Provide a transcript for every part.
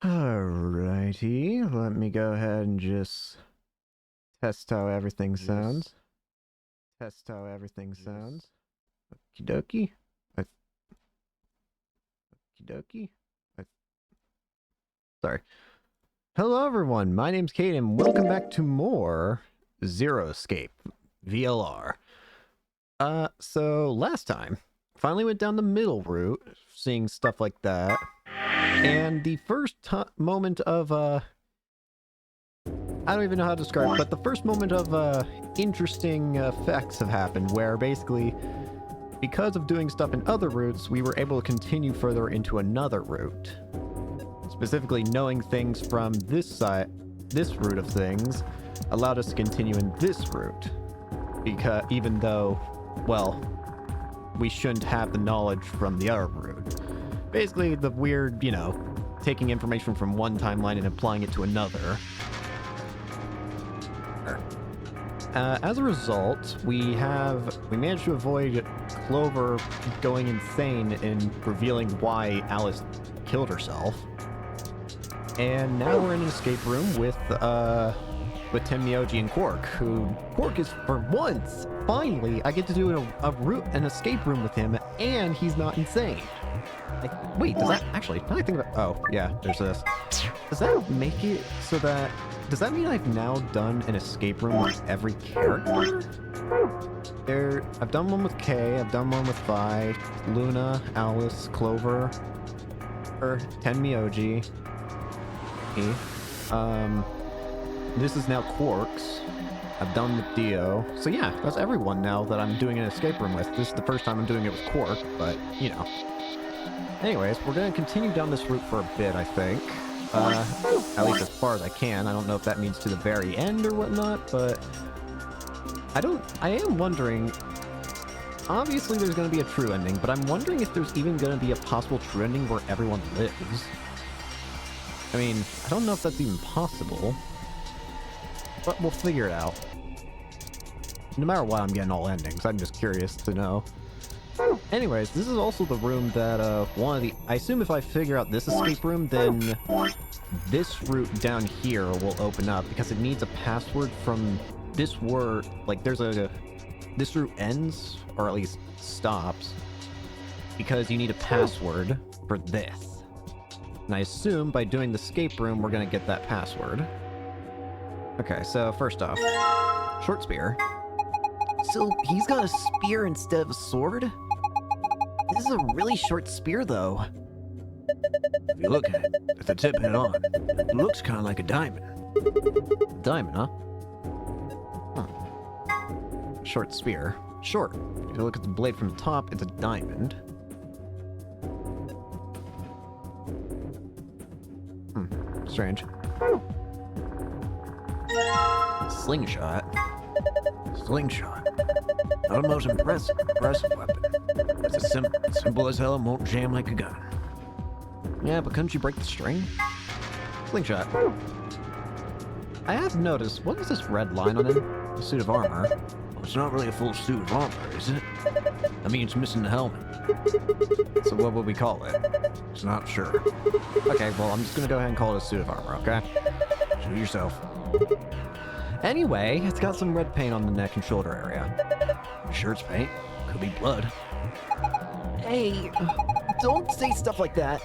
Alrighty, let me go ahead and just test how everything sounds. Test how everything sounds. Okie dokie. Okie dokie. Sorry. Hello everyone, my name's Kate and welcome back to more Zero Escape VLR. So last time, finally went down the middle route, seeing stuff like that. And the first moment of, I don't even know how to describe it, but the first moment of, interesting effects have happened, where basically, because of doing stuff in other routes, we were able to continue further into another route. Specifically, knowing things from this side, this route of things, allowed us to continue in this route. Because, even though, well, we shouldn't have the knowledge from the other route. Basically, the weird, you know, taking information from one timeline and applying it to another. As a result, we managed to avoid Clover going insane and revealing why Alice killed herself. And now we're in an escape room with Tenmyoji and Quark, who... Quark is, for once, finally, I get to do an escape room with him, and he's not insane. Like, wait, does that actually... Now I think about... Oh, yeah, there's this. Does that make it so that... Does that mean I've now done an escape room with every character? I've done one with Kay, I've done one with Vi, Luna, Alice, Clover, Tenmyoji. This is now Quark's. I've done with Dio. So yeah, that's everyone now that I'm doing an escape room with. This is the first time I'm doing it with Quark, but, you know. Anyways, we're going to continue down this route for a bit, I think. At least as far as I can. I don't know if that means to the very end or whatnot, but... I am wondering... Obviously there's going to be a true ending, but I'm wondering if there's even going to be a possible true ending where everyone lives. I mean, I don't know if that's even possible. But we'll figure it out. No matter what, I'm getting all endings. I'm just curious to know. Anyways, this is also the room that, I assume if I figure out this escape room, then this route down here will open up, because it needs a password from this word. Like, this route ends, or at least stops, because you need a password for this. And I assume by doing the escape room, we're gonna get that password. Okay, so first off, short spear. So he's got a spear instead of a sword? This is a really short spear, though. If you look at it, at the tip head on, it looks kind of like a diamond. Diamond, huh? Huh. Short spear. Short. If you look at the blade from the top, it's a diamond. Strange. Slingshot. Slingshot. Not the most impressive weapon. It's a simple as hell and won't jam like a gun. Yeah, but couldn't you break the string? Slingshot. I have noticed, what is this red line on it? A suit of armor. Well, it's not really a full suit of armor, is it? I mean, it's missing the helmet. So what would we call it? It's not sure. Okay, well, I'm just gonna go ahead and call it a suit of armor, okay? Shoot yourself. Anyway, it's got some red paint on the neck and shoulder area. Shirt's paint. Could be blood. Hey, don't say stuff like that.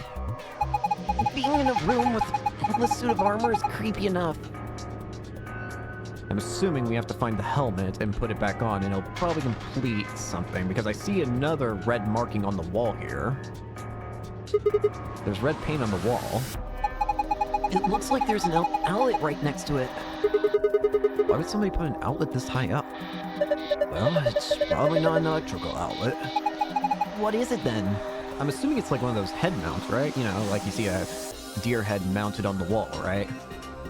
Being in a room with a suit of armor is creepy enough. I'm assuming we have to find the helmet and put it back on, and it'll probably complete something, because I see another red marking on the wall here. There's red paint on the wall. It looks like there's an outlet right next to it. Why would somebody put an outlet this high up? Well, it's probably not an electrical outlet. What is it then? I'm assuming it's like one of those head mounts, right? You know, like you see a deer head mounted on the wall, right?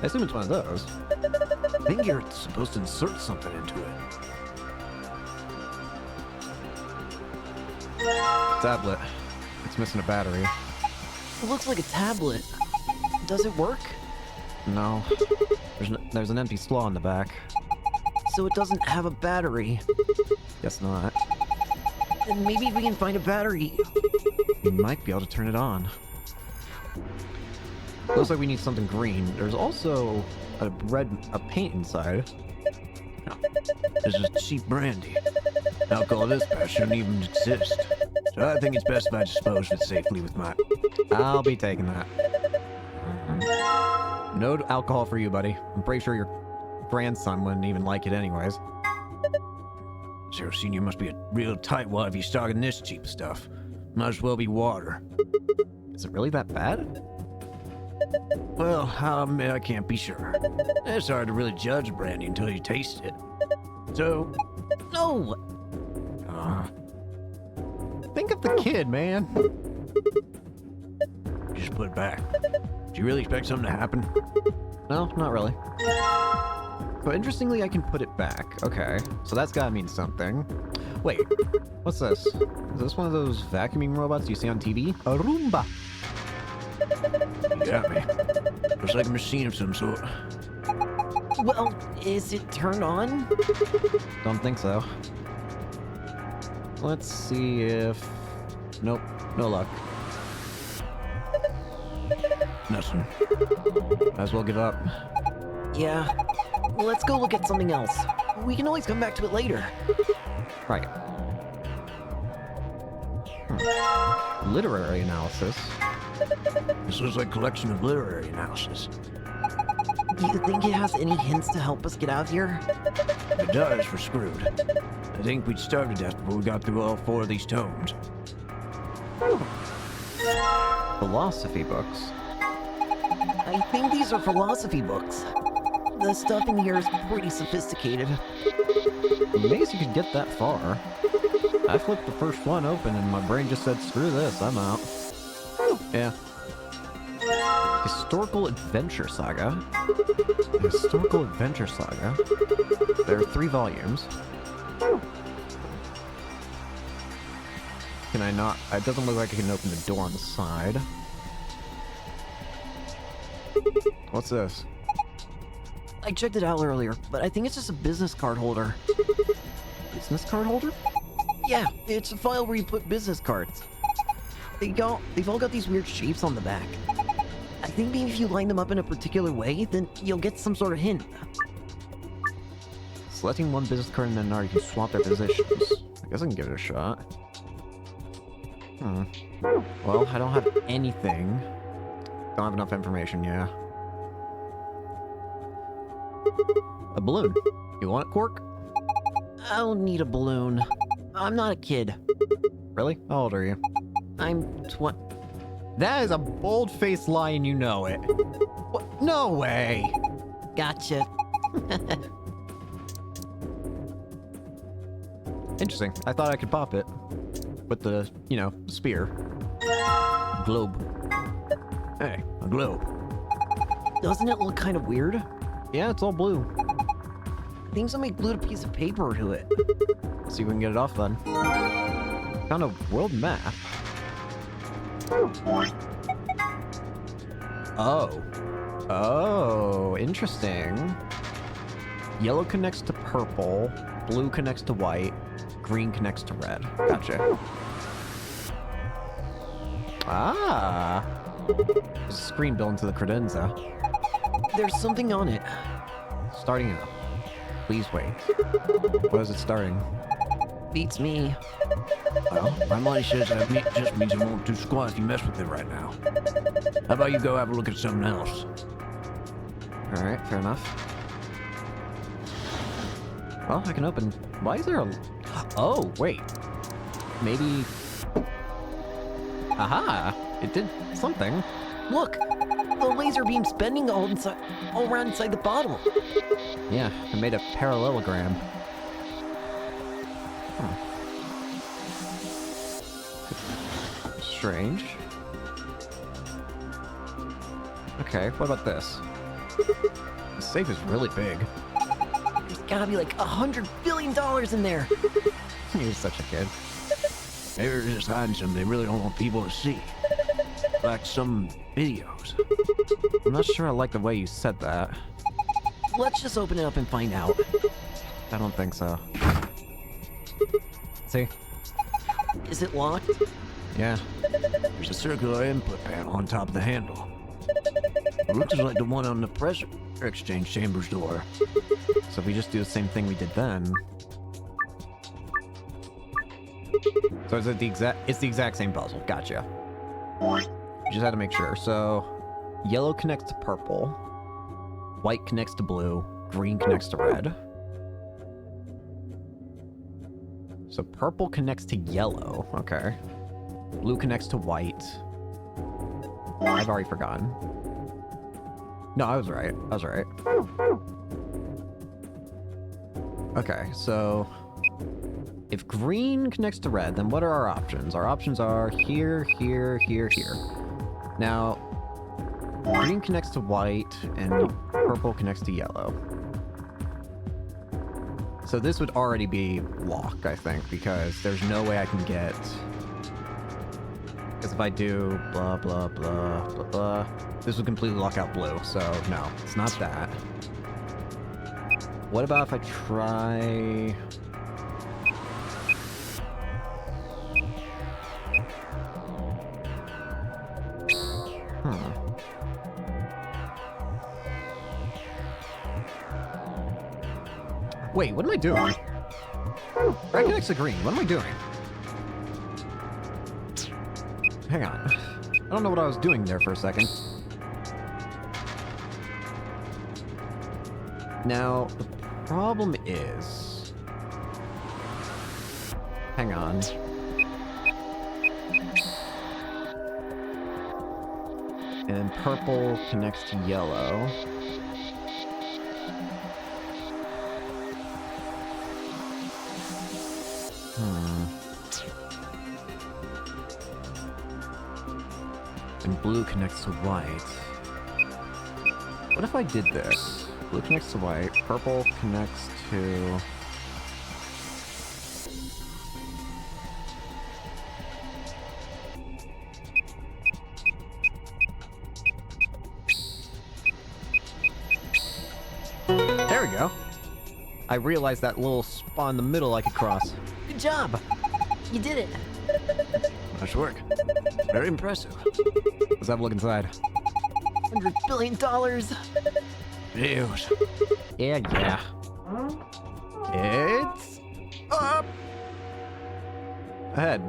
I assume it's one of those. I think you're supposed to insert something into it. Tablet. It's missing a battery. It looks like a tablet. Does it work? No. There's an empty slot in the back. So it doesn't have a battery. Guess not. Then maybe we can find a battery. We might be able to turn it on. Looks like we need something green. There's also a paint inside. This is cheap brandy. Alcohol this bad shouldn't even exist. So I think it's best if I dispose of it safely with my... I'll be taking that. No alcohol for you, buddy. I'm pretty sure your grandson wouldn't even like it anyways. Zero Senior must be a real tightwad if he's stocking this cheap stuff. Might as well be water. Is it really that bad? Well, I can't be sure. It's hard to really judge brandy until you taste it. So, No! Think of the kid, man. just put it back. Do you really expect something to happen? No, not really. But interestingly, I can put it back. Okay, so that's gotta mean something. Wait, what's this? Is this one of those vacuuming robots you see on TV? A Roomba! You got me. Looks like a machine of some sort. Well, is it turned on? Don't think so. Let's see if... Nope, no luck. Nothing. Might as well give up. Yeah. Well, let's go look at something else. We can always come back to it later. Right. Literary analysis. This looks like a collection of literary analysis. Do you think it has any hints to help us get out of here? If it does, we're screwed. I think we'd starve to death before we got through all 4 of these tomes. Philosophy books. I think these are philosophy books. The stuff in here is pretty sophisticated. Amazed you could get that far. I flipped the first one open and my brain just said, screw this, I'm out. Yeah. Historical Adventure Saga. Historical Adventure Saga. There are 3 volumes. Can I not? It doesn't look like I can open the door on the side. What's this? I checked it out earlier, but I think it's just a business card holder. Business card holder? Yeah, it's a file where you put business cards. They've all got these weird shapes on the back. I think maybe if you line them up in a particular way, then you'll get some sort of hint. Selecting one business card and then now you can swap their positions. I guess I can give it a shot. Well, I don't have anything. Don't have enough information, yeah. A balloon. You want it, Quark? I don't need a balloon. I'm not a kid. Really? How old are you? I'm That is a bold-faced lie and you know it. What? No way! Gotcha. Interesting. I thought I could pop it. With the, you know, spear. Globe. Hey, a globe. Doesn't it look kind of weird? Yeah, it's all blue. Seems like glued a piece of paper to it. Let's see if we can get it off then. Found a world map. Oh. Oh, interesting. Yellow connects to purple, blue connects to white, green connects to red. Gotcha. Ah. There's a screen built into the credenza. There's something on it. Starting up. Please wait. What is it starting? Beats me. Well, my money says that just means it won't do squat if you mess with it right now. How about you go have a look at something else? Alright, fair enough. Well, I can open... Why is there a... Oh, wait. Maybe... Aha! It did something. Look! The laser beam's bending all around inside the bottle. Yeah, it made a parallelogram. Strange. Okay, what about this? The safe is really big. There's gotta be like $100 billion in there. You're such a kid. Maybe they're just hiding something they really don't want people to see. Like some videos. I'm not sure I like the way you said that. Let's just open it up and find out. I don't think so. See? Is it locked? Yeah. There's a circular input panel on top of the handle. Looks like the one on the pressure exchange chamber's door. So if we just do the same thing we did then... So is it the exact... It's the exact same puzzle. Gotcha. Just had to make sure. So, yellow connects to purple. White connects to blue. Green connects to red. So purple connects to yellow. Okay. Blue connects to white. I've already forgotten. No, I was right. I was right. Okay, so... If green connects to red, then what are our options? Our options are here, here, here, here. Now, green connects to white, and purple connects to yellow. So this would already be lock, I think, because there's no way I can get... Because if I do blah, blah, blah, blah, blah, this would completely lock out blue, so no, it's not that. What about if I try... Wait, what am I doing? Red connects to green. What am I doing? Hang on. I don't know what I was doing there for a second. Now, the problem is... Hang on. And then purple connects to yellow. And blue connects to white. What if I did this? Blue connects to white, purple connects to... There we go. I realized that little spot in the middle I could cross. Good job! You did it! Nice work. Very impressive. Let's have a look inside. $100 billion! Views. Yeah. It's up ahead.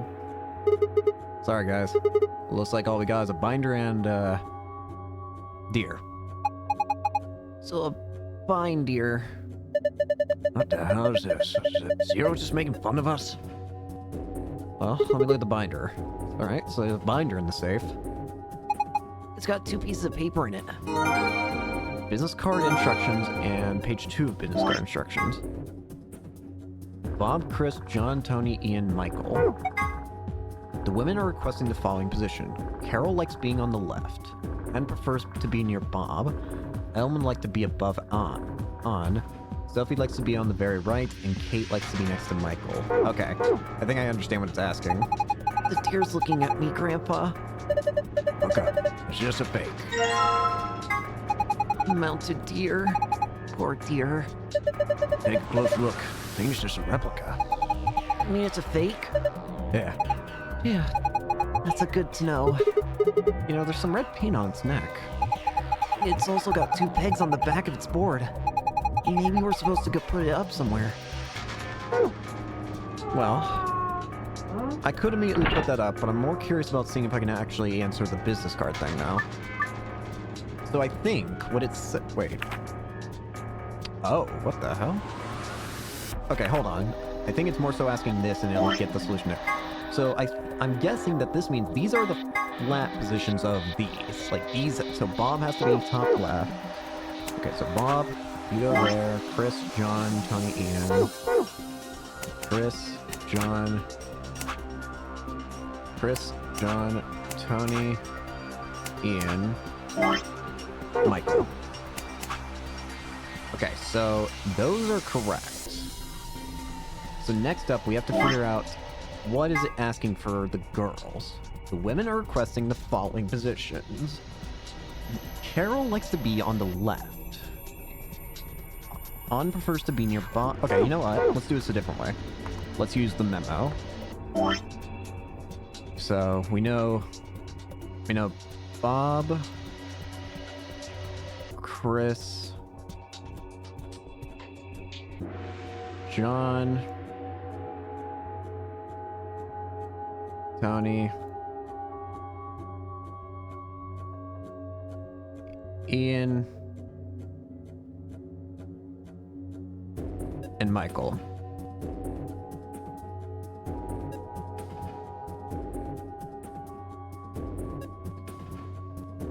Sorry, guys. Looks like all we got is a binder and deer. So a binder. What the hell is this? Is it Zero just making fun of us? Well, let me look at the binder. Alright, so there's a binder in the safe. It's got 2 pieces of paper in it. Business card instructions and page 2 of business card instructions. Bob, Chris, John, Tony, Ian, Michael. The women are requesting the following position. Carol likes being on the left and prefers to be near Bob. Elm would like to be above on. Sophie likes to be on the very right, and Kate likes to be next to Michael. Okay, I think I understand what it's asking. The deer's looking at me, Grandpa. Okay, it's just a fake. Mounted deer. Poor deer. Take a close look. I think it's just a replica. I mean, it's a fake? Yeah. Yeah. That's a good to know. You know, there's some red paint on its neck. It's also got 2 pegs on the back of its board. Maybe we're supposed to go put it up somewhere. Well, I could immediately put that up, but I'm more curious about seeing if I can actually answer the business card thing now. So I think what it's... Wait. Oh, what the hell? Okay, hold on. I think it's more so asking this and it'll get the solution there. So I'm guessing that this means these are the flat positions of these. Like these, so Bob has to be top left. Okay, so Bob, you go there. Chris, John, Tony, Ian. Chris, John, Tony, Ian, Michael. Okay, so those are correct. So next up, we have to figure out what is it asking for the girls. The women are requesting the following positions. Carol likes to be on the left. On prefers to be near Bob. Okay, you know what? Let's do this a different way. Let's use the memo. So we know Bob Chris, John, Tony, Ian, and Michael.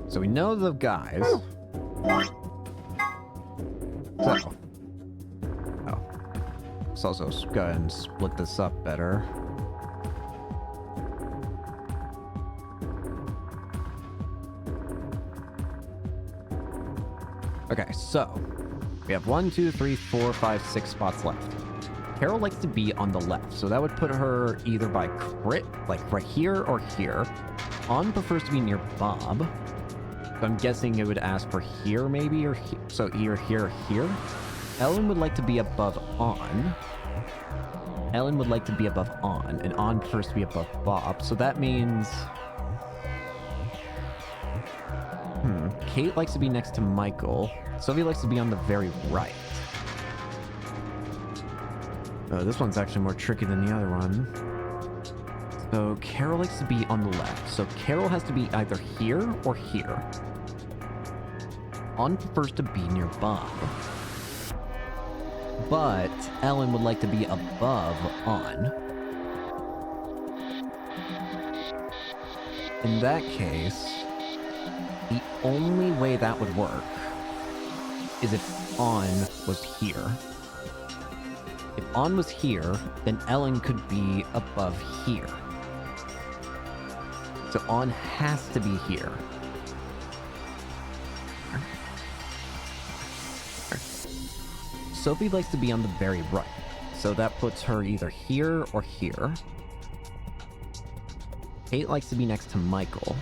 So we know the guys. So. Oh. Let's also go ahead and split this up better. Okay, so we have 1, 2, 3, 4, 5, 6 spots left. Carol likes to be on the left, so that would put her either by crit, like right here or here. On prefers to be near Bob. So I'm guessing it would ask for here maybe, or so either here or here. Ellen would like to be above On. Ellen would like to be above On, and On prefers to be above Bob. So that means... Kate likes to be next to Michael. Sylvie likes to be on the very right. This one's actually more tricky than the other one. So Carol likes to be on the left. So Carol has to be either here or here. On prefers to be near Bob. But Ellen would like to be above On. In that case, the only way that would work is if On was here. If On was here, then Ellen could be above here. So On has to be here. Sophie likes to be on the very right. So that puts her either here or here. Kate likes to be next to Michael.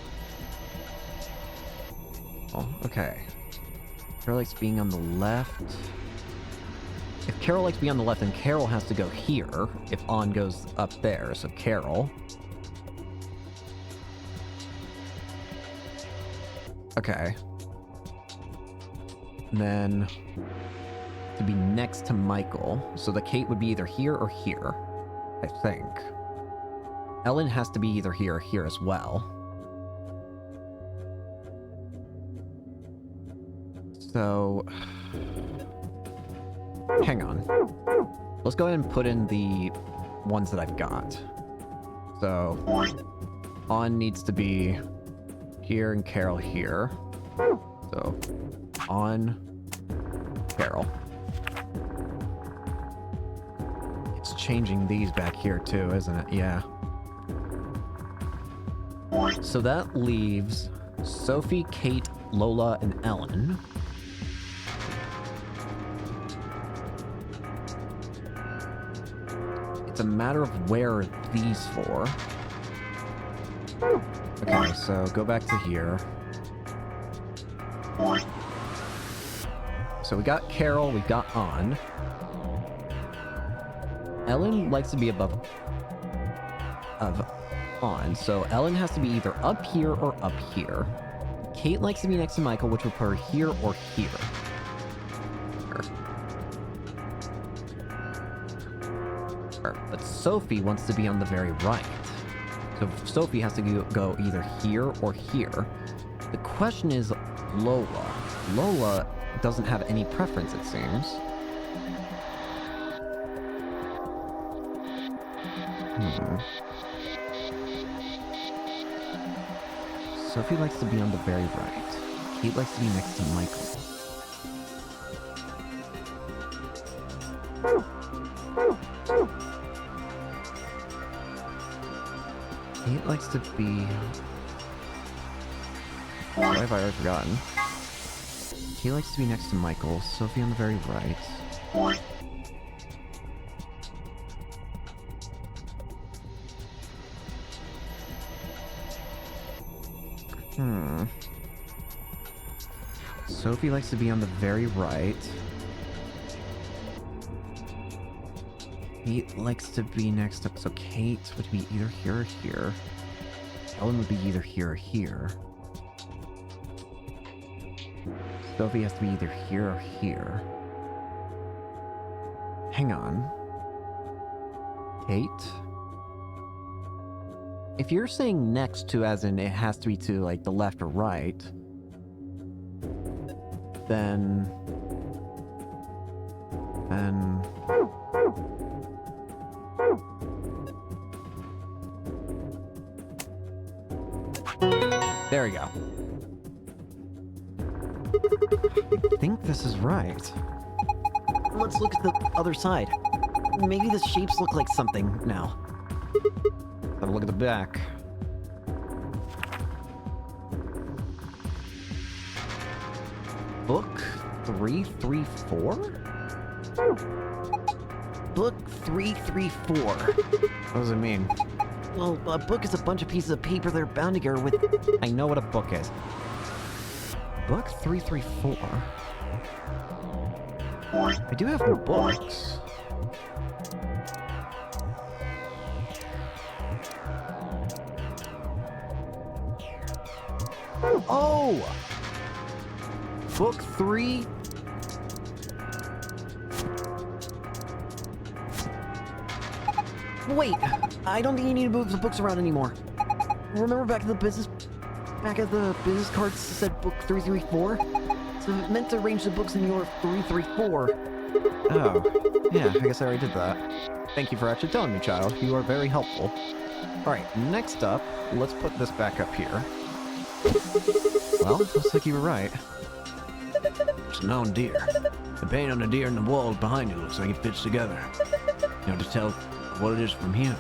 Oh, okay. Carol likes being on the left. If Carol likes being on the left, then Carol has to go here if On goes up there. So Carol. Okay. And then to be next to Michael. So the Kate would be either here or here, I think. Ellen has to be either here or here as well. So... hang on. Let's go ahead and put in the ones that I've got. So... On needs to be here and Carol here. So... On... Carol. It's changing these back here too, isn't it? Yeah. So that leaves Sophie, Kate, Lola, and Ellen. It's a matter of where are these for. Okay, so go back to here. So we got Carol, we got On. Ellen likes to be above On, so Ellen has to be either up here or up here. Kate likes to be next to Michael, which would put her here or here. But Sophie wants to be on the very right. So Sophie has to go either here or here. The question is Lola. Lola doesn't have any preference, it seems. Sophie likes to be on the very right. Kate likes to be next to Michael. Kate likes to be... Why have I already forgotten? Kate likes to be next to Michael. Sophie on the very right. Sophie likes to be on the very right. Kate likes to be next to... So Kate would be either here or here. Ellen would be either here or here. Sophie has to be either here or here. Hang on. Kate? If you're saying next to as in it has to be to, like, the left or right, then... There we go. I think this is right. Let's look at the other side. Maybe the shapes look like something now. Have a look at the back. Book 334? Book 334. What does it mean? Well, a book is a bunch of pieces of paper that are bound together with... I know what a book is. Book 334? I do have more books. Oh! Book 3... Wait, I don't think you need to move the books around anymore. Remember back at the business cards said book 334? So it meant to arrange the books in your 334. Oh. Yeah, I guess I already did that. Thank you for actually telling me, child. You are very helpful. Alright, next up, let's put this back up here. Well, looks like you were right. It's a known deer. The paint on the deer and the walls behind it looks like it fits together. You know, to tell what it is from here.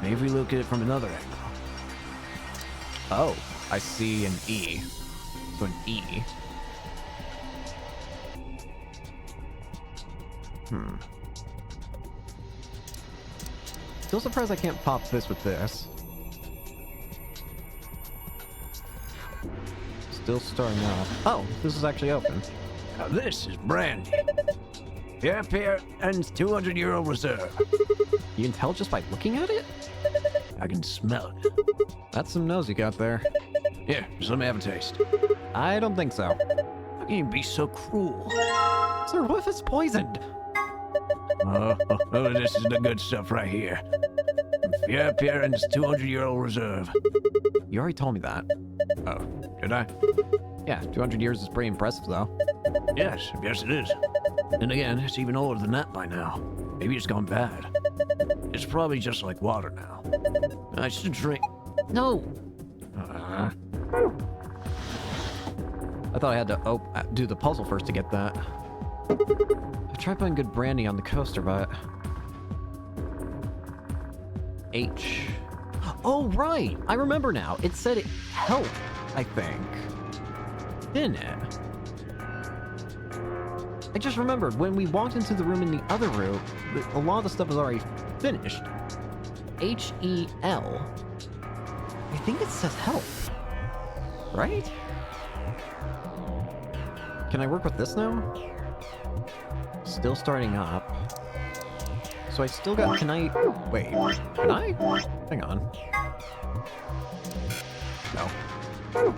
Maybe if we look at it from another angle. Oh, I see an E. So an E. Still surprised I can't pop this with this. Still starting off. Oh, this is actually open. Now this is brandy. Pierre Pierre and 200-year-old reserve. You can tell just by looking at it? I can smell it. That's some nose you got there. Here, just let me have a taste. I don't think so. How can you be so cruel? Sir, what if it's poisoned? Oh, this is the good stuff right here. Pierre Pierre and 200-year-old reserve. You already told me that. Oh, did I? Yeah, 200 years is pretty impressive, though. Yes it is. And again, it's even older than that by now. Maybe it's gone bad. It's probably just like water now. I should drink. No! Uh, I thought I had to do the puzzle first to get that. I tried putting good brandy on the coaster, but... H. Oh, right! I remember now. It said it helped, I think. Didn't it? I just remembered, when we walked into the room in the other room, a lot of the stuff was already finished. H-E-L. I think it says help. Right? Can I work with this now? Still starting up. So I still got... Can I... Wait. Can I? Hang on. No.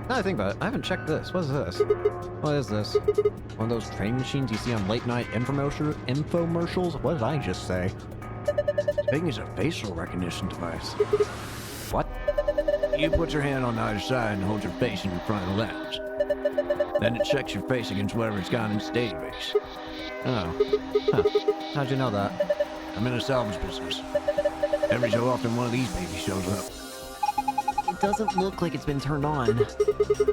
Now I think about it, I haven't checked this. What is this? What is this? One of those train machines you see on late night infomercials? What did I just say? this thing is a facial recognition device. What? You put your hand on either side and hold your face in front of the lens. Then it checks your face against whatever it's got in its database. Oh. Huh. How'd you know that? I'm in a salvage business. Every so often one of these babies shows up. It doesn't look like it's been turned on.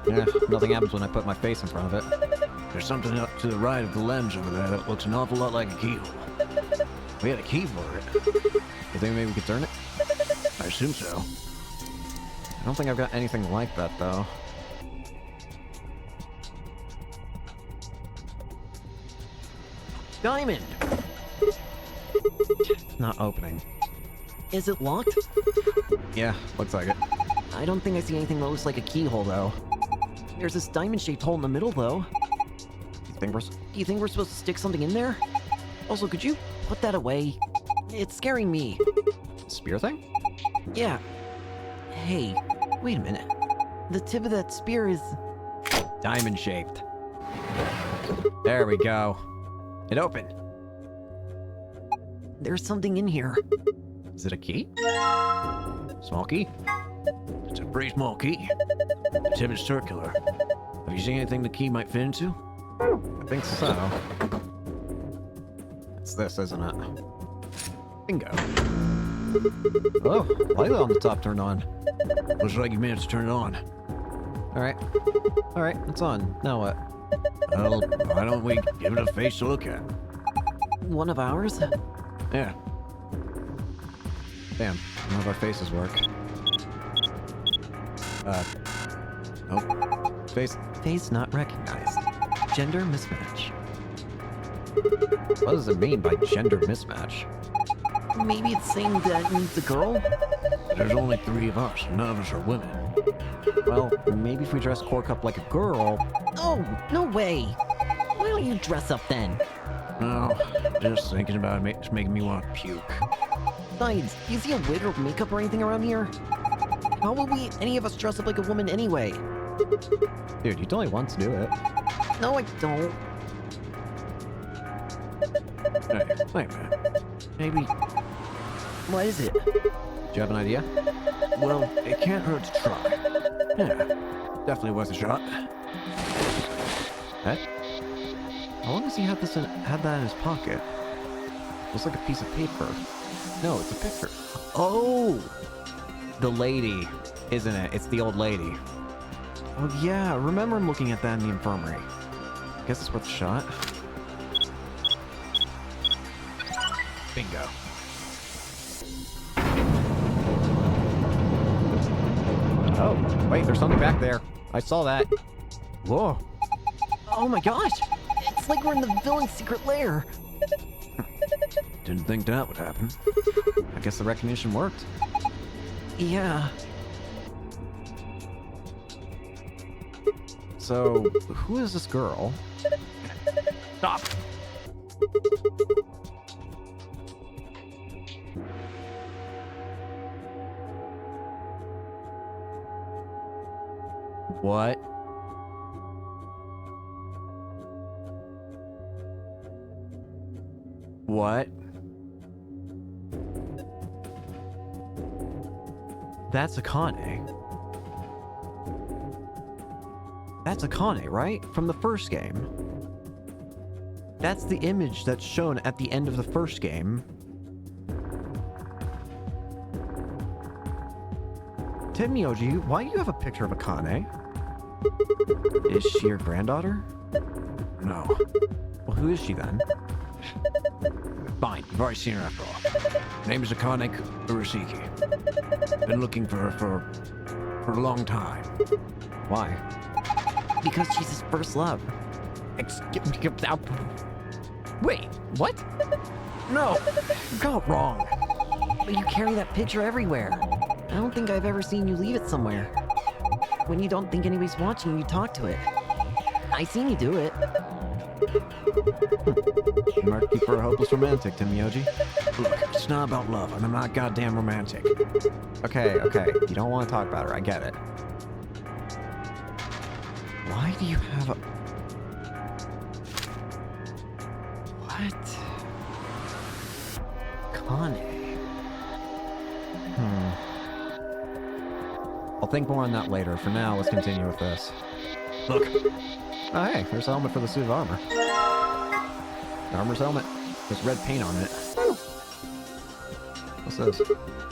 Yeah, nothing happens when I put my face in front of it. There's something up to the right of the lens over there that looks an awful lot like a keyhole. We had a key for it. You think maybe we could turn it? I assume so. I don't think I've got anything like that, though. Diamond! Not opening. Is it locked? Yeah, looks like it. I don't think I see anything that looks like a keyhole, though. There's this diamond-shaped hole in the middle, though. Do You think we're supposed to stick something in there? Also, could you put that away? It's scaring me. Spear thing? Yeah. Hey, wait a minute. The tip of that spear is... Diamond shaped. There we go. It opened. There's something in here. Is it a key? Small key? It's a pretty small key. The tip is circular. Have you seen anything the key might fit into? I think so. It's this, isn't it? Bingo. Oh, light on the top turned on. Looks like you managed to turn it on. Alright. Alright, it's on. Now what? Well, why don't we give it a face to look at? One of ours? Yeah. Damn, none of our faces work. Nope. Face not recognized. Gender mismatch. What does it mean by gender mismatch? Maybe it's saying that it needs a girl? There's only 3 of us, and none of us are women. Well, maybe if we dress Quark up like a girl. Oh, no way! Why don't you dress up then? No, just thinking about it's making me want to puke. Besides, do you see a wig or makeup or anything around here? How will any of us dress up like a woman anyway? Dude, you told me once to do it. No, I don't. Hey, wait a minute. Maybe, What is it? Do you have an idea? well, it can't hurt to try. Yeah, definitely worth a shot. Eh? How long has he had that in his pocket? Looks like a piece of paper. No, it's a picture. Oh! The lady, isn't it? It's the old lady. Oh yeah, I remember him looking at that in the infirmary. Guess it's worth a shot. Bingo. Oh, wait, there's something back there. I saw that. Whoa. Oh my gosh! It's like we're in the villain's secret lair! Didn't think that would happen. I guess the recognition worked. Yeah. So, who is this girl? Stop! What? What? That's Akane. That's Akane, right? From the first game. That's the image that's shown at the end of the first game. Timyoji, why do you have a picture of Akane? Is she your granddaughter? No. Well, who is she then? Fine, you've already seen her after all. Her name is Akane Urusiki. Been looking for her for a long time. Why? Because she's his first love. Wait, what? No, you got it wrong. But you carry that picture everywhere. I don't think I've ever seen you leave it somewhere. When you don't think anybody's watching, you talk to it. I seen you do it. You marked me for a hopeless romantic, Timyoji. Look, it's not about love, and I'm not goddamn romantic. Okay, you don't want to talk about her, I get it. Why do you have a... What? Kane. I'll think more on that later. For now, let's continue with this. Look, Oh hey, there's a helmet for the suit of armor. Armor's helmet. There's red paint on it. What's this?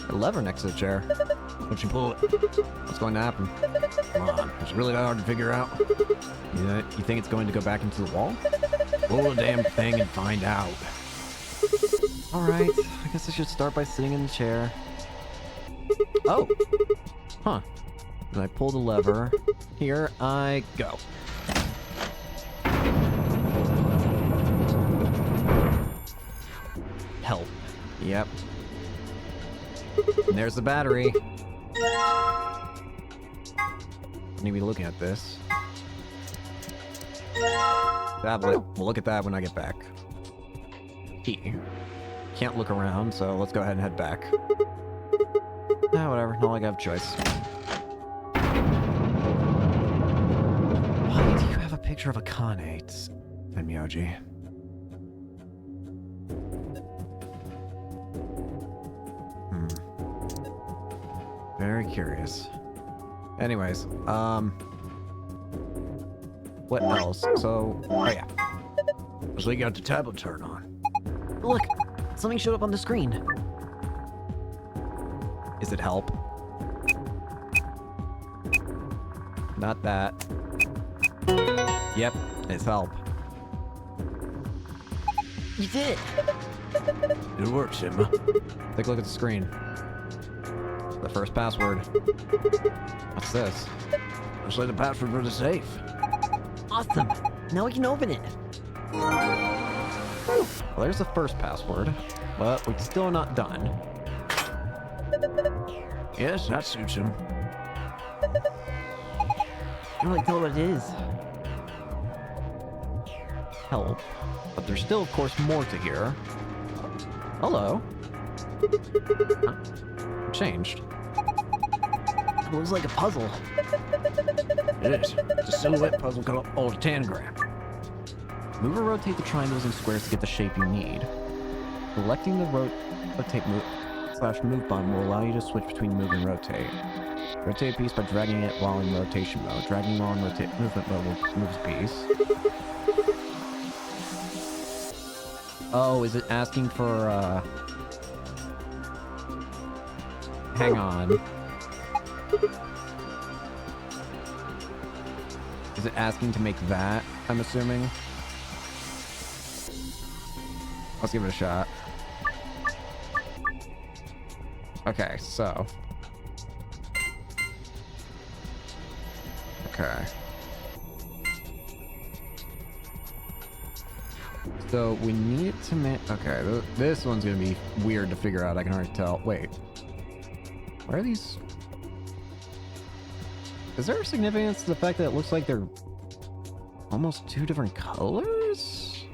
A lever next to the chair. don't you pull it? What's going to happen? Come on, it's really that hard to figure out. You think it's going to go back into the wall? Pull the damn thing and find out. Alright, I guess I should start by sitting in the chair. Oh! Huh. Then I pull the lever. Here I go. Help. Yep. And there's the battery. I need to be looking at this. Tablet. We'll look at that when I get back. Key. Can't look around, so let's go ahead and head back. Whatever. Not like I have a choice. Why do picture of a Khanate, said Myoji. Very curious. Anyways, what else? So, oh yeah. Looks like you got the tablet turned on. Look, something showed up on the screen. Is it help? Not that. Yep, it's help. You did. It works, Emma. Take a look at the screen. The first password. What's this? Looks like the password for the safe. Awesome. Now we can open it. Well, there's the first password, but we're still not done. Yes, that suits him. I don't really tell what it is. Help. But there's still, of course, more to hear. Hello. Huh? Changed. It looks like a puzzle. It is. It's a silhouette puzzle called Altanagram. Move or rotate the triangles and squares to get the shape you need. Selecting the rotate move button will allow you to switch between move and rotate. Rotate a piece by dragging it while in rotation mode. Dragging while in movement mode will move a piece. Oh, is it asking for, hang on. Is it asking to make that, I'm assuming? Let's give it a shot. Okay, so. Okay. So we need to make. Okay, this one's gonna be weird to figure out. I can already tell. Wait. Where are these? Is there a significance to the fact that it looks like they're almost two different colors?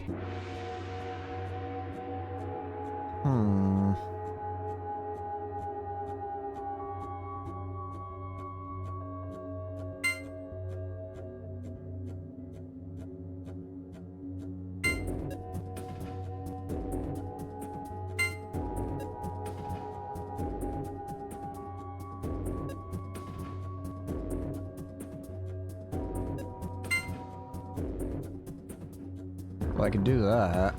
Well, I can do that.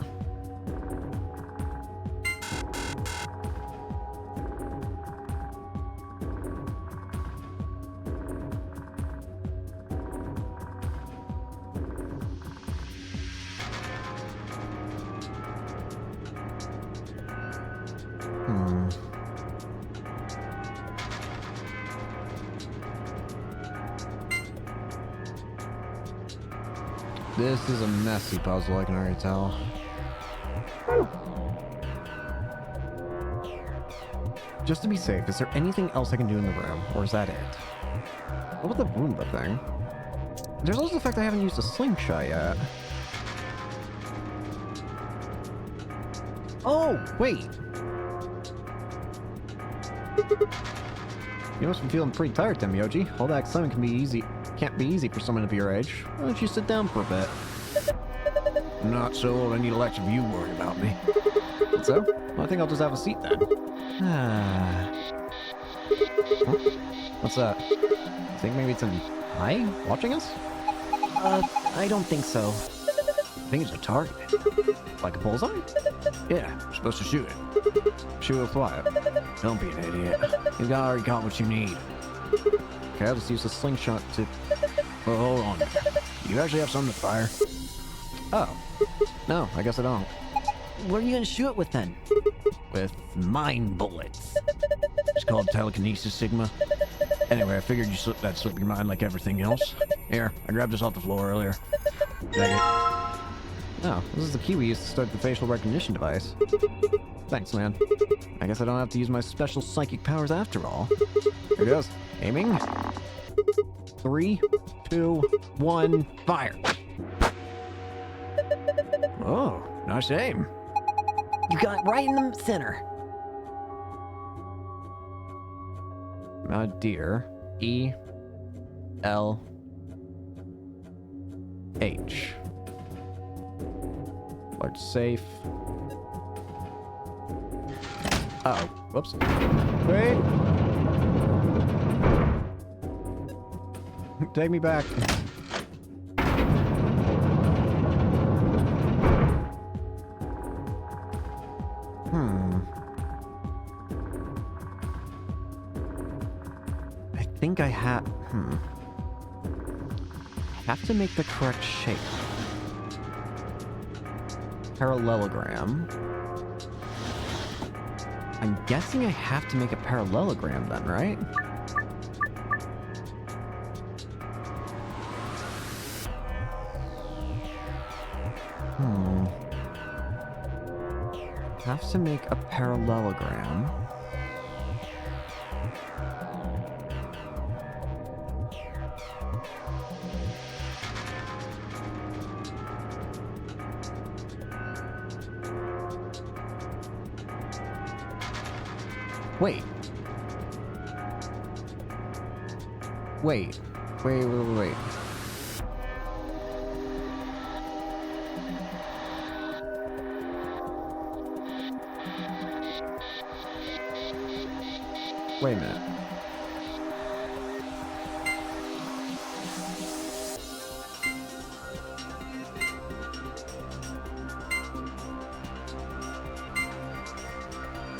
This is a messy puzzle, I can already tell. Just to be safe, is there anything else I can do in the room, or is that it? What about the Roomba thing? There's also the fact I haven't used a slingshot yet. Oh, wait! You must be feeling pretty tired, Myoji. All that excitement can't be easy for someone of your age. Why don't you sit down for a bit? I'm not so old I need a lecture of you worrying about me. So? Well, I think I'll just have a seat then. Huh? What's that? Think maybe it's an eye watching us? I don't think so. I think it's a target. Like a bullseye? Yeah, we're supposed to shoot it. Shoot with what? Don't be an idiot. You've already got what you need. Okay, I'll just use a slingshot to... Well, hold on. You actually have something to fire? Oh. No, I guess I don't. What are you gonna shoot it with then? With mind bullets. It's called telekinesis, Sigma. Anyway, I figured you slip your mind like everything else. Here, I grabbed this off the floor earlier. Take it. Oh, this is the key we used to start the facial recognition device. Thanks, man. I guess I don't have to use my special psychic powers after all. Here it goes. Aiming. 3, 2, 1, fire! Oh, nice aim. You got it right in the center. Dear. E. L. H. Large safe. Uh-oh. Whoops. Wait! Take me back. I think I have to make the correct shape. Parallelogram. I'm guessing I have to make a parallelogram then, right? Have to make a parallelogram. Wait. Wait. Wait. Wait a minute.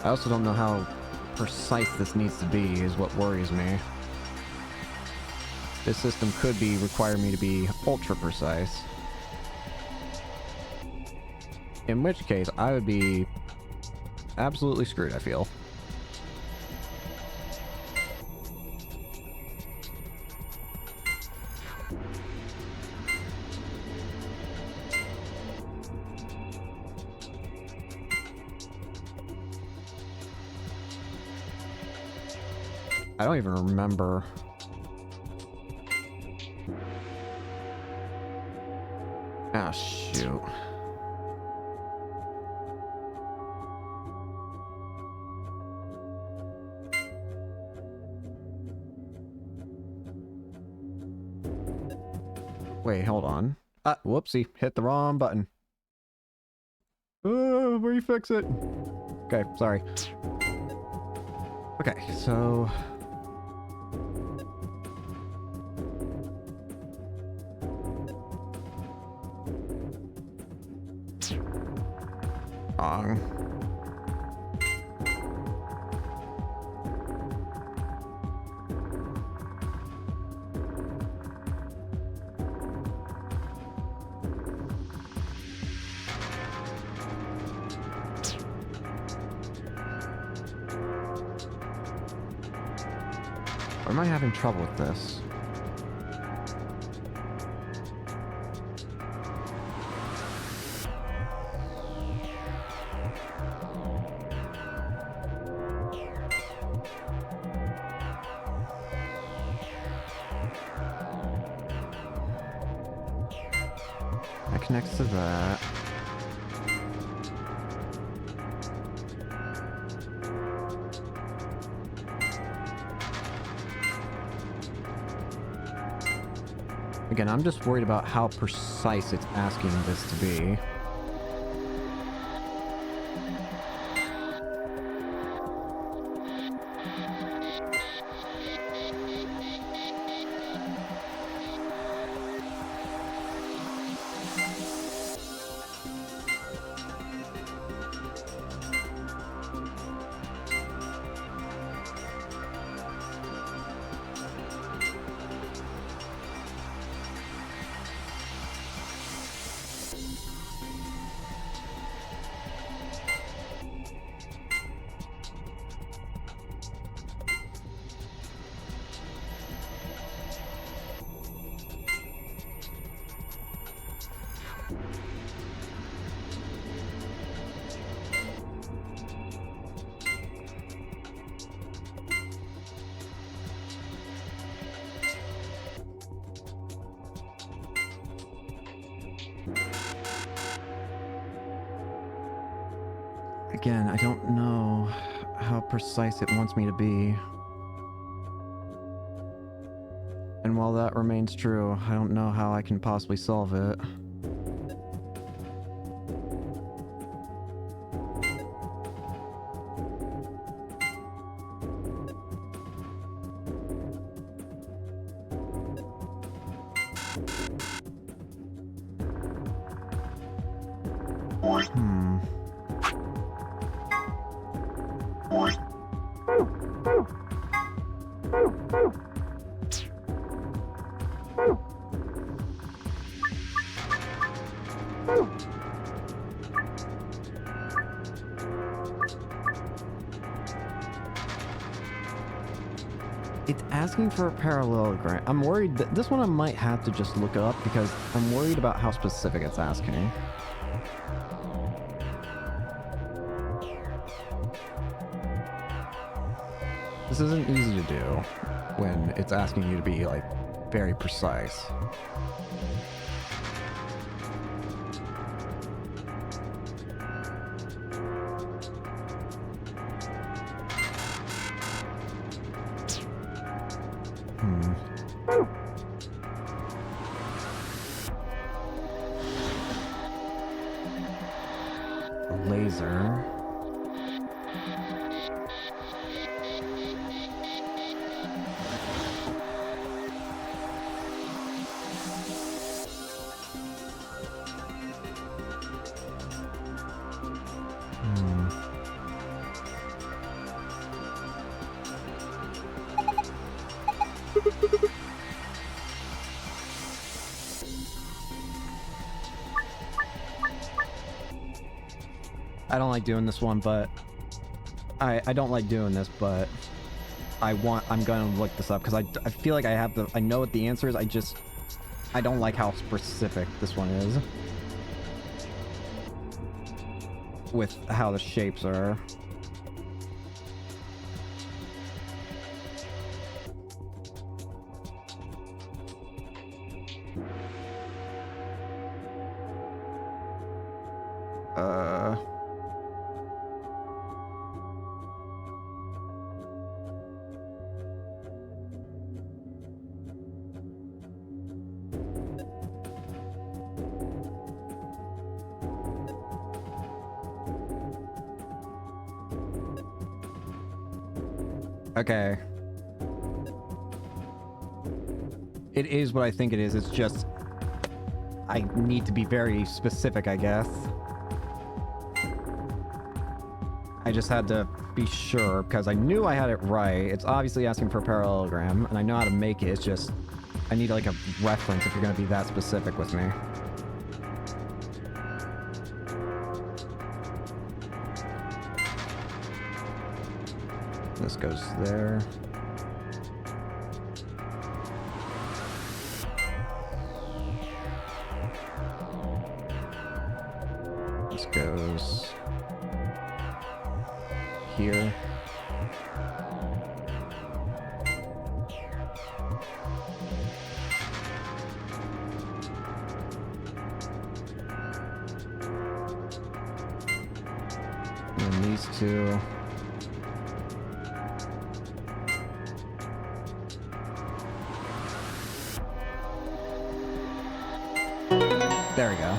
I also don't know how precise this needs to be is what worries me. This system could require me to be ultra precise. In which case, I would be absolutely screwed, I feel. I don't even remember. Ah, shoot. Wait, hold on. Whoopsie. Hit the wrong button. Refix it. Okay, sorry. Okay, so... wrong. Or am I having trouble with this? That connects to that. Again, I'm just worried about how precise it's asking this to be. Again, I don't know how precise it wants me to be. And And while that remains true, I don't know how I can possibly solve it. Hmm. It's asking for a parallelogram. I'm worried that this one I might have to just look up because I'm worried about how specific it's asking. This isn't easy to do when it's asking you to be, like, very precise. A laser. I don't like doing this one, but I don't like doing this, but I'm gonna look this up because I feel like I know what the answer is. I don't like how specific this one is with how the shapes are. Okay. It is what I think it is. It's just I need to be very specific, I guess. I just had to be sure because I knew I had it right. It's obviously asking for a parallelogram, and I know how to make it. It's just I need like a reference if you're going to be that specific with me. This goes there. This goes here. And then these two. There we go.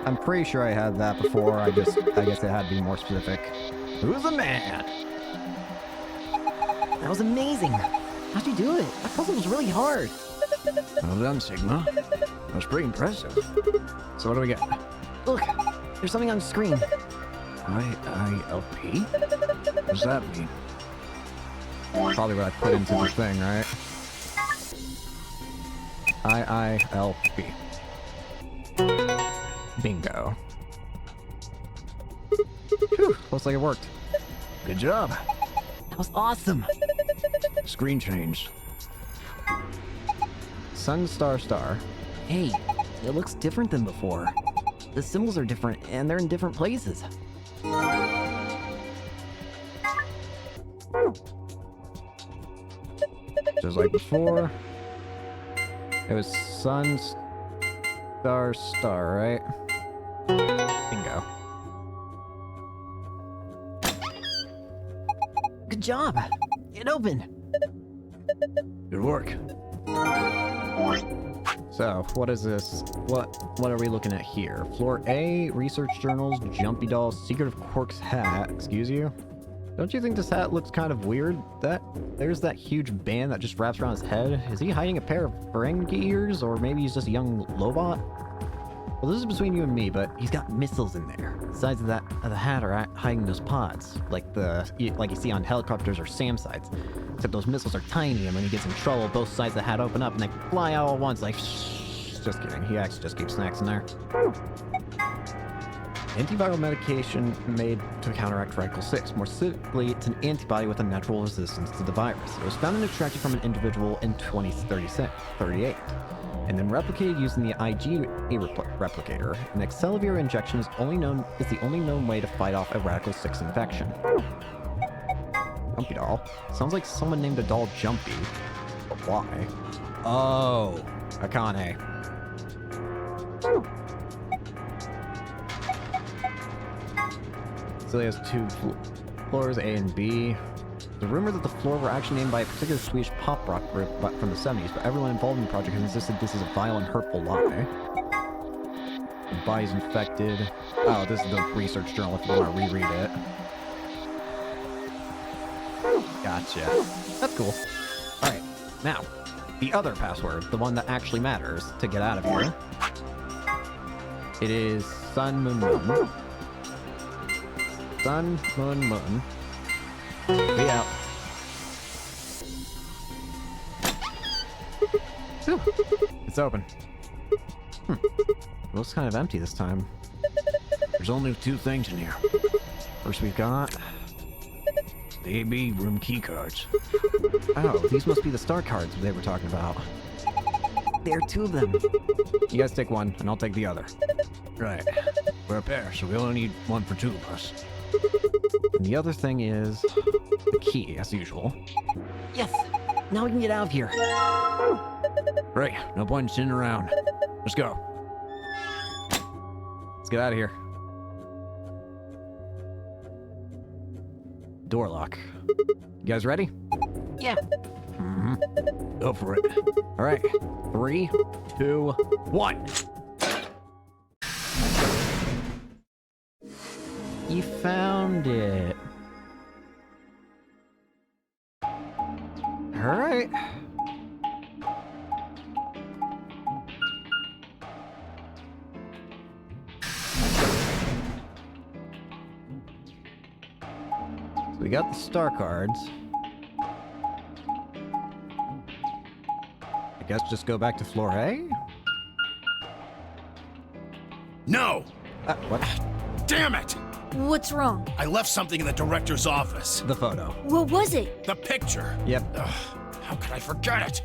I'm pretty sure I had that before. I guess it had to be more specific. Who's the man? That was amazing. How'd you do it? That puzzle was really hard. Well done, Sigma. That was pretty impressive. So what do we get? Look, there's something on the screen. IILP? What does that mean? Probably what I put into the thing, right? IILP. Bingo. Whew, looks like it worked. Good job. That was awesome. Screen changed. Sun, star, star. Hey, it looks different than before. The symbols are different, and they're in different places. Just like before. It was sun, star, star, right? Bingo. Good job. It opened. Good work. So, what is this? What are we looking at here? Floor A, research journals, Jumpy Doll, Secret of Quark's hat. Excuse you? Don't you think this hat looks kind of weird? There's that huge band that just wraps around his head. Is he hiding a pair of Ferengi ears, or maybe he's just a young Lobot? Well, this is between you and me, but he's got missiles in there. The sides of the hat are hiding those pods, like you see on helicopters or SAM sites. Except those missiles are tiny, and when he gets in trouble, both sides of the hat open up and they fly out at once. Like, shh, just kidding. He actually just keeps snacks in there. Antiviral medication made to counteract Radical 6. More specifically, it's an antibody with a natural resistance to the virus. It was found and extracted from an individual in 2038, and then replicated using the IG replicator. An Accelavir injection is the only known way to fight off a Radical 6 infection. Jumpy Doll? Sounds like someone named a doll Jumpy. But why? Oh, Akane. So he has two floors, A and B. The rumor that the floor were actually named by a particular Swedish pop rock group from the 70s, but everyone involved in the project has insisted this is a vile and hurtful lie. The body's infected. Oh, this is the research journal if you want to reread it. Gotcha. That's cool. Alright, now, the other password, the one that actually matters to get out of here. It is Sun Moon Moon. Sun Moon Moon. Be out. Ooh, it's open. It looks kind of empty this time. There's only two things in here. First we've got... The AB room key cards. Oh, these must be the star cards they were talking about. There are two of them. You guys take one, and I'll take the other. Right. We're a pair, so we only need one for two of us. And the other thing is... the key, as usual. Yes! Now we can get out of here. Right, no point in sitting around. Let's go. Let's get out of here. Door lock. You guys ready? Yeah. Mm-hmm. Go for it. All right. 3, 2, 1. You found it. All right. So we got the star cards. I guess just go back to floor A? No! What? Damn it! What's wrong? I left something in the director's office. The photo. What was it? The picture. Yep. Ugh, how could I forget it?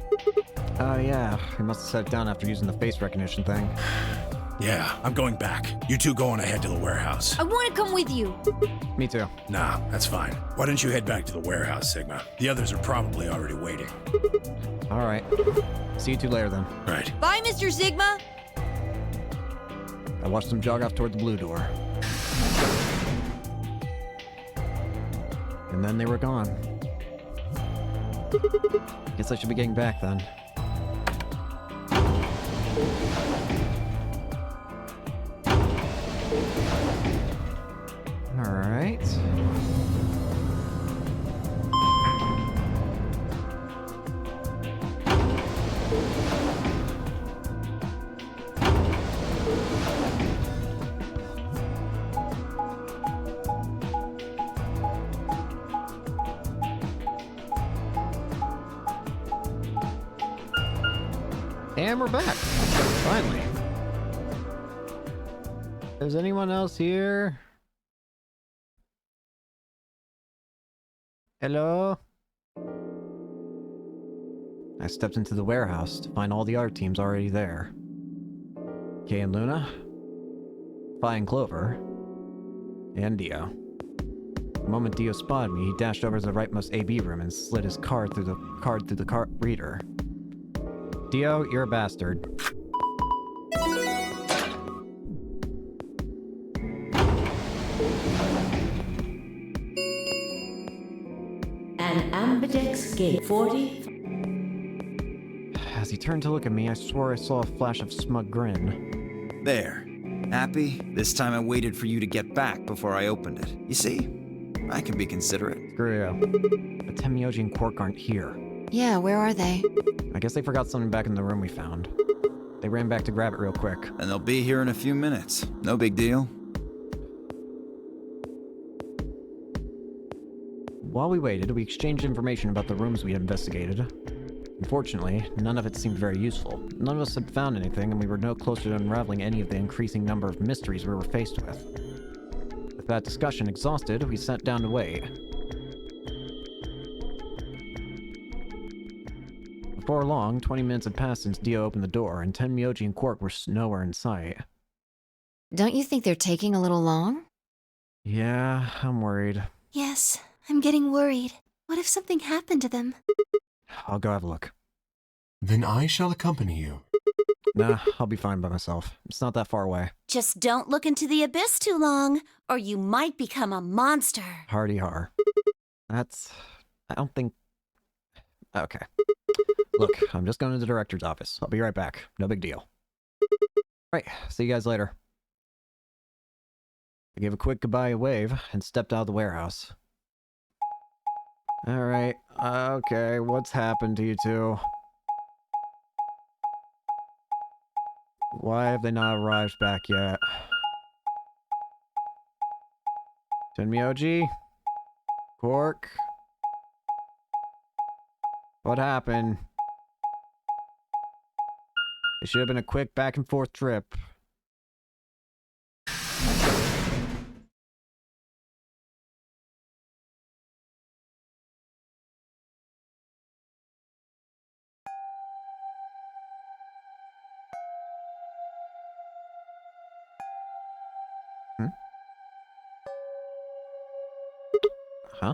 Oh, yeah. He must have set it down after using the face recognition thing. Yeah, I'm going back. You two go on ahead to the warehouse. I want to come with you. Me too. Nah, that's fine. Why don't you head back to the warehouse, Sigma? The others are probably already waiting. All right. See you two later then. Right. Bye, Mr. Sigma. I watched them jog off toward the blue door. And then they were gone. Guess I should be getting back then. All right. And we're back. Finally. Is anyone else here? Hello? I stepped into the warehouse to find all the other teams already there. Kay and Luna, Phi and Clover, and Dio. The moment Dio spotted me, he dashed over to the rightmost AB room and slid his card through the card reader. Dio, you're a bastard. An ambidex gate 40. As he turned to look at me, I swore I saw a flash of smug grin. There. Happy? This time I waited for you to get back before I opened it. You see? I can be considerate. Screw you. But Tenmyoji and Quark aren't here. Yeah, where are they? I guess they forgot something back in the room we found. They ran back to grab it real quick. And they'll be here in a few minutes. No big deal. While we waited, we exchanged information about the rooms we had investigated. Unfortunately, none of it seemed very useful. None of us had found anything, and we were no closer to unraveling any of the increasing number of mysteries we were faced with. With that discussion exhausted, we sat down to wait. Before long, 20 minutes had passed since Dio opened the door, and Tenmyoji and Quark were nowhere in sight. Don't you think they're taking a little long? Yeah, I'm worried. Yes, I'm getting worried. What if something happened to them? I'll go have a look. Then I shall accompany you. Nah, I'll be fine by myself. It's not that far away. Just don't look into the abyss too long, or you might become a monster. Hardy har. That's... I don't think... Okay. Look, I'm just going to the director's office. I'll be right back. No big deal. Right, see you guys later. I gave a quick goodbye wave and stepped out of the warehouse. Alright, okay, what's happened to you two? Why have they not arrived back yet? Tenmyoji? Quark? What happened? It should have been a quick back and forth trip. Huh?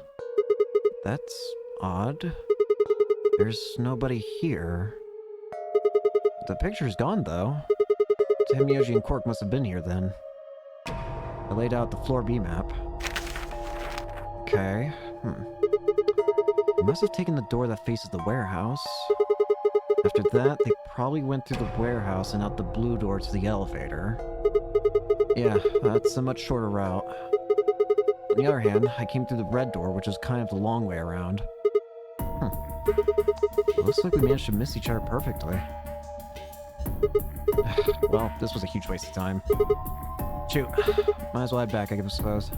That's odd. There's nobody here. The picture's gone, though. Tenmyoji and Quark must have been here then. I laid out the floor B map. Okay. They must have taken the door that faces the warehouse. After that, they probably went through the warehouse and out the blue door to the elevator. Yeah, that's a much shorter route. On the other hand, I came through the red door, which is kind of the long way around. It looks like we managed to miss each other perfectly. Well, this was a huge waste of time. Shoot. Might as well head back, I suppose.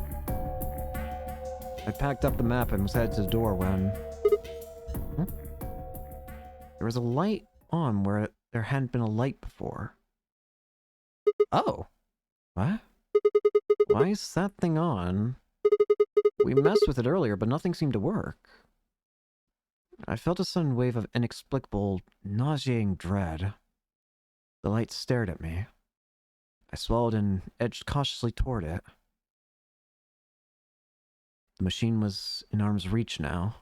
I packed up the map and was headed to the door when... There was a light on where there hadn't been a light before. Oh! What? Why is that thing on? We messed with it earlier, but nothing seemed to work. I felt a sudden wave of inexplicable, nauseating dread. The light stared at me. I swallowed and edged cautiously toward it. The machine was in arm's reach now.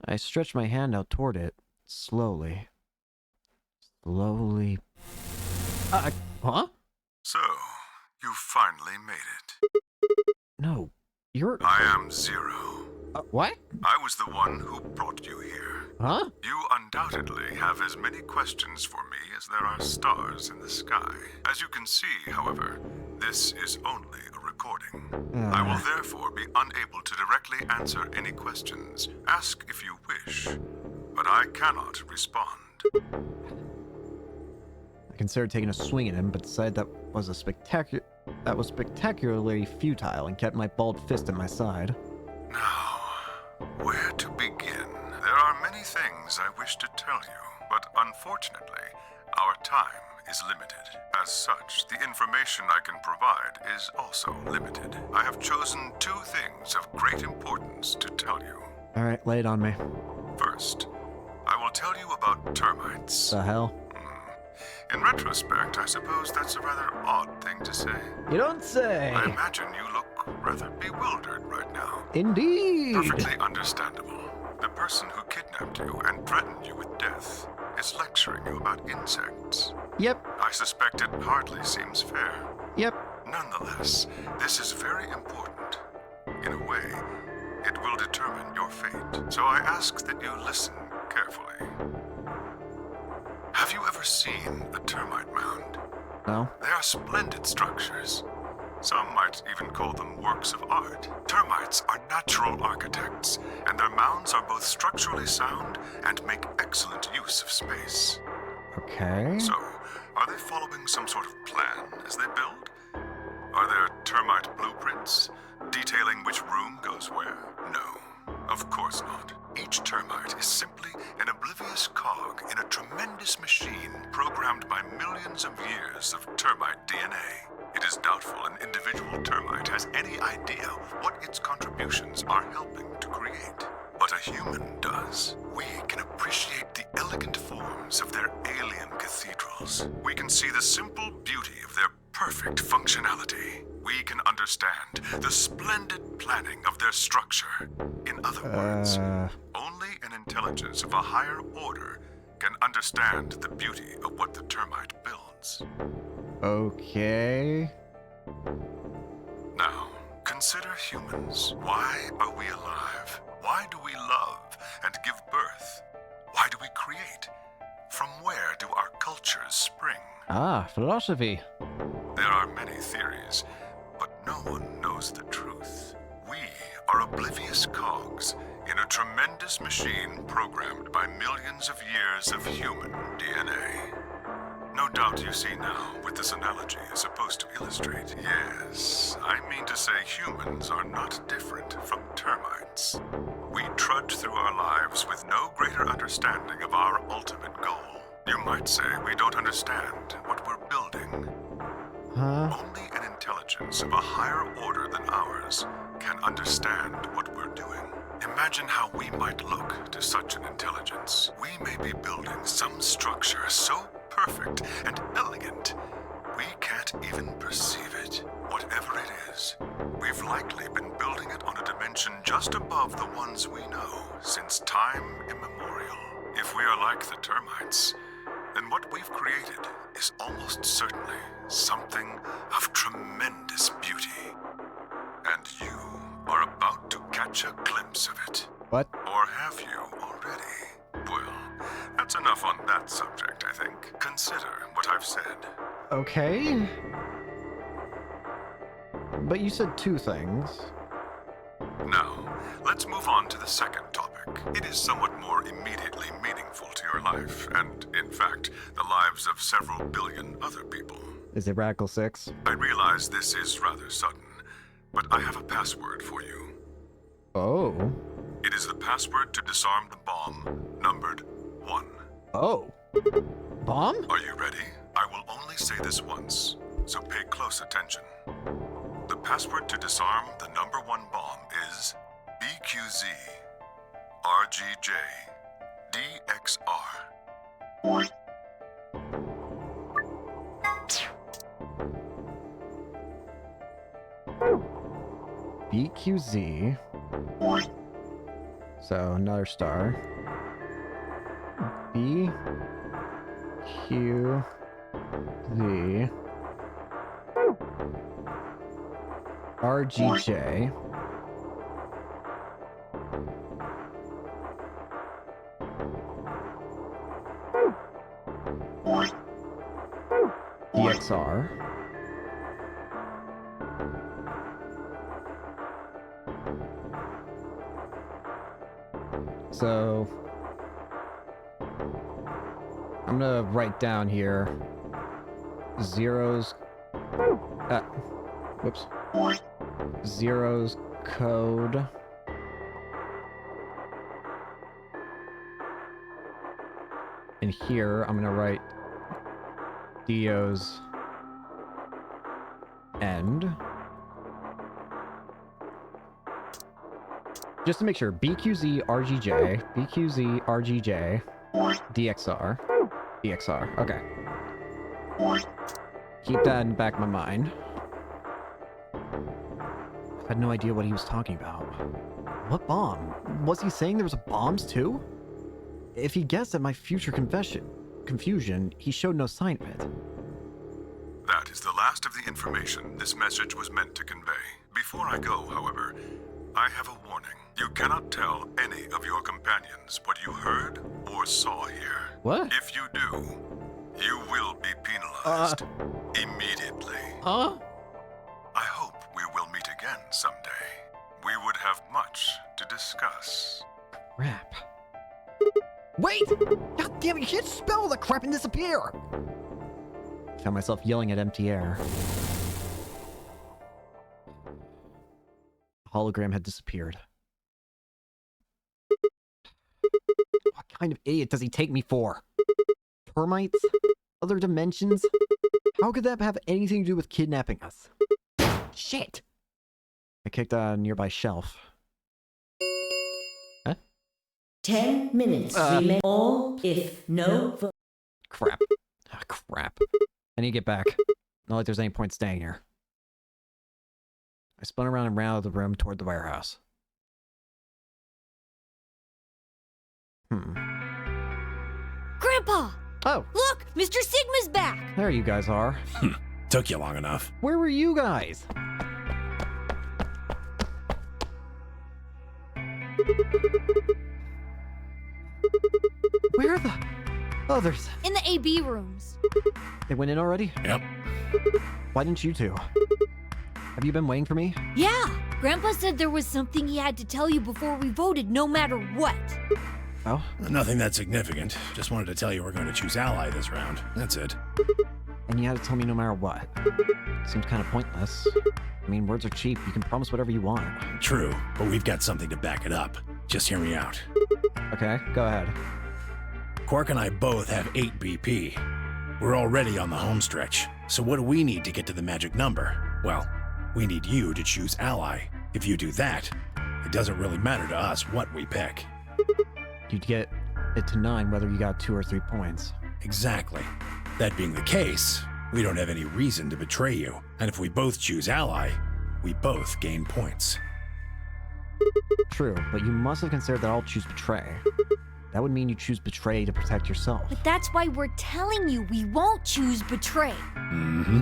I stretched my hand out toward it, slowly. Slowly... huh? So, you finally made it. No, you're... I am Zero. What? I was the one who brought you here. Huh? You undoubtedly have as many questions for me as there are stars in the sky. As you can see, however, this is only a recording. I will therefore be unable to directly answer any questions. Ask if you wish, but I cannot respond. I considered taking a swing at him, but decided that was spectacularly futile and kept my balled fist at my side. Now, where to begin? There are many things I wish to tell you, but unfortunately, our time is limited. As such, the information I can provide is also limited. I have chosen two things of great importance to tell you. Alright, lay it on me. First, I will tell you about termites. The hell? In retrospect, I suppose that's a rather odd thing to say. You don't say! I imagine you look rather bewildered right now. Indeed! Perfectly understandable. The person who kidnapped you and threatened you with death is lecturing you about insects. Yep. I suspect it hardly seems fair. Yep. Nonetheless, this is very important. In a way, it will determine your fate. So I ask that you listen carefully. ever seen a termite mound? No? They are splendid structures. Some might even call them works of art. Termites are natural architects, and their mounds are both structurally sound and make excellent use of space. Okay. So, are they following some sort of plan as they build? Are there termite blueprints detailing which room goes where? No, of course not. Each termite is simply an oblivious cog in a tremendous machine programmed by millions of years of termite DNA. It is doubtful an individual termite has any idea what its contributions are helping to create. But a human does. We can appreciate the elegant forms of their alien cathedrals. We can see the simple beauty of their perfect functionality. We can understand the splendid planning of their structure. In other words, only an intelligence of a higher order can understand the beauty of what the termite builds. Okay. Now, consider humans. Why are we alive? Why do we love and give birth? Why do we create? From where do our cultures spring? Ah, philosophy. There are many theories, but no one knows the truth. We are oblivious cogs in a tremendous machine programmed by millions of years of human DNA. No doubt you see now what this analogy is supposed to illustrate. Yes, I mean to say humans are not different from termites. We trudge through our lives with no greater understanding of our ultimate goal. You might say we don't understand what we're building. Huh? Only an intelligence of a higher order than ours can understand what we're doing. Imagine how we might look to such an intelligence. We may be building some structure so perfect and elegant, we can't even perceive it. Whatever it is, we've likely been building it on a dimension just above the ones we know since time immemorial. If we are like the termites, then what we've created is almost certainly something of tremendous beauty. And you are about to catch a glimpse of it. What? Or have you already? Well, that's enough on that subject, I think. Consider what I've said. Okay. But you said two things. Now, let's move on to the second topic. It is somewhat more immediately meaningful to your life, and, in fact, the lives of several billion other people. Is it Radical 6? I realize this is rather sudden, but I have a password for you. Oh. It is the password to disarm the bomb, numbered 1. Oh. Bomb? Are you ready? I will only say this once, so pay close attention. The password to disarm the number 1 bomb is BQZ RGJ DXR. BQZ. So another star. BQZ RGJ. DXR. So I'm gonna write down here zeros. Whoops. Zeros code. And here I'm gonna write Dio's end. Just to make sure, BQZ RGJ, BQZ RGJ, DXR, DXR. Okay. Keep that in the back of my mind. I had no idea what he was talking about. What bomb? Was he saying there was bombs too? If he guessed at my future confusion, he showed no sign of it. That is the last of the information this message was meant to convey. Before I go, however, I have a warning. You cannot tell any of your companions what you heard or saw here. What? If you do, neutralized. Immediately. Huh? I hope we will meet again someday. We would have much to discuss. Crap. Wait! God damn it, you can't spell all that crap and disappear! Found myself yelling at empty air. The hologram had disappeared. What kind of idiot does he take me for? Termites? Other dimensions? How could that have anything to do with kidnapping us? Shit! I kicked a nearby shelf. 10 minutes remain. All if no. Crap. Ah, crap. I need to get back. Not like there's any point staying here. I spun around and ran out of the room toward the warehouse. Grandpa! Oh, Look! Mr. Sigma's back! there you guys are. Took you long enough. Where were you guys? Where are the others? In the AB rooms. They went in already? Yep. Why didn't you two? Have you been waiting for me? Yeah! Grandpa said there was something he had to tell you before we voted, no matter what. Oh? Nothing that significant. Just wanted to tell you we're going to choose ally this round. That's it. And you had to tell me no matter what. Seems kind of pointless. I mean, words are cheap. You can promise whatever you want. True, but we've got something to back it up. Just hear me out. Okay, go ahead. Quark and I both have 8 BP. We're already on the home stretch. So what do we need to get to the magic number? Well, we need you to choose ally. If you do that, it doesn't really matter to us what we pick. You'd get it to 9 whether you got 2 or 3 points. Exactly. That being the case, we don't have any reason to betray you. And if we both choose ally, we both gain points. True, but you must have considered that I'll choose betray. That would mean you choose betray to protect yourself. But that's why we're telling you we won't choose betray. Mm-hmm.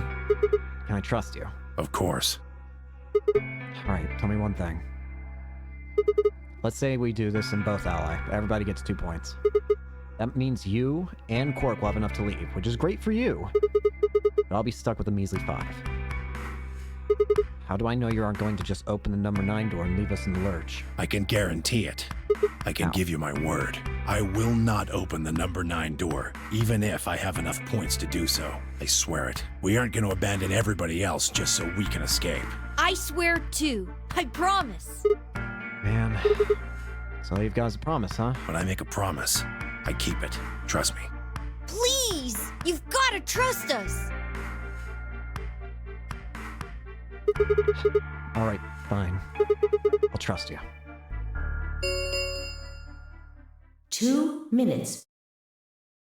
Can I trust you? Of course. Alright, tell me one thing. Let's say we do this in both ally. Everybody gets 2 points. That means you and Quark will have enough to leave, which is great for you. But I'll be stuck with a measly 5. How do I know you aren't going to just open the number 9 door and leave us in the lurch? I can guarantee it. I can give you my word. I will not open the number 9 door, even if I have enough points to do so. I swear it. We aren't going to abandon everybody else just so we can escape. I swear too. I promise. Man. So you've got us a promise, huh? When I make a promise, I keep it. Trust me. Please! You've gotta trust us! Alright, fine. I'll trust you. 2 minutes.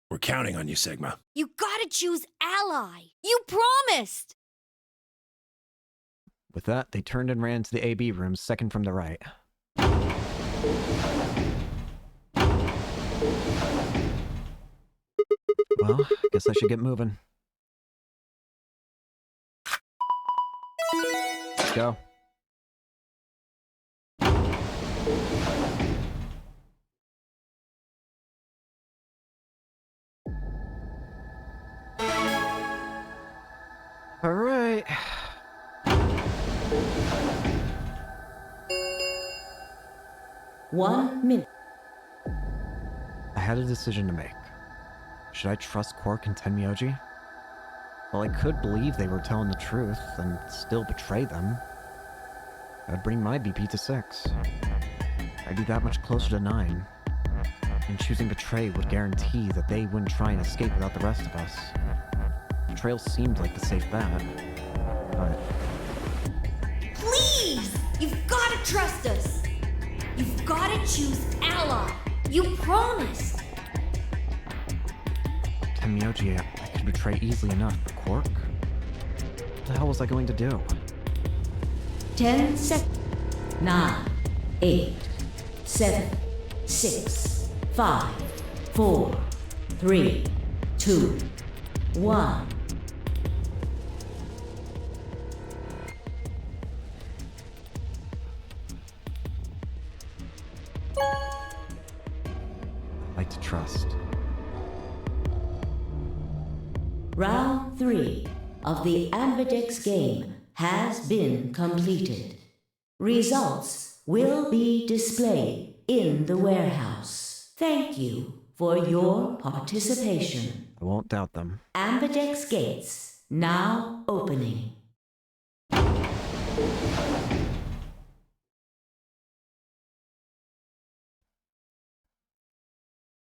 We're counting on you, Sigma. You gotta choose ally! You promised! With that, they turned and ran to the AB room, second from the right. Well, guess I should get moving. Let's go. All right. 1 minute. I had a decision to make. Should I trust Quark and Tenmyoji? Well, I could believe they were telling the truth and still betray them. That'd bring my BP to 6. I'd be that much closer to 9. And choosing betray would guarantee that they wouldn't try and escape without the rest of us. Betrayal seemed like the safe bet, but... Please! You've gotta trust us! You've gotta choose ally! You promised! Tenmyoji, I could betray easily enough, but Quark? What the hell was I going to do? 10 seconds. 9, 8, 7, 6, 5, 4, 3, 2, 1. Like to trust. Round 3 of the Ambidex game has been completed. Results will be displayed in the warehouse. Thank you for your participation. I won't doubt them. Ambidex gates now opening.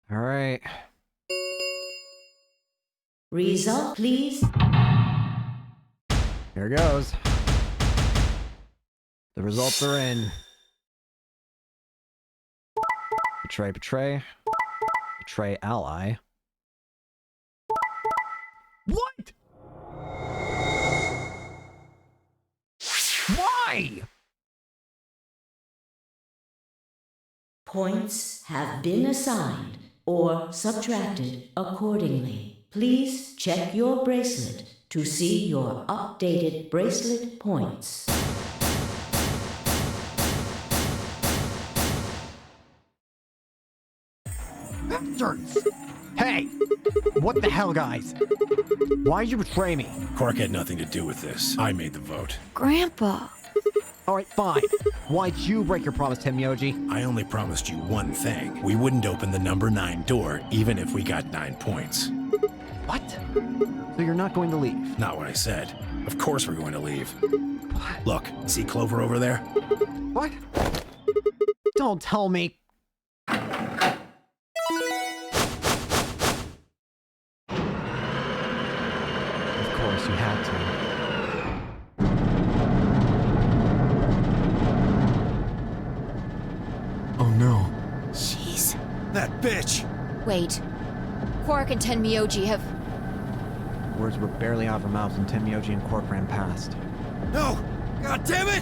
All right. Result, please. Here goes. The results are in. Betray ally. What? Why? Points have been assigned or subtracted accordingly. Please check your bracelet to see your updated bracelet points. Bastards! Hey! What the hell, guys? Why'd you betray me? Quark had nothing to do with this. I made the vote. Grandpa. Alright, fine. Why'd you break your promise, Tenmyoji? I only promised you one thing. We wouldn't open the number 9 door, even if we got 9 points. What? So you're not going to leave? Not what I said. Of course we're going to leave. Look, see Clover over there? What? Don't tell me. Of course you had to. Oh no. Jeez. That bitch! Wait. Quark and Tenmyoji have... Words were barely out of her mouths when Tenmyoji and Quark ran past. No! God damn it!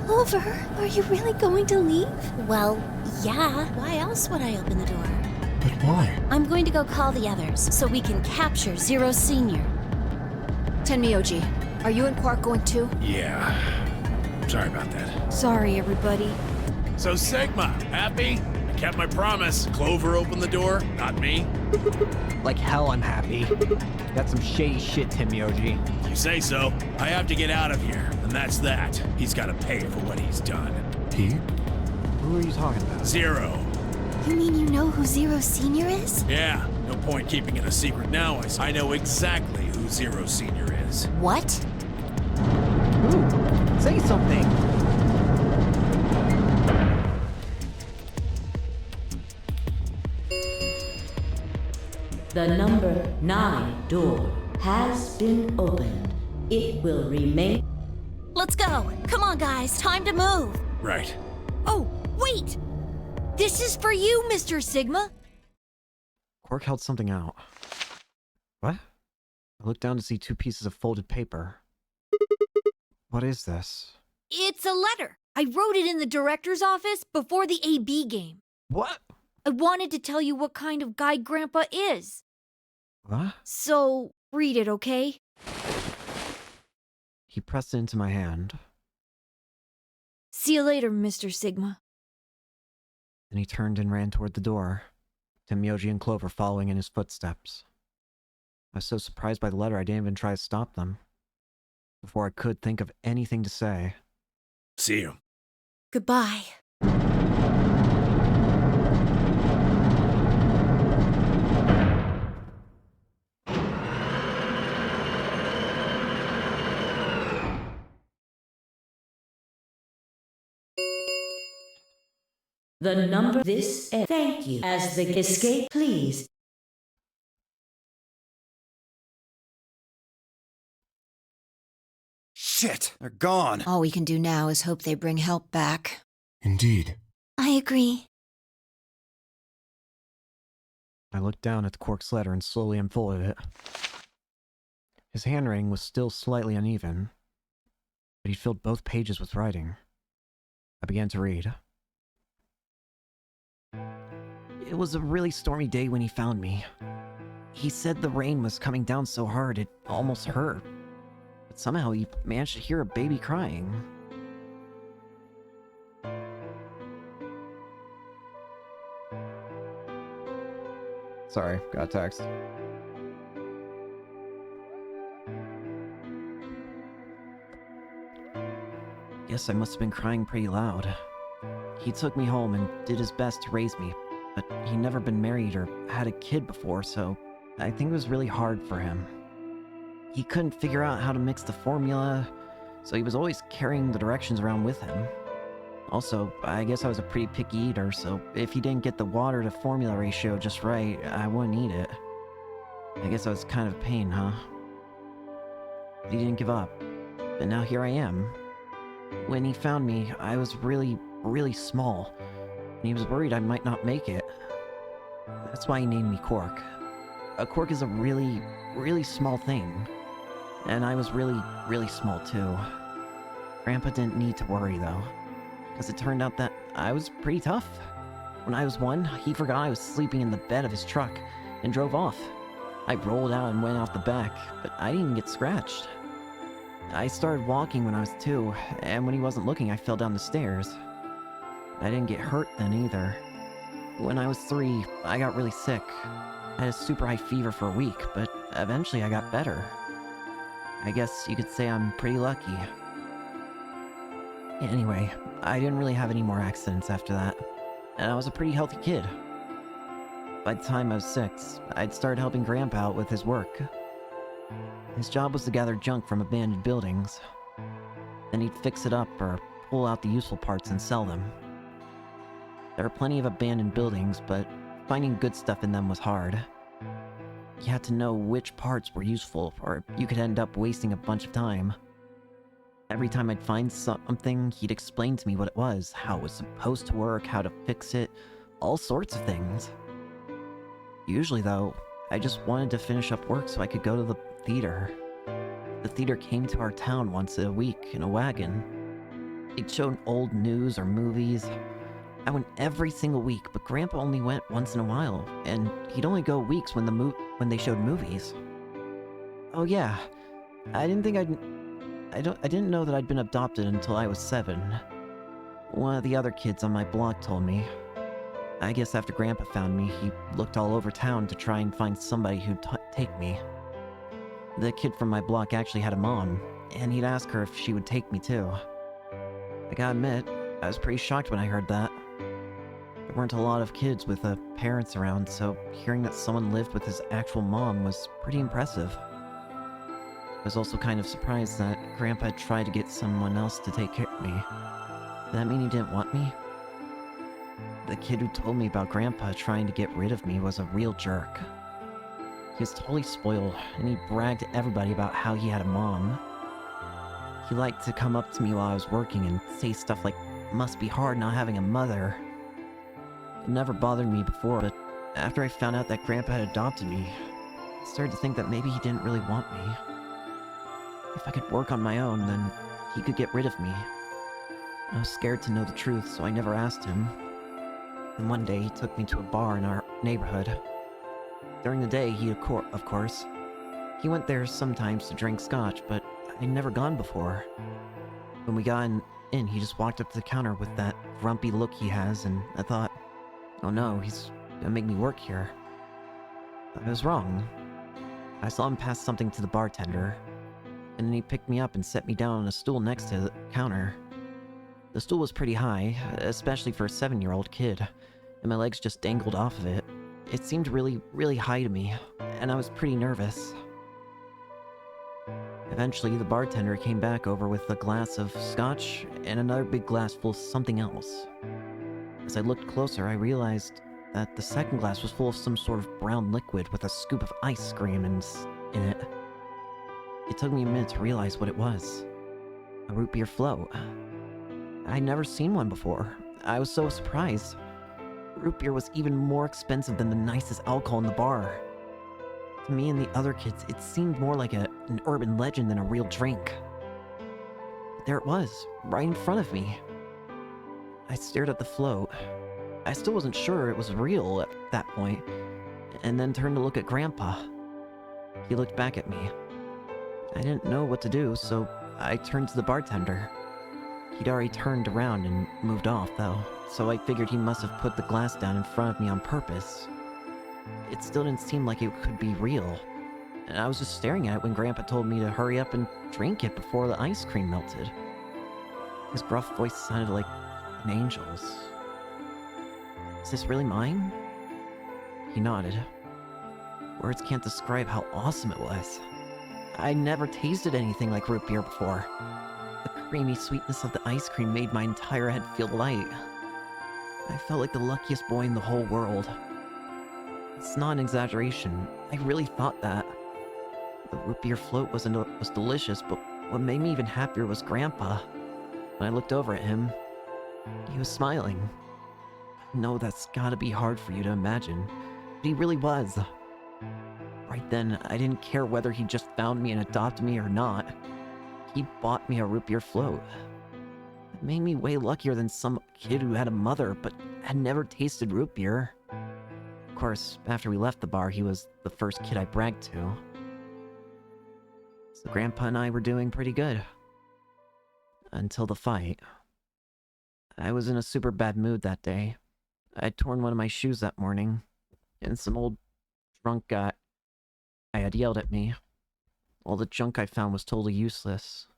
Clover, are you really going to leave? Well, yeah. Why else would I open the door? But why? I'm going to go call the others so we can capture Zero Senior. Tenmyoji, are you and Quark going too? Yeah. Sorry about that. Sorry, everybody. So Sigma, happy? I kept my promise. Clover opened the door, not me. Like hell I'm happy. That's some shady shit, Tenmyoji. You say so. I have to get out of here, and that's that. He's got to pay for what he's done. He? Who are you talking about? Zero. You mean you know who Zero Senior is? Yeah, no point keeping it a secret now. I know exactly who Zero Senior is. What? Ooh, say something. The number 9 door has been opened. It will remain. Let's go. Come on, guys. Time to move. Right. Oh, wait! This is for you, Mr. Sigma. Quark held something out. What? I looked down to see 2 pieces of folded paper. What is this? It's a letter. I wrote it in the director's office before the AB game. What? I wanted to tell you what kind of guy Grandpa is. What? So, read it, okay? He pressed it into my hand. See you later, Mr. Sigma. Then he turned and ran toward the door, Tenmyoji and Clover following in his footsteps. I was so surprised by the letter I didn't even try to stop them. Before I could think of anything to say. See you. Goodbye. The number this. Thank you. As the escape, please. Shit, they're gone. All we can do now is hope they bring help back. Indeed. I agree. I looked down at the Quark's letter and slowly unfolded it. His handwriting was still slightly uneven, but he filled both pages with writing. I began to read. It was a really stormy day when he found me. He said the rain was coming down so hard it almost hurt. But somehow he managed to hear a baby crying. Sorry, got a text. Guess I must have been crying pretty loud. He took me home and did his best to raise me, but he'd never been married or had a kid before, so I think it was really hard for him. He couldn't figure out how to mix the formula, so he was always carrying the directions around with him. Also, I guess I was a pretty picky eater, so if he didn't get the water to formula ratio just right, I wouldn't eat it. I guess I was kind of a pain, huh? But he didn't give up. But now here I am. When he found me, I was really small, and he was worried I might not make it. That's why he named me Quark. A quark is a really small thing. And I was really small too. Grandpa didn't need to worry though, because it turned out that I was pretty tough. When I was 1, he forgot I was sleeping in the bed of his truck and drove off. I rolled out and went out the back, but I didn't even get scratched. I started walking when I was 2, and when he wasn't looking, I fell down the stairs. I didn't get hurt then either. When I was 3, I got really sick. I had a super high fever for a week, but eventually I got better. I guess you could say I'm pretty lucky. Anyway, I didn't really have any more accidents after that, and I was a pretty healthy kid. By the time I was 6, I'd started helping Grandpa out with his work. His job was to gather junk from abandoned buildings. Then he'd fix it up or pull out the useful parts and sell them. There are plenty of abandoned buildings, but finding good stuff in them was hard. You had to know which parts were useful, or you could end up wasting a bunch of time. Every time I'd find something, he'd explain to me what it was, how it was supposed to work, how to fix it, all sorts of things. Usually, though, I just wanted to finish up work so I could go to the theater. The theater came to our town once a week in a wagon. They'd show old news or movies. I went every single week, but Grandpa only went once in a while, and he'd only go weeks when they showed movies. Oh yeah, I didn't know that I'd been adopted until I was 7. One of the other kids on my block told me. I guess after Grandpa found me, he looked all over town to try and find somebody who'd take me. The kid from my block actually had a mom, and he'd ask her if she would take me too. I gotta admit, I was pretty shocked when I heard that. There weren't a lot of kids with parents around, so hearing that someone lived with his actual mom was pretty impressive. I was also kind of surprised that Grandpa had tried to get someone else to take care of me. Did that mean he didn't want me? The kid who told me about Grandpa trying to get rid of me was a real jerk. He was totally spoiled, and he bragged to everybody about how he had a mom. He liked to come up to me while I was working and say stuff like, "Must be hard not having a mother." It never bothered me before, but after I found out that Grandpa had adopted me, I started to think that maybe he didn't really want me. If I could work on my own, then he could get rid of me. I was scared to know the truth, so I never asked him. And one day, he took me to a bar in our neighborhood. During the day, of course, he went there sometimes to drink scotch, but I'd never gone before. When we got in, he just walked up to the counter with that grumpy look he has, and I thought, oh no, he's gonna make me work here. But I was wrong. I saw him pass something to the bartender, and then he picked me up and set me down on a stool next to the counter. The stool was pretty high, especially for a 7-year-old kid, and my legs just dangled off of it. It seemed really high to me, and I was pretty nervous. Eventually, the bartender came back over with a glass of scotch and another big glass full of something else. As I looked closer, I realized that the second glass was full of some sort of brown liquid with a scoop of ice cream in it. It took me a minute to realize what it was. A root beer float. I'd never seen one before. I was so surprised. Root beer was even more expensive than the nicest alcohol in the bar. To me and the other kids, it seemed more like an urban legend than a real drink. But there it was, right in front of me. I stared at the float. I still wasn't sure it was real at that point, and then turned to look at Grandpa. He looked back at me. I didn't know what to do, so I turned to the bartender. He'd already turned around and moved off, though, so I figured he must have put the glass down in front of me on purpose. it still didn't seem like it could be real. And I was just staring at it when Grandpa told me to hurry up and drink it before the ice cream melted. His gruff voice sounded like an angel's. Is this really mine? He nodded. Words can't describe how awesome it was. I never tasted anything like root beer before. The creamy sweetness of the ice cream made my entire head feel light. I felt like the luckiest boy in the whole world. It's not an exaggeration. I really thought that. The root beer float was delicious, but what made me even happier was Grandpa. When I looked over at him, he was smiling. I know that's gotta be hard for you to imagine, but he really was. Right then, I didn't care whether he just found me and adopted me or not. He bought me a root beer float. It made me way luckier than some kid who had a mother but had never tasted root beer. Of course, after we left the bar, he was the first kid I bragged to. So Grandpa and I were doing pretty good. Until the fight. I was in a super bad mood that day. I'd torn one of my shoes that morning, and some old drunk guy had yelled at me. All the junk I found was totally useless.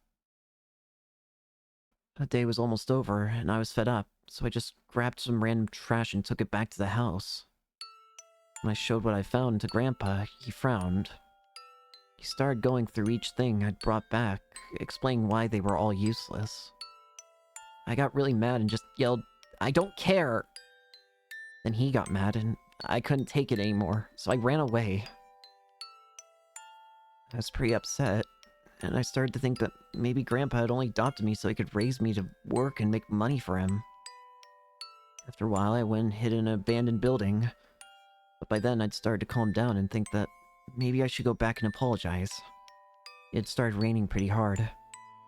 The day was almost over, and I was fed up, so I just grabbed some random trash and took it back to the house. When I showed what I found to Grandpa, he frowned. He started going through each thing I'd brought back, explaining why they were all useless. I got really mad and just yelled, "I don't care!" Then he got mad, and I couldn't take it anymore, so I ran away. I was pretty upset, and I started to think that maybe Grandpa had only adopted me so he could raise me to work and make money for him. After a while, I went and hid in an abandoned building, but by then I'd started to calm down and think that maybe I should go back and apologize. It started raining pretty hard,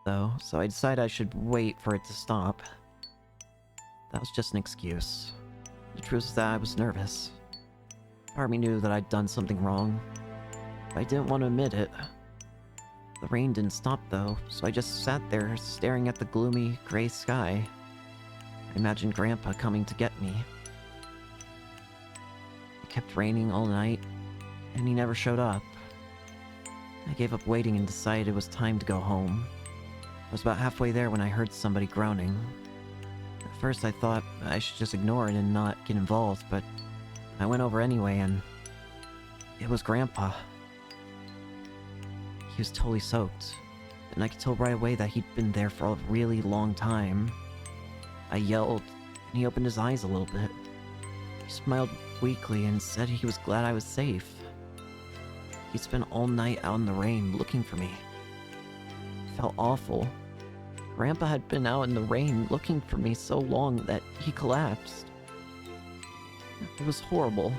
though, so I decided I should wait for it to stop. That was just an excuse. The truth is that I was nervous. Part of me knew that I'd done something wrong, but I didn't want to admit it. The rain didn't stop though, so I just sat there staring at the gloomy, gray sky. I imagined Grandpa coming to get me. It kept raining all night, and he never showed up. I gave up waiting and decided it was time to go home. I was about halfway there when I heard somebody groaning. At first I thought I should just ignore it and not get involved, but I went over anyway, and it was Grandpa. He was totally soaked, and I could tell right away that he'd been there for a really long time. I yelled, and he opened his eyes a little bit. He smiled weakly and said he was glad I was safe. He'd spent all night out in the rain looking for me. It felt awful. Grandpa had been out in the rain looking for me so long that he collapsed. It was horrible.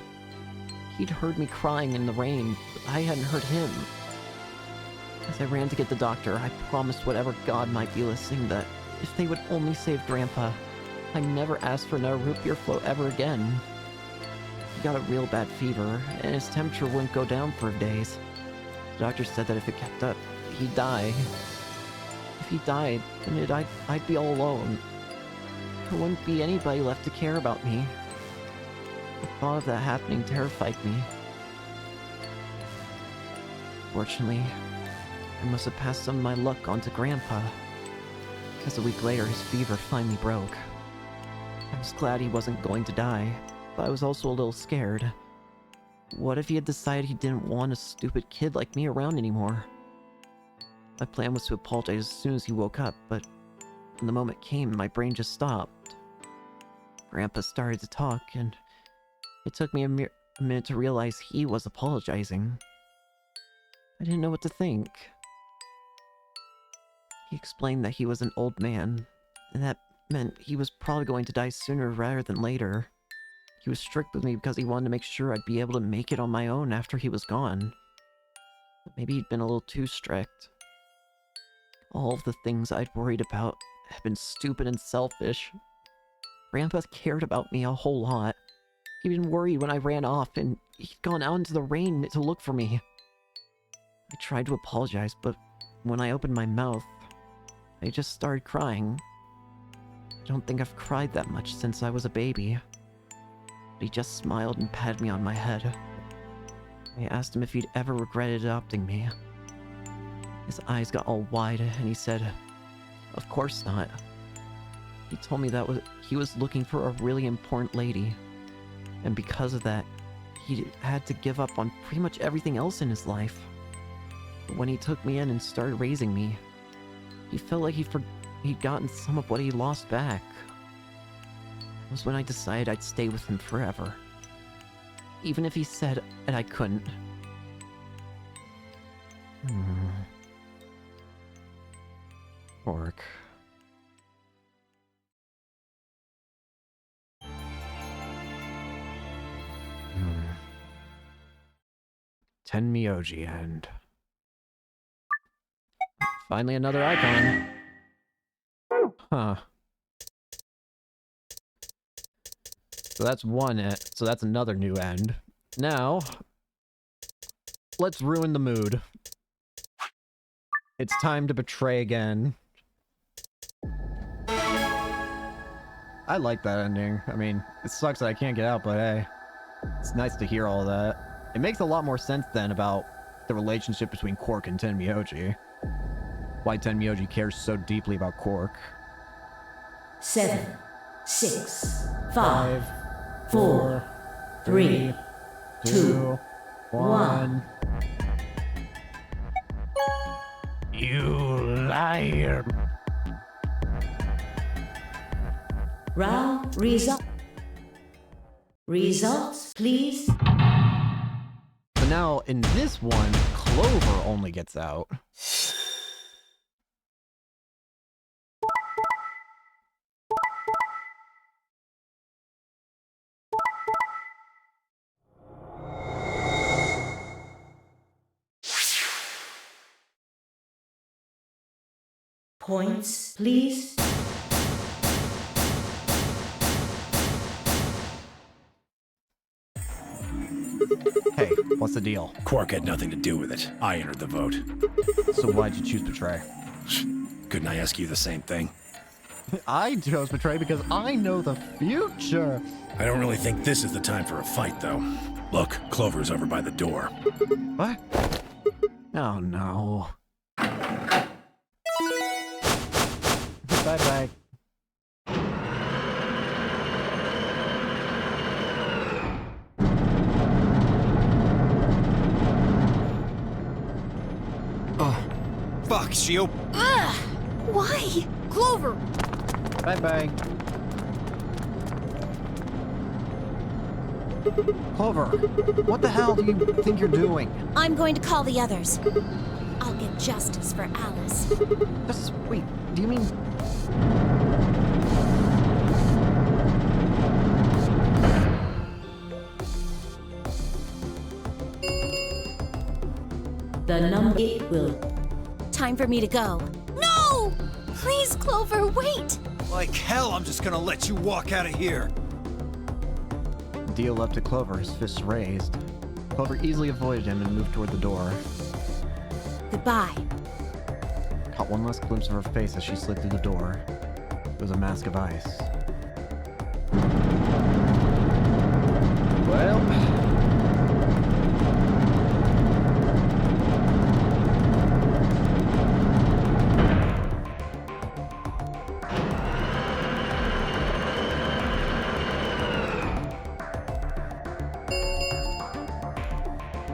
He'd heard me crying in the rain, but I hadn't heard him. As I ran to get the doctor, I promised whatever god might be listening that if they would only save Grandpa, I'd never ask for another root beer float ever again. He got a real bad fever, and his temperature wouldn't go down for days. The doctor said that if it kept up, he'd die. If he died, then I'd be all alone. There wouldn't be anybody left to care about me. The thought of that happening terrified me. Fortunately, I must have passed some of my luck on to Grandpa, because a week later his fever finally broke. I was glad he wasn't going to die, but I was also a little scared. What if he had decided he didn't want a stupid kid like me around anymore? My plan was to apologize as soon as he woke up, but when the moment came, my brain just stopped. Grandpa started to talk, and it took me a minute to realize he was apologizing. I didn't know what to think. He explained that he was an old man, and that meant he was probably going to die sooner rather than later. He was strict with me because he wanted to make sure I'd be able to make it on my own after he was gone. But maybe he'd been a little too strict. All of the things I'd worried about had been stupid and selfish. Grandpa cared about me a whole lot. He'd been worried when I ran off, and he'd gone out into the rain to look for me. I tried to apologize, but when I opened my mouth, I just started crying. I don't think I've cried that much since I was a baby. But he just smiled and patted me on my head. I asked him if he'd ever regretted adopting me. His eyes got all wide, and he said, "Of course not." He told me that he was looking for a really important lady, and because of that, he had to give up on pretty much everything else in his life. But when he took me in and started raising me, he felt like he'd gotten some of what he lost back. It was when I decided I'd stay with him forever, even if he said that I couldn't. Pork. Tenmyoji and... Finally another icon. Huh. So that's so that's another new end. Now, let's ruin the mood. It's time to betray again. I like that ending. I mean, it sucks that I can't get out, but hey. It's nice to hear all that. It makes a lot more sense then about the relationship between Quark and Tenmyoji. Why Tenmyoji cares so deeply about Quark. 7, 6, 5, 4, 3, 2, 1. You liar. Round results, please. So now, in this one, Clover only gets out. Points, please. Hey, what's the deal? Quark had nothing to do with it. I entered the vote. So why'd you choose Betray? Couldn't I ask you the same thing? I chose Betray because I know the future. I don't really think this is the time for a fight, though. Look, Clover's over by the door. What? Oh no. Bye-bye. Fuck, she opened. Why? Clover! Bye-bye. Clover, what the hell do you think you're doing? I'm going to call the others. I'll get justice for Alice. Wait, do you mean... The number it will. Time for me to go. No! Please, Clover, wait! Like hell, I'm just gonna let you walk out of here. Deal left to Clover, his fists raised. Clover easily avoided him and moved toward the door. Goodbye. Caught one last glimpse of her face as she slid through the door. It was a mask of ice. Well...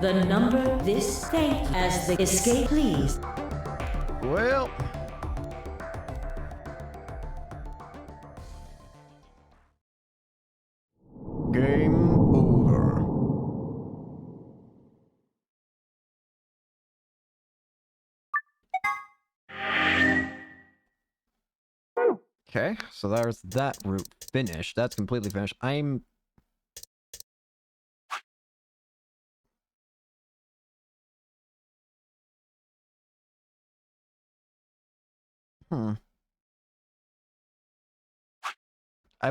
The number this thank you as the escape, please. Well... Game over. Okay, so there's that route finished. That's completely finished. I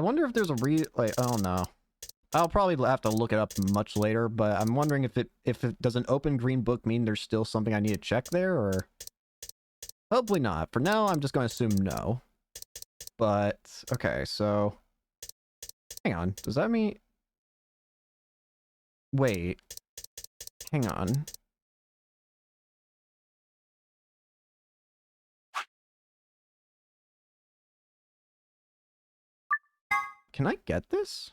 wonder if there's a I don't know. I'll probably have to look it up much later, but I'm wondering if it does an open green book mean there's still something I need to check there, or... Hopefully not. For now, I'm just going to assume no. But, okay, so... Hang on, does that mean... Wait. Hang on. Can I get this?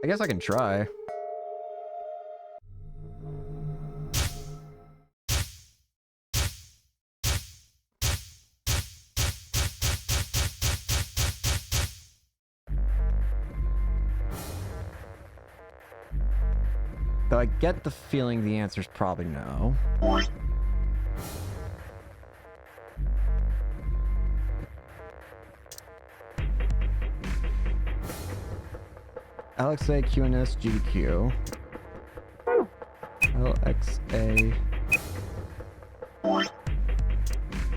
I guess I can try. Though I get the feeling the answer's probably no. LXA, QNS, GDQ. LXA...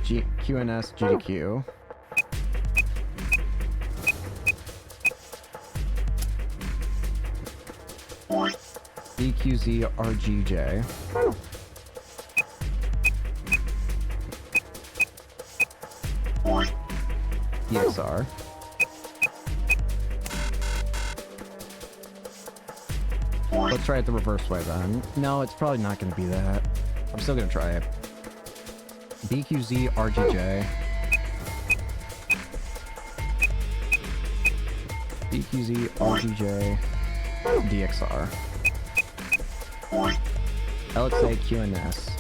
QNS, GDQ. DQZ, RGJ. EXR. Let's try it the reverse way then. No, it's probably not going to be that. I'm still going to try it. BQZ, RGJ. BQZ, RGJ, DXR. LXA, QNS.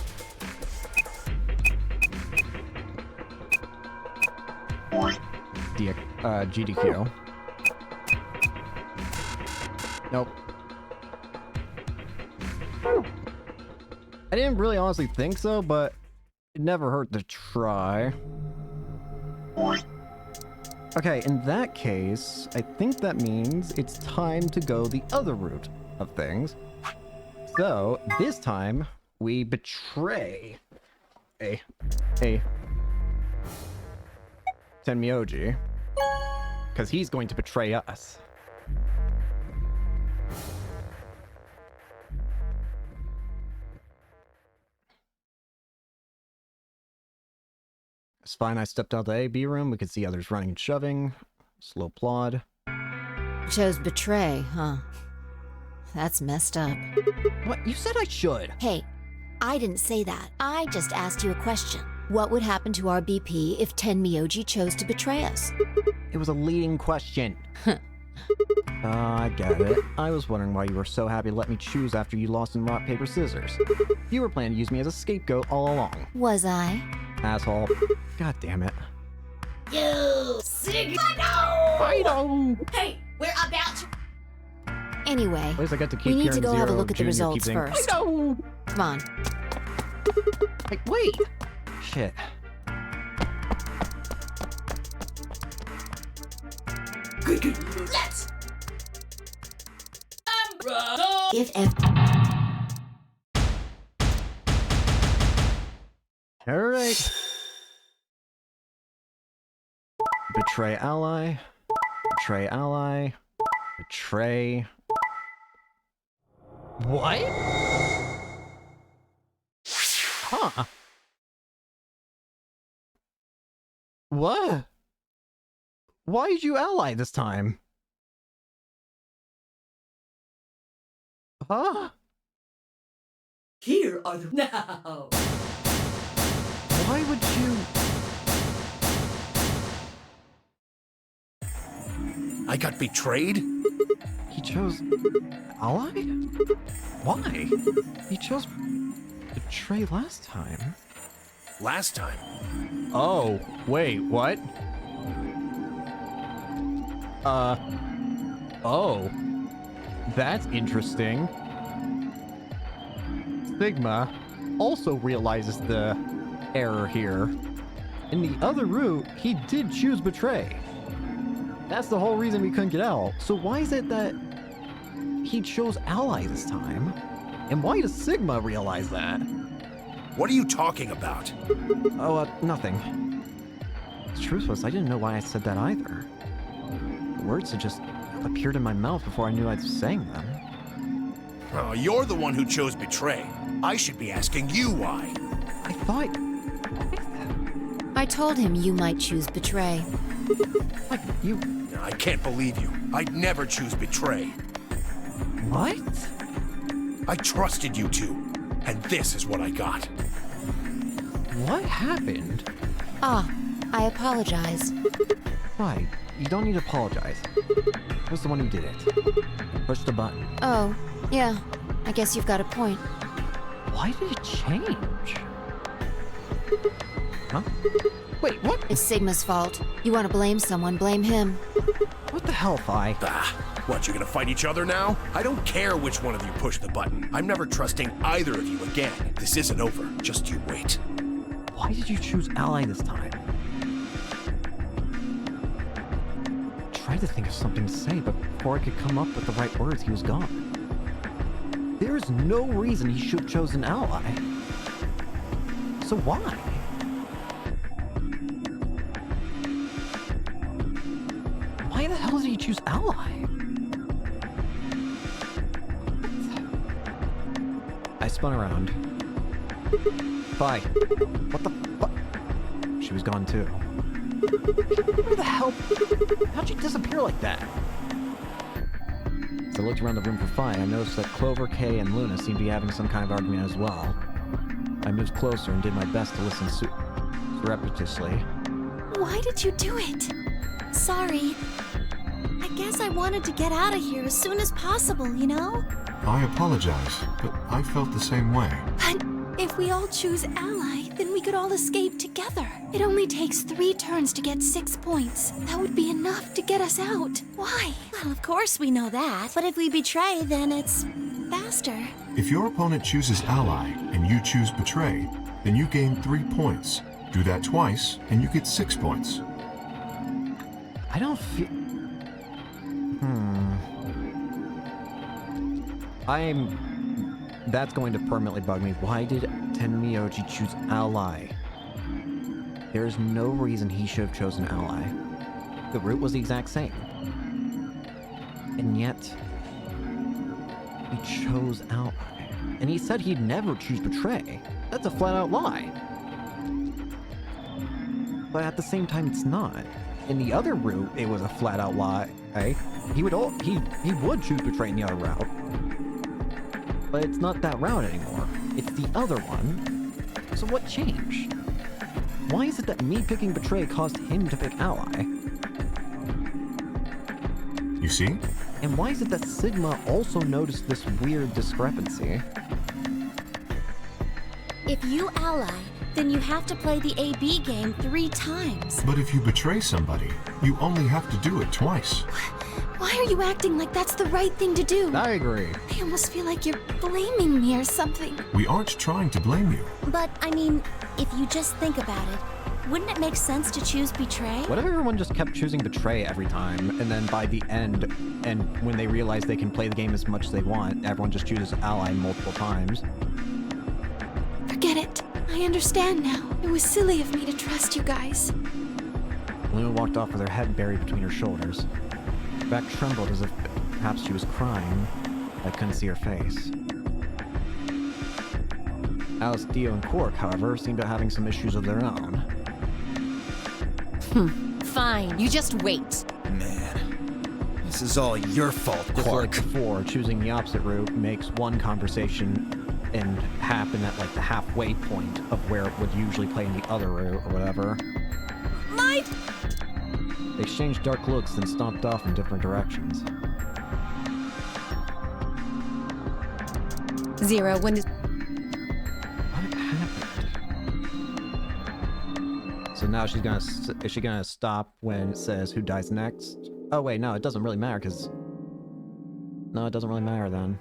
GDQ. Nope. I didn't really honestly think so, but it never hurt to try. Okay, in that case, I think that means it's time to go the other route of things. So, this time, we betray a Tenmyoji, because he's going to betray us. It's fine, I stepped out of the A-B room, we could see others running and shoving. Slow plod. Chose betray, huh? That's messed up. What? You said I should! Hey, I didn't say that. I just asked you a question. What would happen to our BP if Tenmyoji chose to betray us? It was a leading question. I get it. I was wondering why you were so happy to let me choose after you lost in rock, paper, scissors. You were planning to use me as a scapegoat all along. Was I? Asshole. God damn it. You sick. I know! Hey, we're about to. Anyway, At least I get to keep we need to hearing go have a Zero look at the Jr. keep results saying, first. I know! Come on. Hey, wait! Shit. Let's. If F. Alright. Betray ally. Betray ally. Betray. What? Huh. What? Why did you ally this time? Huh? Here are the. Now. Why would you... I got betrayed? He chose... ally? Why? He chose... betray last time. Last time. Oh, wait, what? Oh. That's interesting. Sigma also realizes the error here. In the other route, he did choose betray. That's the whole reason we couldn't get out. So why is it that he chose ally this time? And why does Sigma realize that? What are you talking about? Oh, nothing. The truth was, I didn't know why I said that either. The words had just appeared in my mouth before I knew I was saying them. Oh, you're the one who chose betray. I should be asking you why. I thought... I told him you might choose betray. Like, you... I can't believe you. I'd never choose betray. What? I trusted you two, and this is what I got. What happened? Ah, I apologize. Why? You don't need to apologize. I was the one who did it. Push the button. Oh, yeah. I guess you've got a point. Why did it change? Huh? Wait, what? It's Sigma's fault. You want to blame someone, blame him. What the hell, Phi? What, you gonna fight each other now? I don't care which one of you pushed the button. I'm never trusting either of you again. This isn't over. Just you wait. Why did you choose Ally this time? I tried to think of something to say, but before I could come up with the right words, he was gone. There is no reason he should have chosen Ally. So why? Why the hell did he choose Ally? I spun around. Bye. What the fuck? She was gone too. Where the hell? How'd she disappear like that? As I looked around the room for Phi, I noticed that Clover, Kay, and Luna seemed to be having some kind of argument as well. I moved closer and did my best to listen surreptitiously. Why did you do it? Sorry. I guess I wanted to get out of here as soon as possible, you know? I apologize, but I felt the same way. But if we all choose Ally, then we could all escape together. It only takes 3 turns to get 6 points. That would be enough to get us out. Why? Well, of course we know that. But if we betray, then it's faster. If your opponent chooses Ally and you choose Betray, then you gain 3 points. Do that twice, and you get 6 points. I don't feel... That's going to permanently bug me. Why did Tenmyoji choose Ally? There's no reason he should have chosen Ally. The route was the exact same. And yet... he chose Ally. And he said he'd never choose Betray. That's a flat-out lie. But at the same time, it's not. In the other route, it was a flat-out lie. He would choose Betray in the other route. But it's not that route anymore. It's the other one. So what changed? Why is it that me picking Betray caused him to pick Ally? You see? And why is it that Sigma also noticed this weird discrepancy? If you ally, then you have to play the AB game 3 times. But if you betray somebody, you only have to do it twice. Why are you acting like that's the right thing to do? I agree. I almost feel like you're blaming me or something. We aren't trying to blame you. But, I mean, if you just think about it, wouldn't it make sense to choose Betray? What if everyone just kept choosing Betray every time, and then by the end, and when they realize they can play the game as much as they want, everyone just chooses Ally multiple times? Forget it. I understand now. It was silly of me to trust you guys. Luna walked off with her head buried between her shoulders. Her back trembled as if perhaps she was crying. I couldn't see her face. Alice, Dio, and Quark, however, seemed to be having some issues of their own. Fine, you just wait. Man, this is all your fault, Just Quark. like before, choosing the opposite route makes one conversation and happen at like the halfway point of where it would usually play in the other route or whatever. They exchanged dark looks and stomped off in different directions. Zero, when is... What happened? So now she's gonna... Is she gonna stop when it says who dies next? Oh wait, no, it doesn't really matter because... No, it doesn't really matter then.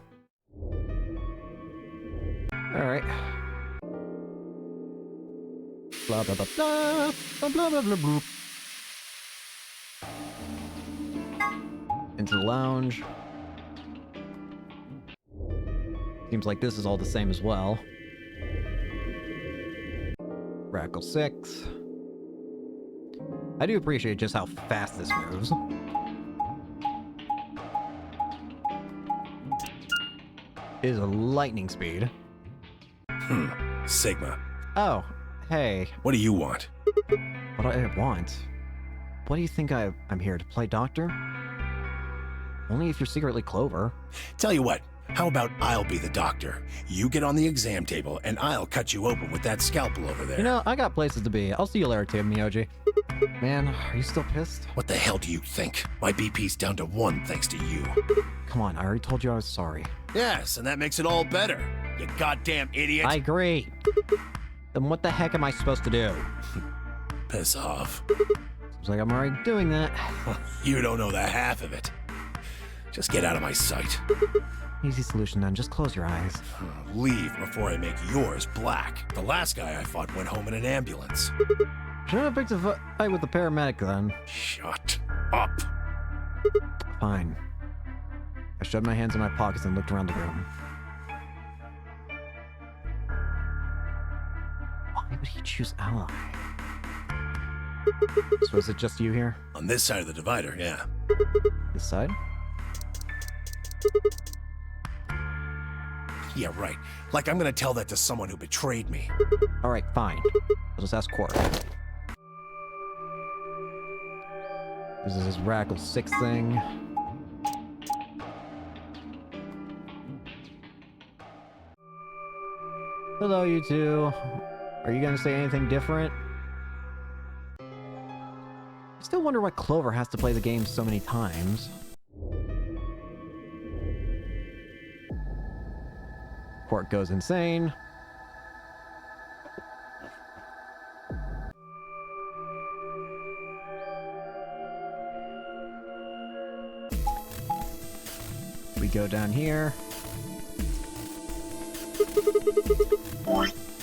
Alright. Blah blah blah blah blah blah blah blah blah. Into the lounge. Seems like this is all the same as well. Rackle 6. I do appreciate just how fast this moves. is lightning speed. Sigma, Oh, hey. what do you want? What do I want? What do you think I'm here to play doctor? Only if you're secretly Clover. Tell you what, how about I'll be the doctor? You get on the exam table, and I'll cut you open with that scalpel over there. You know, I got places to be. I'll see you later, Tim Miyoji. Man, are you still pissed? What the hell do you think? My BP's down to 1 thanks to you. Come on, I already told you I was sorry. Yes, and that makes it all better. You goddamn idiot. I agree. Then what the heck am I supposed to do? Piss off. Seems like I'm already doing that. You don't know the half of it. Just get out of my sight. Easy solution then, just close your eyes. Leave before I make yours black. The last guy I fought went home in an ambulance. Shouldn't have picked a fight with the paramedic then. Shut up. Fine. I shoved my hands in my pockets and looked around the room. Why would he choose Ally? So is it just you here? On this side of the divider, yeah. This side? Yeah, right. Like I'm gonna tell that to someone who betrayed me. Alright, fine. I'll just ask Quark. This is his Radical 6 thing. Hello, you two. Are you gonna say anything different? I still wonder why Clover has to play the game so many times. Quark goes insane. We go down here.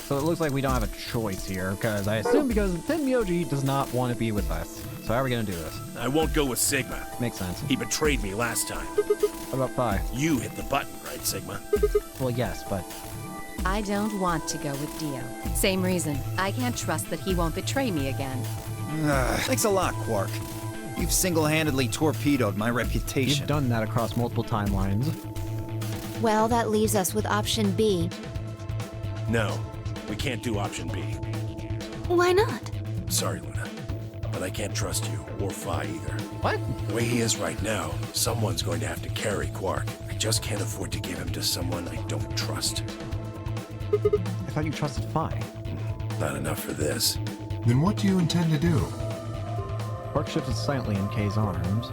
So it looks like we don't have a choice here, because I assume because Tim Miyoji does not want to be with us. So how are we gonna do this? I won't go with Sigma. Makes sense. He betrayed me last time. What about Phi? You hit the button, right, Sigma? Well, yes, but I don't want to go with Dio. Same reason. I can't trust that he won't betray me again. Thanks a lot, Quark. You've single-handedly torpedoed my reputation. you've done that across multiple timelines. Well, that leaves us with option B. No, we can't do option B. Why not? Sorry, Luna, but I can't trust you, or Phi either. What? The way he is right now, someone's going to have to carry Quark. I just can't afford to give him to someone I don't trust. I thought you trusted Phi. Not enough for this. Then what do you intend to do? Quark shifted silently in K's arms.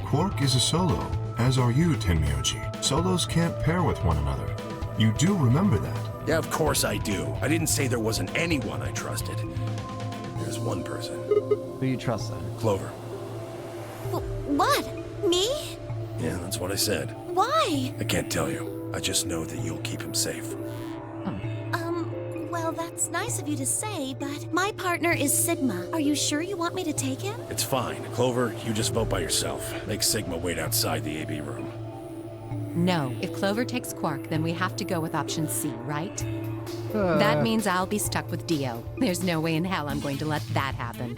Quark is a solo, as are you, Tenmyoji. Solos can't pair with one another. You do remember that. Yeah, of course I do. I didn't say there wasn't anyone I trusted. There's one person. Who do you trust then? Clover. What? Me? Yeah, that's what I said. Why? I can't tell you. I just know that you'll keep him safe. Well, that's nice of you to say, but my partner is Sigma. Are you sure you want me to take him? It's fine. Clover, you just vote by yourself. Make Sigma wait outside the AB room. No, if Clover takes Quark, then we have to go with option C, right? That means I'll be stuck with Dio. There's no way in hell I'm going to let that happen.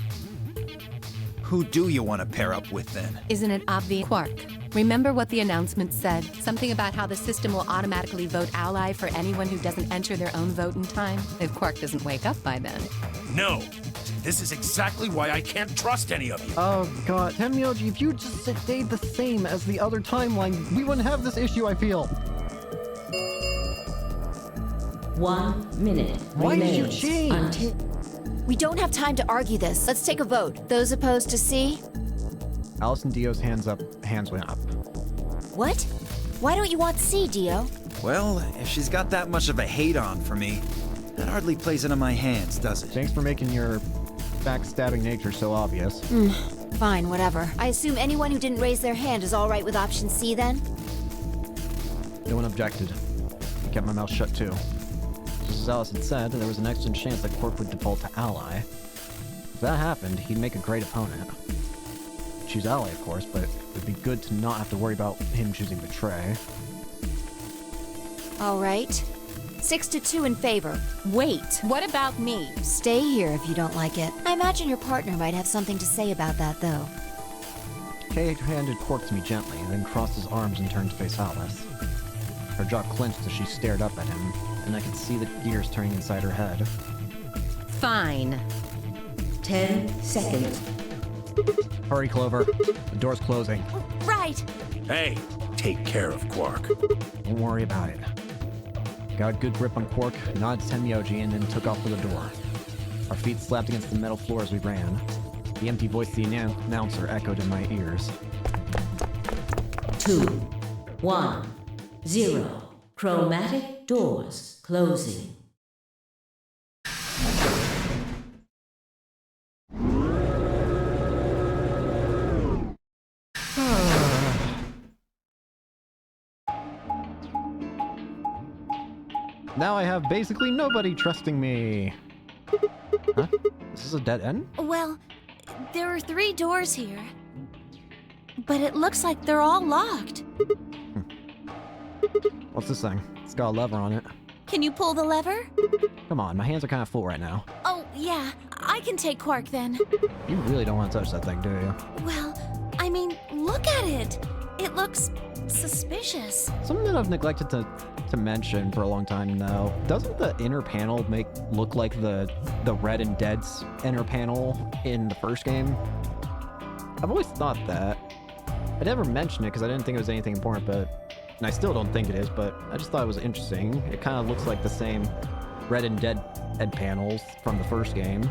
Who do you want to pair up with then? Isn't it obvious? Quark. Remember what the announcement said? Something about how the system will automatically vote ally for anyone who doesn't enter their own vote in time, if Quark doesn't wake up by then. No! This is exactly why I can't trust any of you. Oh god, Tenmyoji, if you just stayed the same as the other timeline, we wouldn't have this issue, I feel. 1 minute Why did you remains change? until... We don't have time to argue this. Let's take a vote. Those opposed to C? Alice and Dio's hands went up. What? Why don't you want C, Dio? Well, if she's got that much of a hate-on for me, that hardly plays into my hands, does it? Thanks for making your backstabbing nature so obvious. Fine, whatever. I assume anyone who didn't raise their hand is all right with option C then? No one objected. I kept my mouth shut too. Just as Alice had said, there was an excellent chance that Quark would default to ally. If that happened, he'd make a great opponent. Choose ally, of course, but it would be good to not have to worry about him choosing betray. All right. 6-2 in favor. Wait, what about me? Stay here if you don't like it. I imagine your partner might have something to say about that, though. Kay handed Quark to me gently, and then crossed his arms and turned to face Alice. Her jaw clenched as she stared up at him, and I could see the gears turning inside her head. Fine. 10 seconds. Hurry, Clover. The door's closing. Right. Hey, take care of Quark. Don't worry about it. Got a good grip on Quark, nodded to Tenmyoji, and then took off for the door. Our feet slapped against the metal floor as we ran. The empty voice of the announcer echoed in my ears. 2, 1, 0. Chromatic doors closing. Now I have basically nobody trusting me. Huh? This is a dead end? Well, there are 3 doors here. But it looks like they're all locked. What's this thing? It's got a lever on it. Can you pull the lever? Come on, my hands are kind of full right now. Oh, yeah. I can take Quark then. You really don't want to touch that thing, do you? Well, I mean, look at it. It looks suspicious. Something that I've neglected to mention for a long time now. Doesn't the inner panel look like the Red and Dead's inner panel in the first game? I've always thought that. I never mentioned it because I didn't think it was anything important, and I still don't think it is, but I just thought it was interesting. It kind of looks like the same Red and Dead panels from the first game.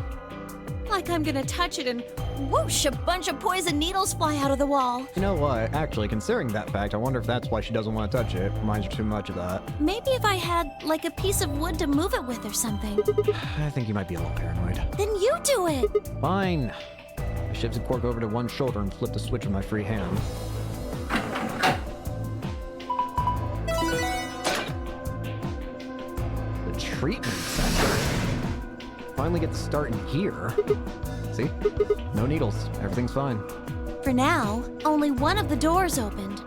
Like I'm gonna touch it and whoosh, a bunch of poison needles fly out of the wall. You know what? Actually, considering that fact, I wonder if that's why she doesn't want to touch it. Reminds her too much of that. Maybe if I had, like, a piece of wood to move it with or something. I think you might be a little paranoid. Then you do it! Fine. I shifted Quark over to one shoulder and flipped the switch with my free hand. The treatment center. Finally get to start in here. See? No needles. Everything's fine. For now, only one of the doors opened.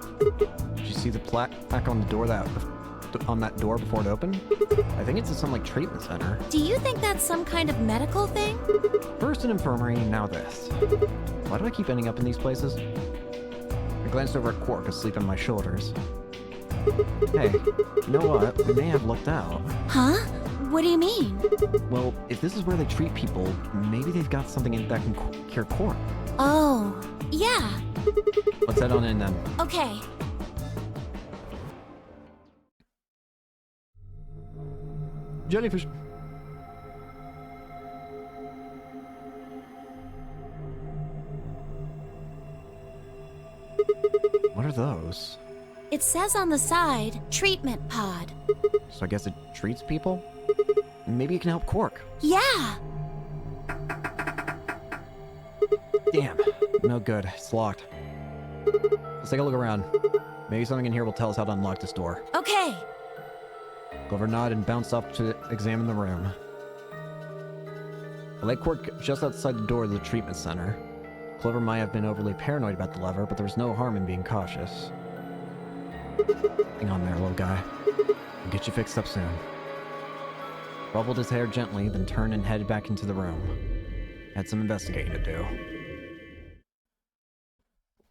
Did you see the plaque on the door on that door before it opened? I think it's some like treatment center. Do you think that's some kind of medical thing? First an infirmary, now this. Why do I keep ending up in these places? I glanced over at Quark asleep on my shoulders. Hey, you know what? I may have looked out. Huh? What do you mean? Well, if this is where they treat people, maybe they've got something in that can cure Quark. Oh, yeah. Let's head on in then. Okay. Jellyfish. What are those? It says on the side, treatment pod. So I guess it treats people? Maybe it can help Quark. Yeah! Damn. No good. It's locked. Let's take a look around. Maybe something in here will tell us how to unlock this door. Okay. Clover nodded and bounced off to examine the room. I led Quark just outside the door of the treatment center. Clover might have been overly paranoid about the lever, but there was no harm in being cautious. Hang on there, little guy. I'll get you fixed up soon. Ruffled his hair gently, then turned and headed back into the room. Had some investigating to do.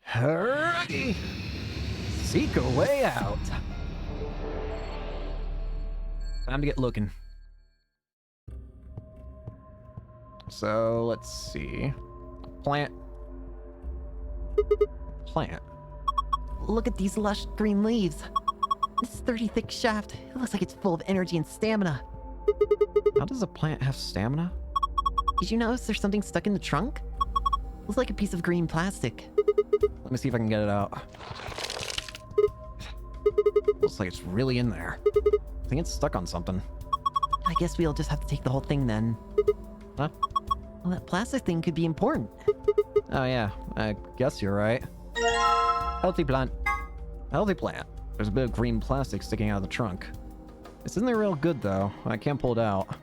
Hurry! Seek a way out! Time to get looking. So, let's see. Plant. Look at these lush green leaves. This sturdy, thick shaft. It looks like it's full of energy and stamina. How does a plant have stamina? Did you notice there's something stuck in the trunk? Looks like a piece of green plastic. Let me see if I can get it out. Looks like it's really in there. I think it's stuck on something. I guess we'll just have to take the whole thing then. Huh? Well, that plastic thing could be important. Oh yeah, I guess you're right. Healthy plant. Healthy plant. There's a bit of green plastic sticking out of the trunk. It's in there real good though. I can't pull it out.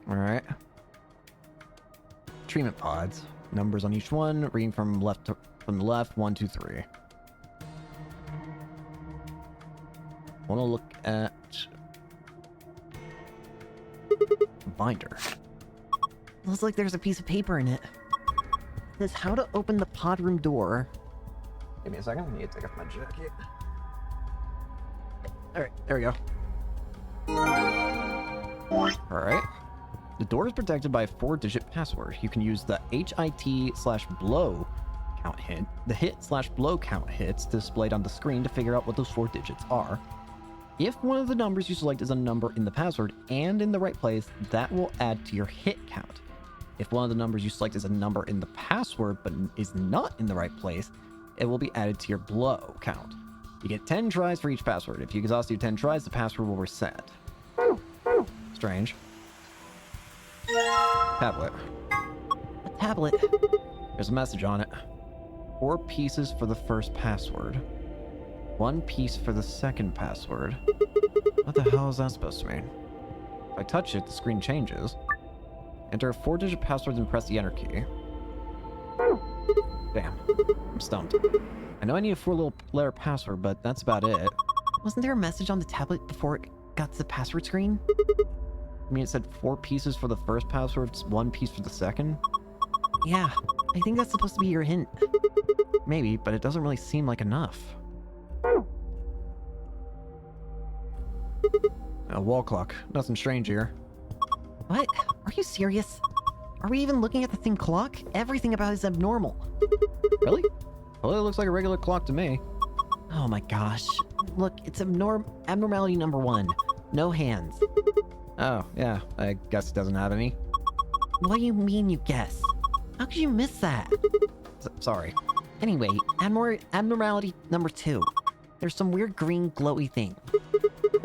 Alright. Treatment pods. Numbers on each one, reading from the left, 1, 2, 3. Wanna look at binder. Looks like there's a piece of paper in it. It says how to open the pod room door. Give me a second, I need to take off my jacket. Alright, there we go. Alright. The door is protected by a 4-digit password. You can use the HIT/blow count hint, the hit/blow count hits displayed on the screen to figure out what those 4 digits are. If one of the numbers you select is a number in the password and in the right place, that will add to your hit count. If one of the numbers you select is a number in the password but is not in the right place, it will be added to your blow count. You get 10 tries for each password. If you exhaust your 10 tries, the password will reset. Strange. Tablet. A tablet. There's a message on it. 4 pieces for the first password. 1 piece for the second password. What the hell is that supposed to mean? If I touch it, the screen changes. Enter a 4-digit password and press the enter key. Damn. I'm stumped. I know I need a 4-letter password, but that's about it. Wasn't there a message on the tablet before it got to the password screen? I mean, it said 4 pieces for the first password, 1 piece for the second? Yeah, I think that's supposed to be your hint. Maybe, but it doesn't really seem like enough. A wall clock. Nothing strange here. What? Are you serious? Are we even looking at the same clock? Everything about it is abnormal. Really? Well, it looks like a regular clock to me. Oh my gosh. Look, it's abnormality number 1. No hands. Oh, yeah. I guess it doesn't have any. What do you mean you guess? How could you miss that? Sorry. Anyway, abnormality number 2. There's some weird green glowy thing.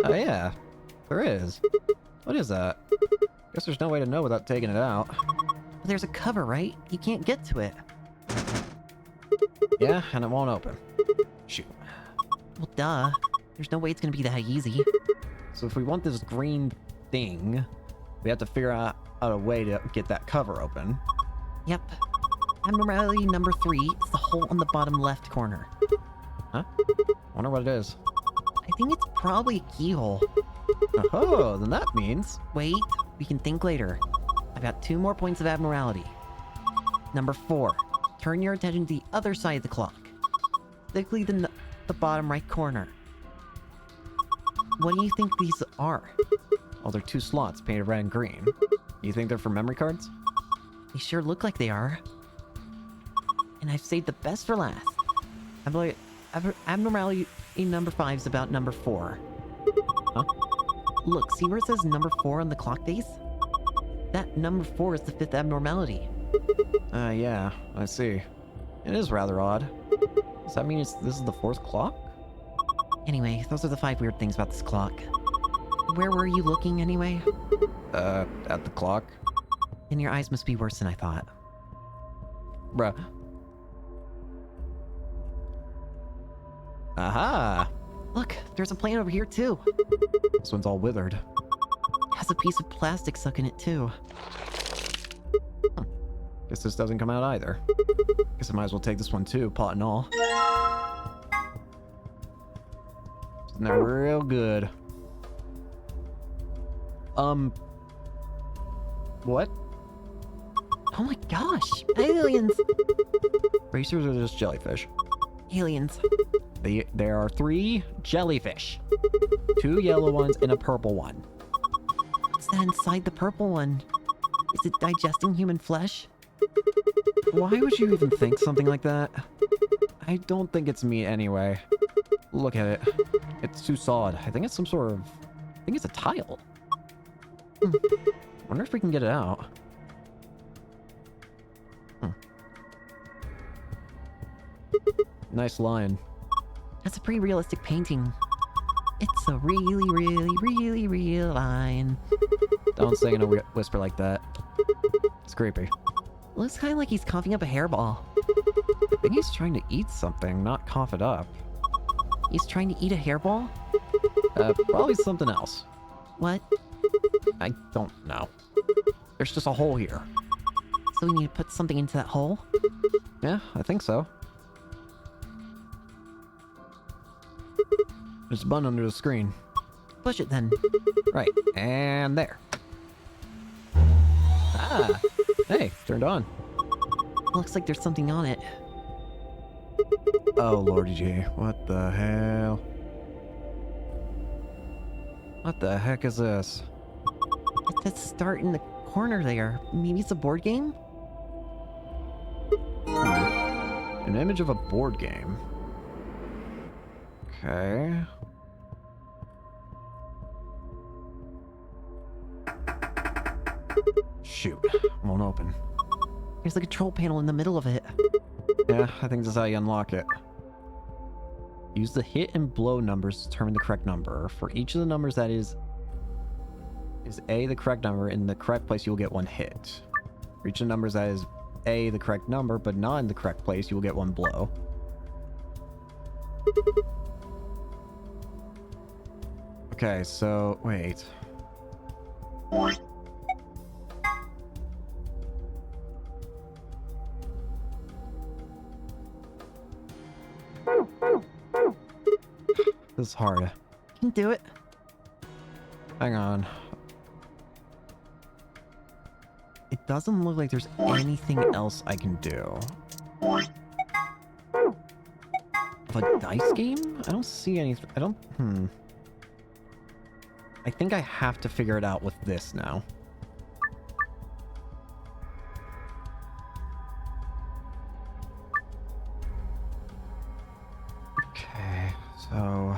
Oh yeah, there is. What is that? Guess there's no way to know without taking it out. But there's a cover, right? You can't get to it. Yeah, and it won't open. Shoot. Well, duh. There's no way it's gonna be that easy. So if we want this green thing, we have to figure out a way to get that cover open. Yep. Abnormality number 3 is the hole on the bottom left corner. Huh? Wonder what it is. I think it's probably a keyhole. Oh, then that means... Wait, we can think later. I've got 2 more points of abnormality. Number 4. Turn your attention to the other side of the clock. Particularly the bottom right corner. What do you think these are? Oh, they're 2 slots painted red and green. You think they're for memory cards? They sure look like they are. And I've saved the best for last. Abnormality number 5 is about number 4. Huh? Look, see where it says number 4 on the clock face? That number 4 is the 5th abnormality. Yeah, I see. It is rather odd. Does that mean this is the 4th clock? Anyway, those are the 5 weird things about this clock. Where were you looking anyway? At the clock. And your eyes must be worse than I thought. Bruh. Aha! Look, there's a plant over here too. This one's all withered. It has a piece of plastic stuck in it too. Guess this doesn't come out either. Guess I might as well take this one too, pot and all. Isn't that real good? What? Oh my gosh! Aliens! Racers are just jellyfish. Aliens. There are 3 jellyfish. 2 yellow ones and a purple one. What's that inside the purple one? Is it digesting human flesh? Why would you even think something like that? I don't think it's meat anyway. Look at it. It's too solid. I think it's some sort of... I think it's a tile. Wonder if we can get it out. Nice line. That's a pretty realistic painting. It's a really, really, really real line. Don't say in a whisper like that. It's creepy. Looks kind of like he's coughing up a hairball. I think he's trying to eat something, not cough it up. He's trying to eat a hairball? Probably something else. What? I don't know. There's just a hole here. So we need to put something into that hole? Yeah, I think so. There's a button under the screen. Push it then. Right, and there. Ah! Hey, turned on. Looks like there's something on it. Oh, Lordy G, what the hell? What the heck is this? Let's start in the corner there. Maybe it's a board game? An image of a board game. Okay. Shoot. Won't open. There's the control panel in the middle of it. Yeah, I think this is how you unlock it. Use the hit and blow numbers to determine the correct number. For each of the numbers that is A the correct number, in the correct place you will get 1 hit. For each of the numbers that is A the correct number, but not in the correct place, you will get 1 blow. Okay, so wait. This is hard. You can do it. Hang on. It doesn't look like there's anything else I can do. Of a dice game? I don't see anything. I don't. I think I have to figure it out with this now. Okay, so.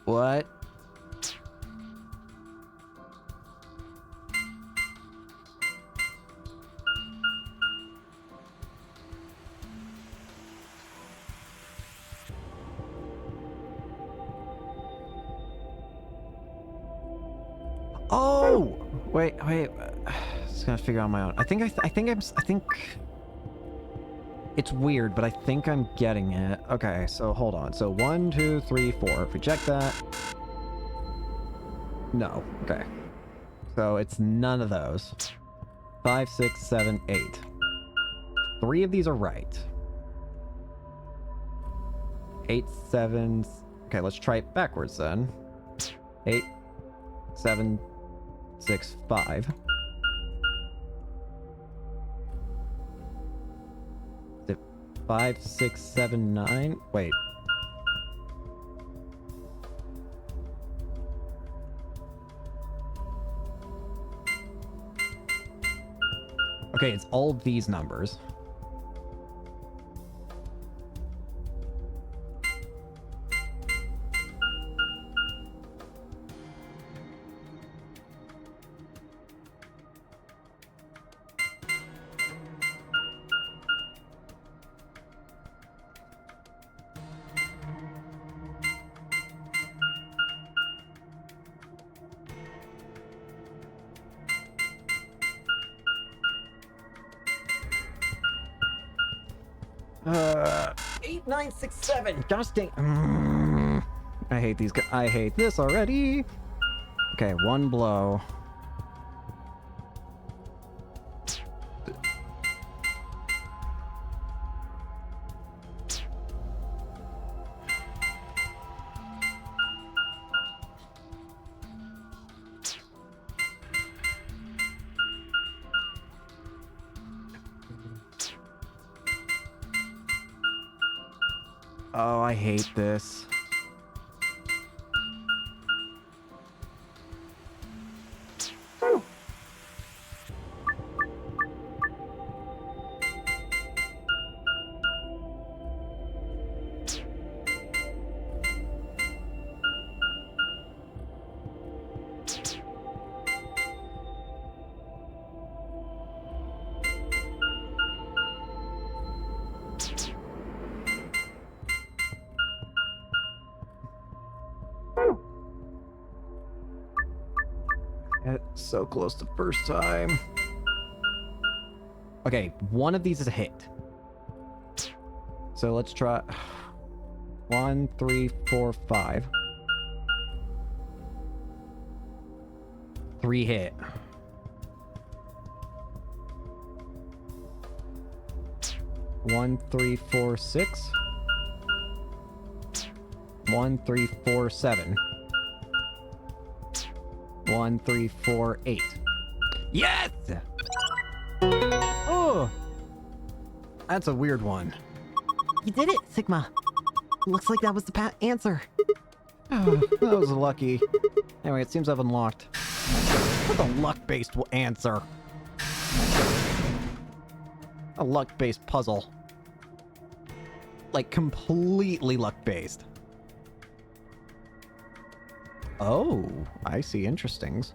What? Oh! Wait. Just gonna figure out on my own. I think it's weird, but I think I'm getting it. Okay, so hold on. So 1, 2, 3, 4. If we check that. No. Okay. So it's none of those. 5, 6, 7, 8. 3 of these are right. 8, 7. Okay, let's try it backwards then. 8, 7, 6, 5. 5, 6, 7, 9. Wait. Okay, it's all these numbers. Eight, 9, 6, 7. Gosh dang. I hate these guys. I hate this already. Okay, 1 blow. Oh, I hate this. So close the first time. Okay, 1 of these is a hit. So let's try 1, 3, 4, 5. 3 hit. 1, 3, 4, 6. 1, 3, 4, 7. 1, 3, 4, 8. Yes! Oh! That's a weird one. You did it, Sigma. Looks like that was the answer. That was lucky. Anyway, it seems I've unlocked. What's a luck-based answer? A luck-based puzzle. Like, completely luck-based. Oh, I see. Interestings.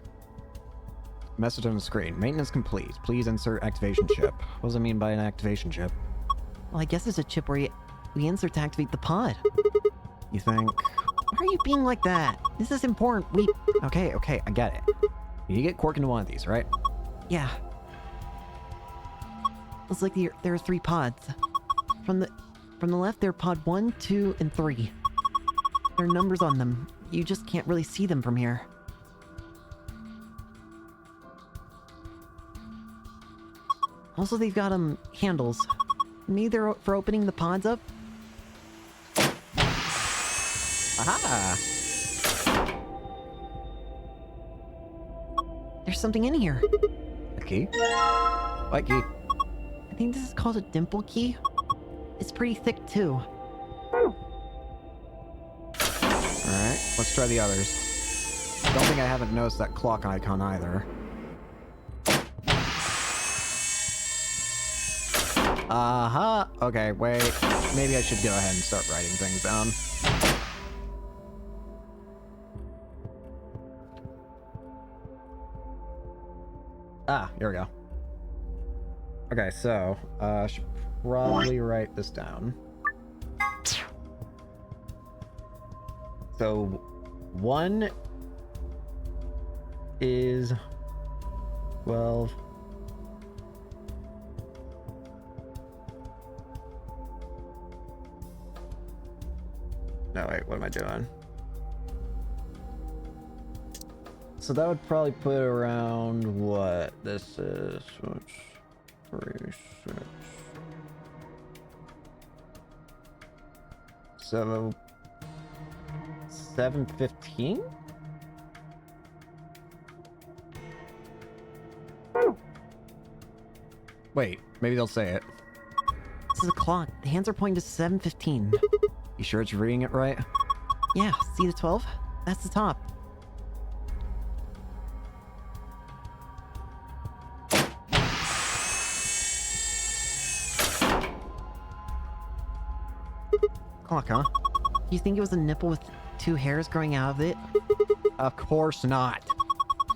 Message on the screen. Maintenance complete. Please insert activation chip. What does it mean by an activation chip? Well, I guess it's a chip where we insert to activate the pod. You think? Why are you being like that? This is important. Okay, I get it. You get Quark into one of these, right? Yeah. Looks like there are 3 pods. From the left, there are pod 1, 2, and 3. There are numbers on them. You just can't really see them from here. Also, they've got, handles. Maybe they're for opening the pods up? Aha! There's something in here. A key? What key? I think this is called a dimple key. It's pretty thick, too. Alright, let's try the others. Don't think I haven't noticed that clock icon either. Aha! Okay, wait. Maybe I should go ahead and start writing things down. Ah, here we go. Okay, so, I should probably write this down. So, 1 is 12. No, wait, what am I doing? So that would probably put around what? This is 3, 6. So 7:15? Wait, maybe they'll say it. This is a clock. The hands are pointing to 7:15. You sure it's reading it right? Yeah, see the 12? That's the top. Clock, huh? Do you think it was a nipple with 2 hairs growing out of it? Of course not.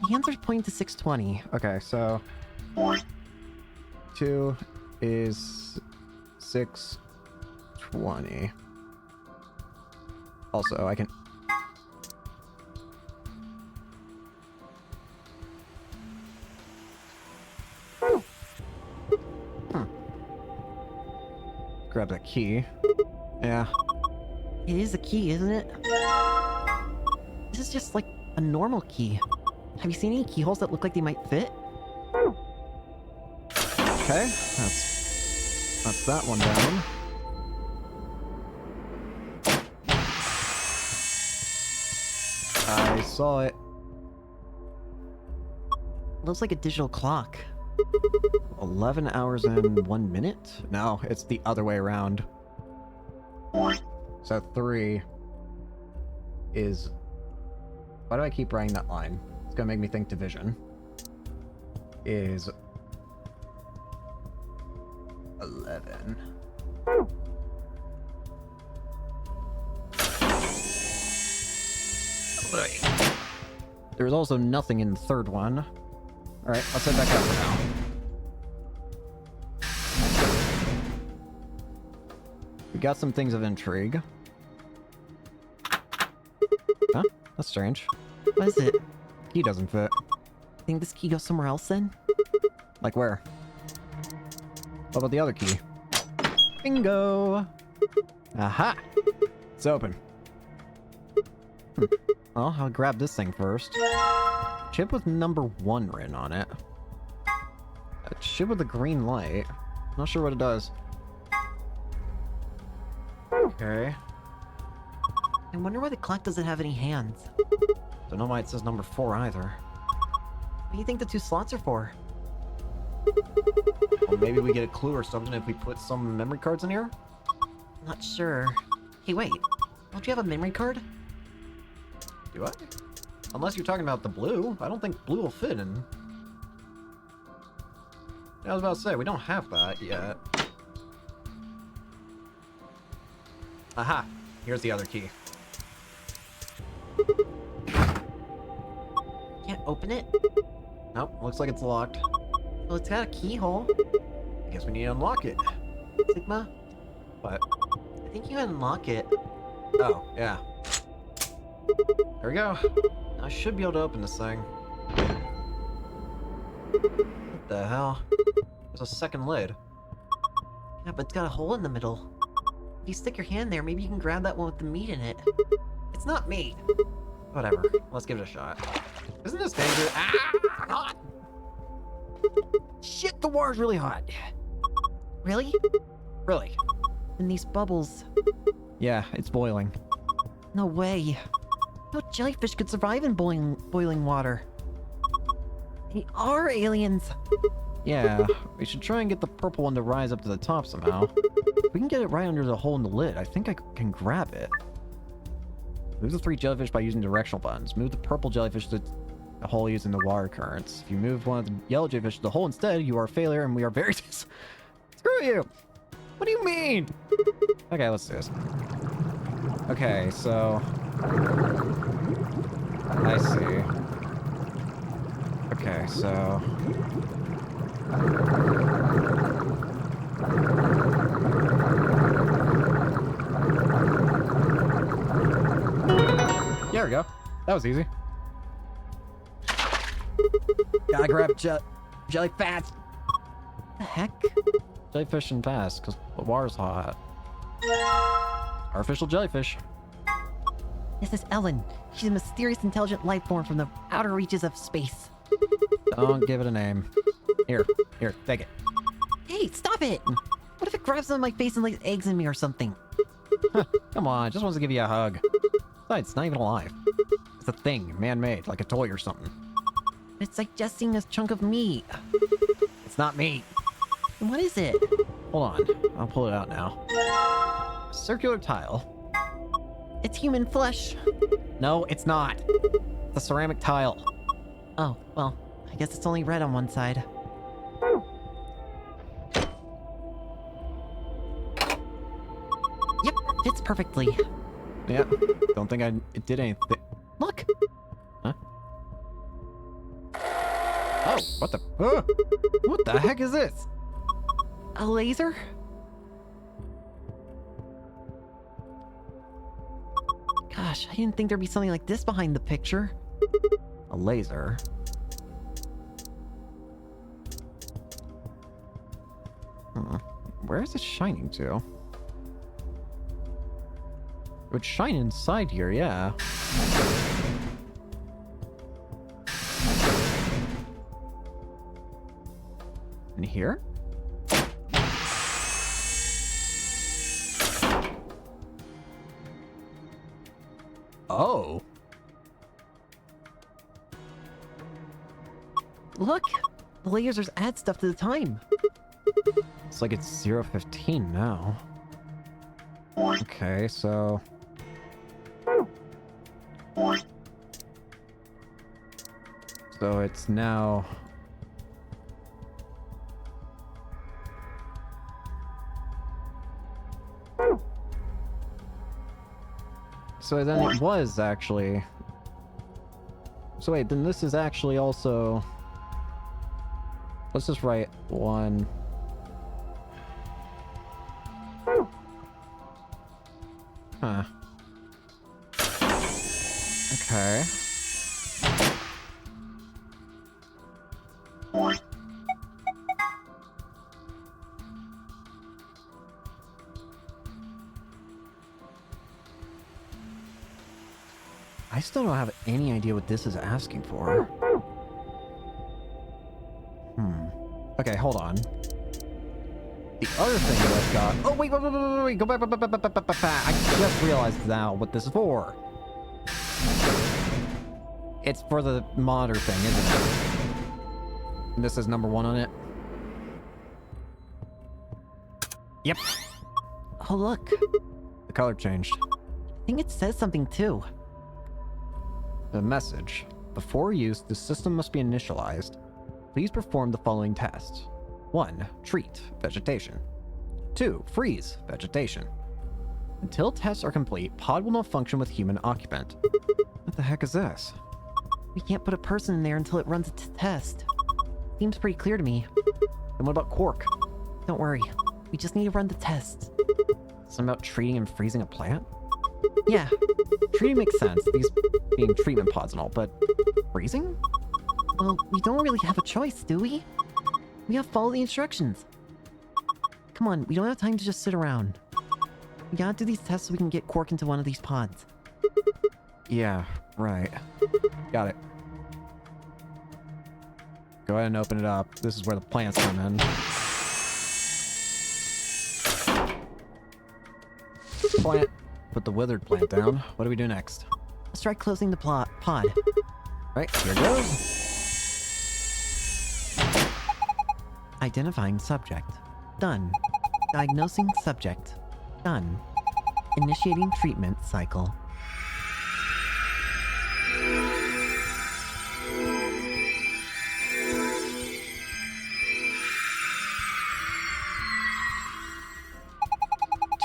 The hands are pointing to 6:20. Okay, so 2 is 6:20. Also, I can... Grab that key. Yeah. It is a key, isn't it? This is just like a normal key. Have you seen any keyholes that look like they might fit? Okay, that's that one down. I saw it. Looks like a digital clock. 11 hours and 1 minute? No, it's the other way around. So 3 is... Why do I keep writing that line? It's gonna make me think division. Is... 11. There's also nothing in the third one. Alright, let's head back up for now. We got some things of intrigue. Huh? That's strange. What is it? Key doesn't fit. Think this key goes somewhere else then? Like where? What about the other key? Bingo! Aha! It's open. Well, I'll grab this thing first. Chip with number 1 written on it. A chip with a green light. Not sure what it does. Okay. I wonder why the clock doesn't have any hands. Don't know why it says number 4 either. What do you think the 2 slots are for? Well, maybe we get a clue or something if we put some memory cards in here? Not sure. Hey, wait. Don't you have a memory card? Do I? Unless you're talking about the blue. I don't think blue will fit in. I was about to say, we don't have that yet. Aha! Here's the other key. Can't open it? Nope, looks like it's locked. Well, it's got a keyhole. I guess we need to unlock it. Sigma, But, I think you unlock it. oh, yeah. There we go. I should be able to open this thing. What the hell? There's a second lid. Yeah, but it's got a hole in the middle. If you stick your hand there, maybe you can grab that one with the meat in it. It's not meat. Whatever. Let's give it a shot. Isn't this dangerous? Ah! Hot! Shit, the water's really hot. Really? Really? And these bubbles. Yeah, it's boiling. No way. No jellyfish could survive in boiling water. They are aliens. Yeah, we should try and get the purple one to rise up to the top somehow. If we can get it right under the hole in the lid, I think I can grab it. Move the 3 jellyfish by using directional buttons. Move the purple jellyfish to the hole using the water currents. If you move one of the yellow jellyfish to the hole instead, you are a failure and we are very Screw you! What do you mean? Okay, let's do this. Okay, so... I see. Okay, so... There we go. That was easy. Gotta grab jelly fast. The heck? Jellyfish and fast, because the water's hot. Artificial jellyfish. This is Ellen. She's a mysterious, intelligent life form from the outer reaches of space. Don't give it a name. Here, take it. Hey, stop it! What if it grabs on my face and lays eggs in me or something? Come on, just wants to give you a hug. Besides, it's not even alive. It's a thing, man-made, like a toy or something. It's digesting this chunk of meat. It's not meat. And what is it? Hold on, I'll pull it out now. Circular tile. It's human flesh. No, it's not. It's a ceramic tile. Oh, well, I guess it's only red on one side. Yep, fits perfectly. Yeah, don't think it did anything. Look! Huh? Oh, what the? What the heck is this? A laser? Gosh, I didn't think there'd be something like this behind the picture. A laser. Where is it shining to? It would shine inside here, yeah. In here? Oh. Look! The lasers add stuff to the time. It's like it's 0:15 now. Okay, so... So it's now... So then it was actually... So wait, then this is actually also... Let's just write 1... Huh. Okay. I still don't have any idea what this is asking for. Okay, hold on. The other thing that I've got... Oh, wait, go back. I just realized now what this is for. It's for the modder thing, isn't it? And this is number 1 on it. Yep. Oh, look. The color changed. I think it says something too. The message. Before use, the system must be initialized. Please perform the following tests. 1. Treat. Vegetation. 2. Freeze. Vegetation. Until tests are complete, pod will not function with human occupant. What the heck is this? We can't put a person in there until it runs a test. Seems pretty clear to me. And what about Quark? Don't worry. We just need to run the test. Something about treating and freezing a plant? Yeah. Treating makes sense, these being treatment pods and all, but freezing? Well, we don't really have a choice, do we? We have to follow the instructions. Come on, we don't have time to just sit around. We gotta do these tests so we can get Quark into one of these pods. Yeah, right. Got it. Go ahead and open it up. This is where the plants come in. Plant. Put the withered plant down. What do we do next? Let's try closing the pod. Right, here goes. Identifying subject. Done. Diagnosing subject. Done. Initiating treatment cycle.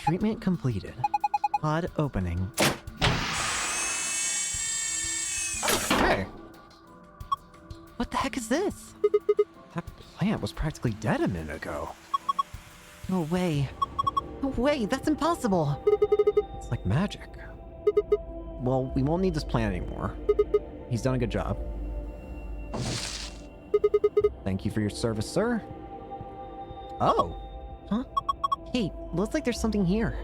Treatment completed. Pod opening. Hey! What the heck is this? That plant was practically dead a minute ago. No way. No way, that's impossible. It's like magic. Well, we won't need this plant anymore. He's done a good job. Thank you for your service, sir. Oh! Huh? Hey, looks like there's something here.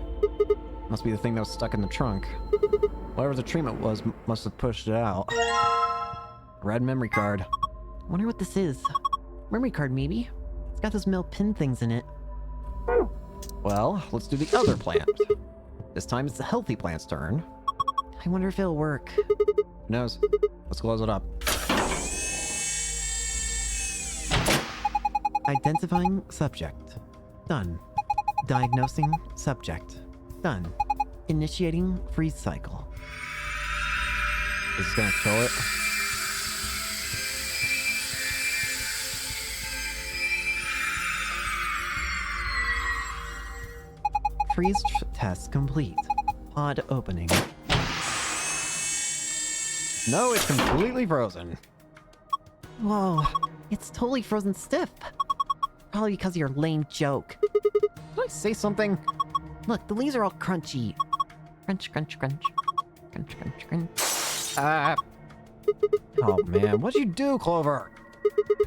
Must be the thing that was stuck in the trunk. Whatever the treatment was must have pushed it out. Red memory card. Wonder what this is. Memory card, maybe? It's got those metal pin things in it. Well, let's do the other plant. This time it's the healthy plant's turn. I wonder if it'll work. Who knows? Let's close it up. Identifying subject. Done. Diagnosing subject. Done. Initiating freeze cycle. Is this gonna kill it? Freeze test complete. Pod opening. No, it's completely frozen. Whoa, it's totally frozen stiff. Probably because of your lame joke. Did I say something? Look, the leaves are all crunchy. Crunch, crunch, crunch. Crunch, crunch, crunch. Oh man, what'd you do, Clover?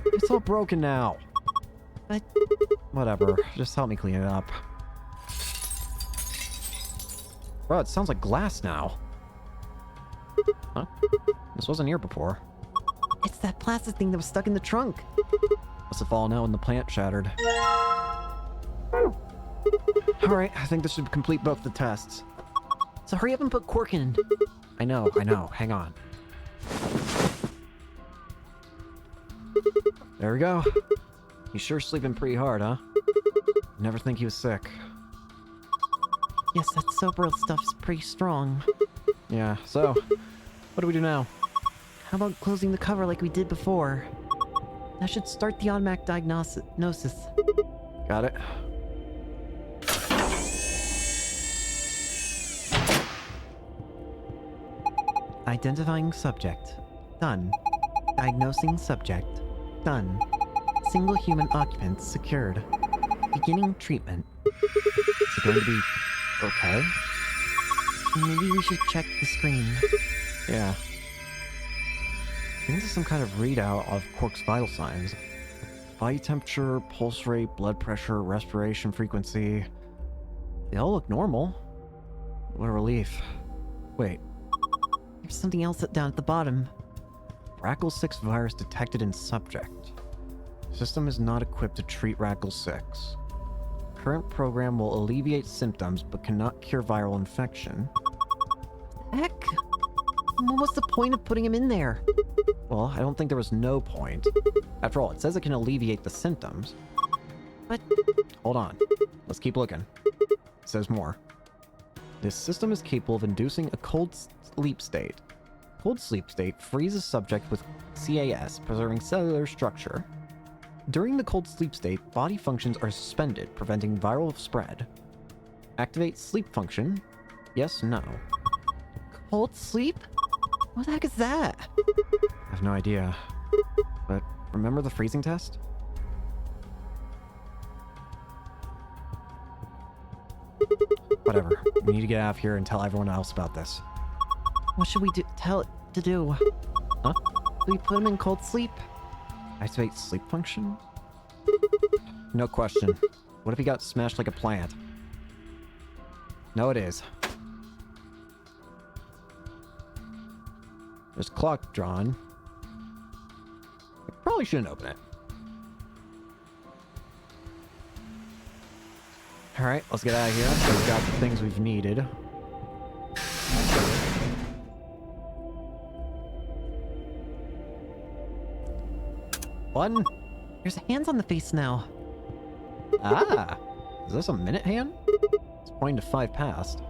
It's all broken now. But... Whatever, just help me clean it up. Bro, it sounds like glass now. Huh? This wasn't here before. It's that plastic thing that was stuck in the trunk. Must have fallen out when the plant shattered. Alright, I think this should complete both the tests. So hurry up and put Quark in. I know, hang on. There we go. He's sure sleeping pretty hard, huh? Never think he was sick. Yes, that soap stuff's pretty strong. Yeah, so, what do we do now? How about closing the cover like we did before? That should start the automatic diagnosis. Got it. Identifying subject. Done. Diagnosing subject. Done. Single human occupant secured. Beginning treatment. Is it going to be okay? Maybe we should check the screen. Yeah. I think this is some kind of readout of Quark's vital signs. Body temperature, pulse rate, blood pressure, respiration frequency. They all look normal. What a relief. Wait. There's something else down at the bottom. Rackle 6 virus detected in subject. System is not equipped to treat Rackle 6. Current program will alleviate symptoms but cannot cure viral infection. Heck? What's the point of putting him in there? Well, I don't think there was no point. After all, it says it can alleviate the symptoms. But Hold on. Let's keep looking. It says more. This system is capable of inducing a cold sleep state. Cold sleep state freezes subject with CAS, preserving cellular structure. During the cold sleep state, body functions are suspended, preventing viral spread. Activate sleep function. Yes, no. cold sleep? What the heck is that? I have no idea. But remember the freezing test? Whatever. We need to get out of here and tell everyone else about this. What should we tell it to do? Huh? Do we put him in cold sleep? Activate sleep function? No question. What if he got smashed like a plant? No, it is. There's a clock drawn. I probably shouldn't open it. Alright, let's get out of here. So we've got the things we've needed. One. There's hands on the face now. Ah! Is this a minute hand? It's pointing to 5 past.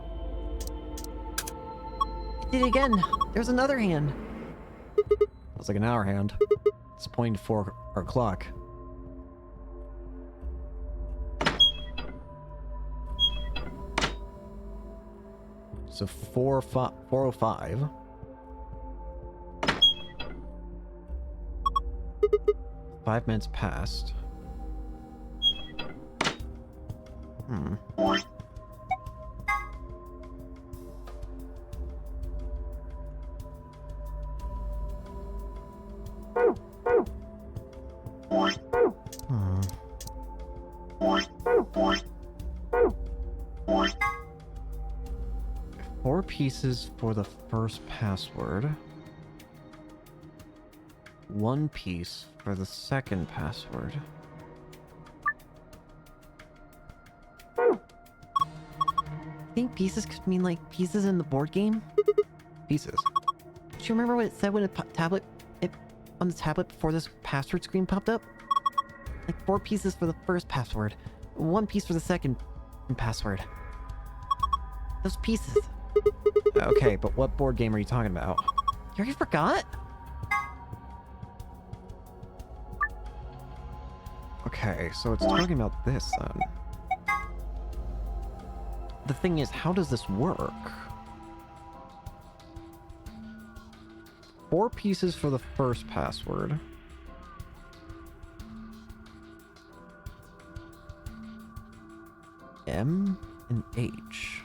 Did it again. There's another hand. Looks like an hour hand. It's pointing to 4 o'clock. So 4:05. Five minutes passed. Hmm. Four pieces for the first password. One piece for the second password. I think pieces could mean like pieces in the board game. Pieces? Do you remember what it said when on the tablet before this password screen popped up? Like 4 pieces for the first password, 1 piece for the second password. Those pieces. Okay, but what board game are you talking about? You already forgot? Okay, so it's talking about this then. The thing is, how does this work? 4 pieces for the first password. M and H.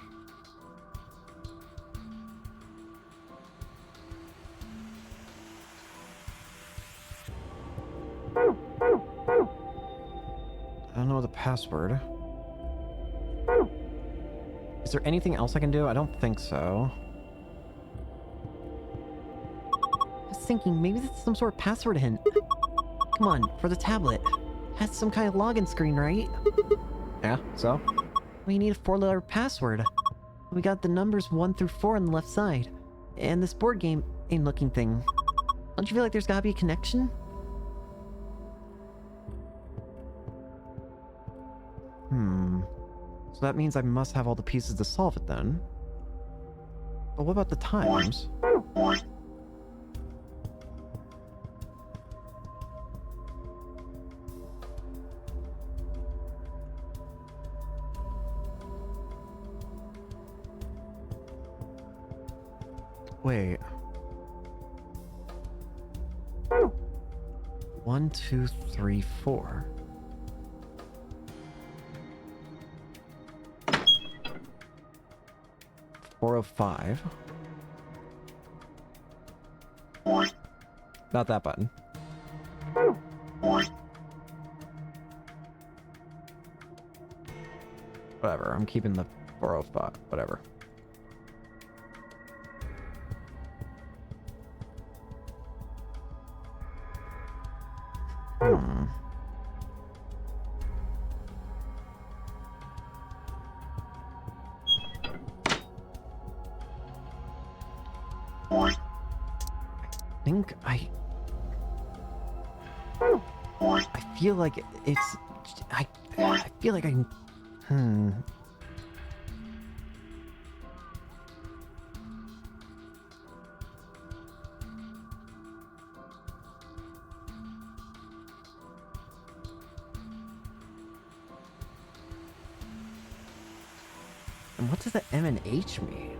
I don't know the password. Is there anything else I can do? I don't think so. I was thinking maybe that's some sort of password hint. Come on, for the tablet. Has some kind of login screen, right? Yeah, so? We need a 4-letter password. We got the numbers 1 through 4 on the left side. And this board game looking thing. Don't you feel like there's gotta be a connection? So that means I must have all the pieces to solve it then. But what about the times? Wait. 1, 2, 3, 4. $405. Not that button. Whatever, I'm keeping the 405. Whatever. think I feel like it's... I feel like I... And what does the M and H mean?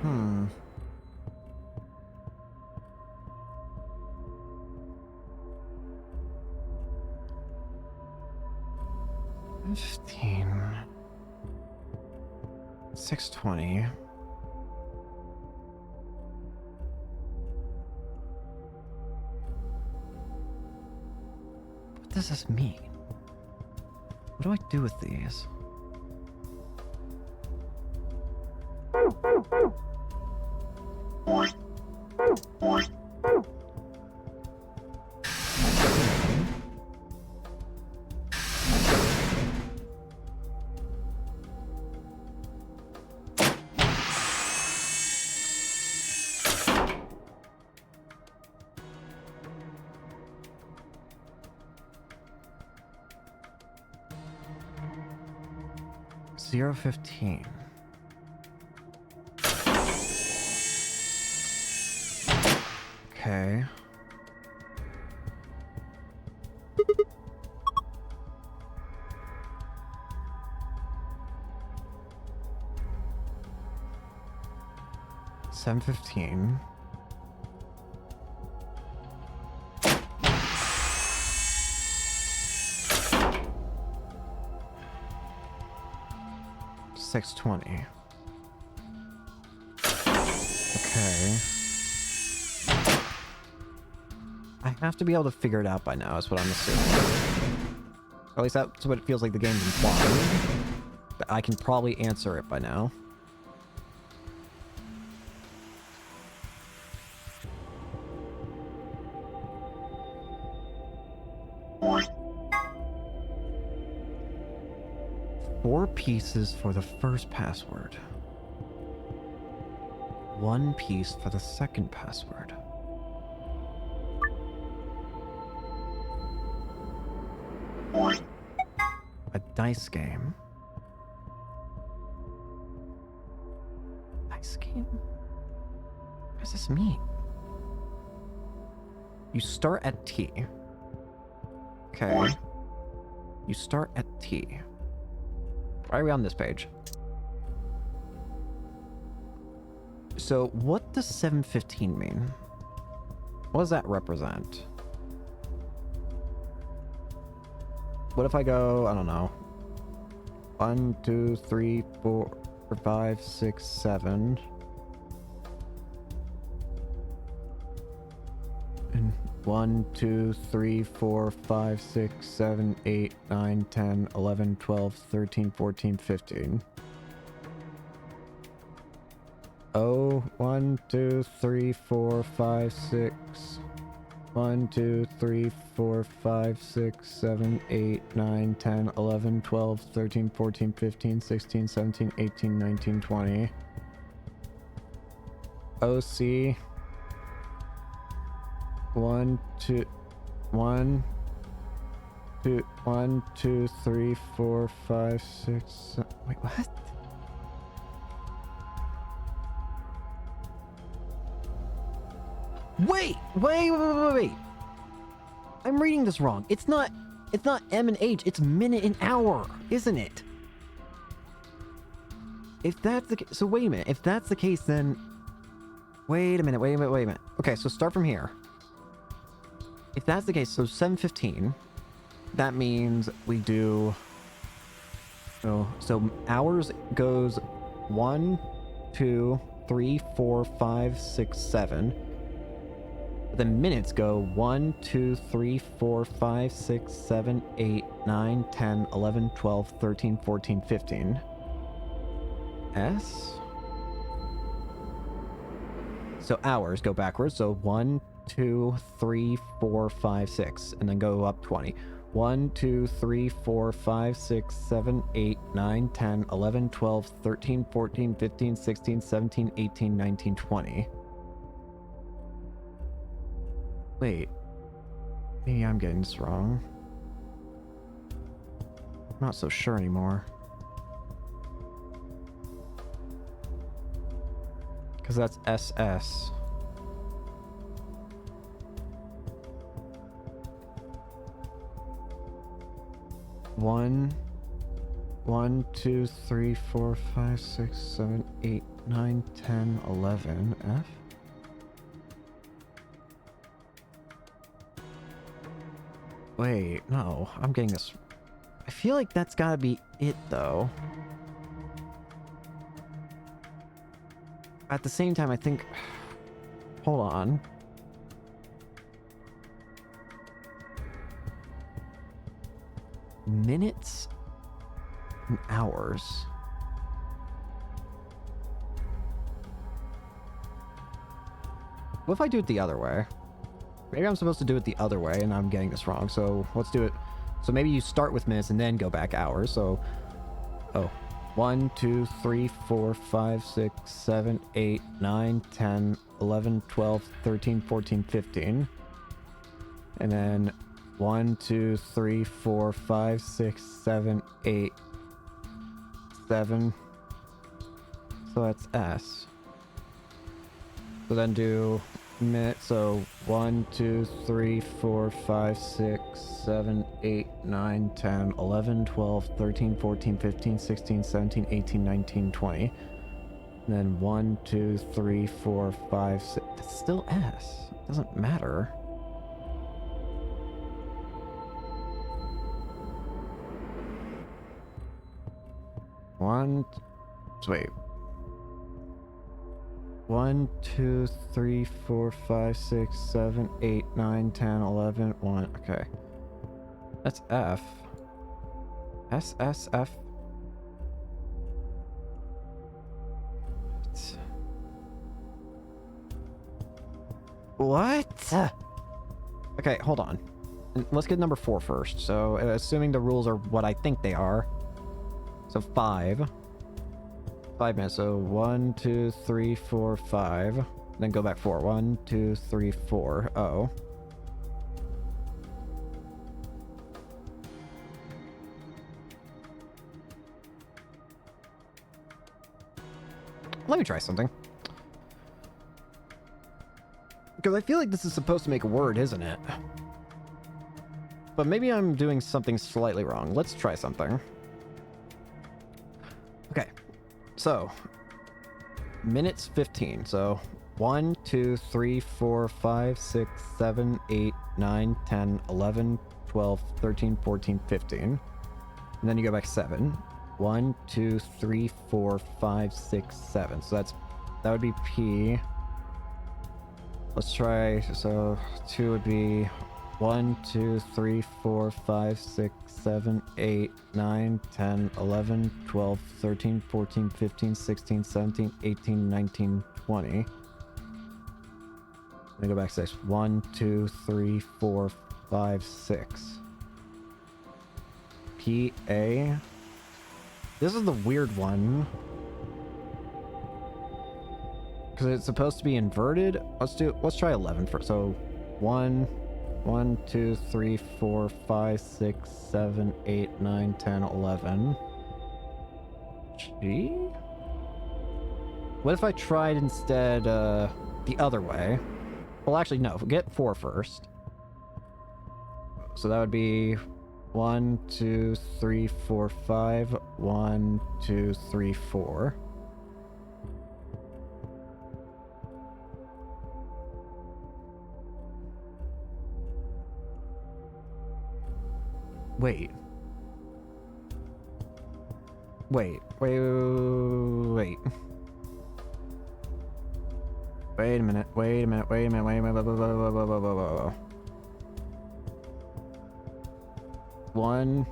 Hmm. $15. 620. What does this mean? What do I do with these? $0.15. Okay. $7.15. $6.20. Okay. I have to be able to figure it out by now, is what I'm assuming. At least that's what it feels like the game's implying. But I can probably answer it by now. Four pieces for the first password. One piece for the second password. A dice game. Dice game? What does this mean? You start at T. Okay. You start at T. Why are we on this page? So, what does 715 mean? What does that represent? What if I go, I don't know, 1, 2, 3, 4, 5, 6, 7. And 1, 2, 3, 4, 5, 6, 7, 8, 9, 10, 11, 12, 13, 14, 15. Oh, 1, 2, 3, 4, 5, 6. 1, 2, 3, 4, 5, 6, 7, 8, 9, 10, 11, 12, 13, 14, 15, 16, 17, 18, 19, 20. OC. 1, 2, 1, 2, 1, 2, 3, 4, 5, 6, 7. Wait, what? Wait. I'm reading this wrong. It's not M and H, it's minute and hour, isn't it? If that's the case, so wait a minute. If that's the case, then wait a minute. Okay, so start from here. If that's the case, so 7:15, that means we do, so hours goes 1, 2, 3, 4, 5, 6, 7. The minutes go 1, 2, 3, 4, 5, 6, 7, 8, 9, 10, 11, 12, 13, 14, 15. S. So hours go backwards. So 1, 2, 3, 4, 5, 6, and then go up 20. 1, 2, 3, 4, 5, 6, 7, 8, 9, 10, 11, 12, 13, 14, 15, 16, 17, 18, 19, 20. Wait. Maybe I'm getting this wrong. I'm not so sure anymore. Because that's SS. One, 2, 3, 4, 5, 6, 7, 8, 9, 10, 11. F? Wait, no, I'm getting this. I feel like that's gotta be it, though. At the same time, I think... Hold on. Minutes and hours. What if I do it the other way? Maybe I'm supposed to do it the other way and I'm getting this wrong. So let's do it. So maybe you start with minutes and then go back hours. So, 1, 2, 3, 4, 5, 6, 7, 8, 9, 10, 11, 12, 13, 14, 15. And then 1, 2, 3, 4, 5, 6, 7, 8, 7. So that's S. So then do minutes. So 1, 2, 3, 4, 5, 6, 7, 8, 9, 10, 11, 12, 13, 14, 15, 16, 17, 18, 19, 20. And then 1, 2, 3, 4, 5, 6. It's still S. It doesn't matter. Wait. 1, 2, 3, 4, 5, 6, 7, 8, 9, 10, 11, 1. Okay. That's F. S, S, F. What? Okay, hold on. Let's get number 4 first. So, assuming the rules are what I think they are. So 5 minutes. So 1, 2, 3, 4, 5. Then go back 4. 1, 2, 3, 4. Oh. Let me try something. Because I feel like this is supposed to make a word, isn't it? But maybe I'm doing something slightly wrong. Let's try something. Okay. So, minutes 15. So, 1, 2, 3, 4, 5, 6, 7, 8, 9, 10, 11, 12, 13, 14, 15. And then you go back 7. 1, 2, 3, 4, 5, 6, 7. So that would be P. Let's try, so 2 would be 1, 2, 3, 4, 5, 6, 7, 8, 9, 10, 11, 12, 13, 14, 15, 16, 17, 18, 19, 20. Then go back 6. 1, 2, 3, 4, 5, 6. P-A. This is the weird one. Because it's supposed to be inverted. Let's try 11 first. So 1, 2, 3, 4, 5, 6, 7, 8, 9, 10, 11. G? What if I tried instead the other way? Well, actually, no. Get 4 first. So that would be 1, 2, 3, 4, 5. 1, 2, 3, 4. Wait. Wait a minute. One.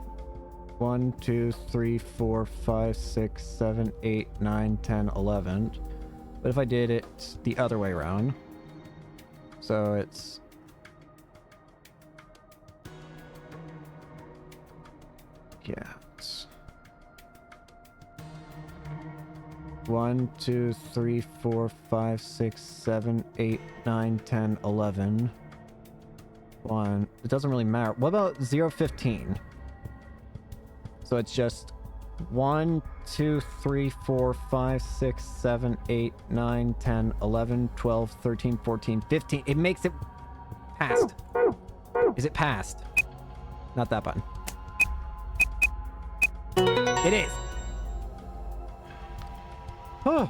1, 2, 3, 4, 5, 6, 7, 8, 9, 10, 11. But if I did it the other way around, so it's... Yeah, it's... 1, 2, 3, 4, 5, 6, 7, 8, 9, 10, 11. 1. It doesn't really matter. What about 0, 15? So it's just 1, 2, 3, 4, 5, 6, 7, 8, 9, 10, 11, 12, 13, 14, 15. It makes it past. Is it past? Not that button. It is. Oh,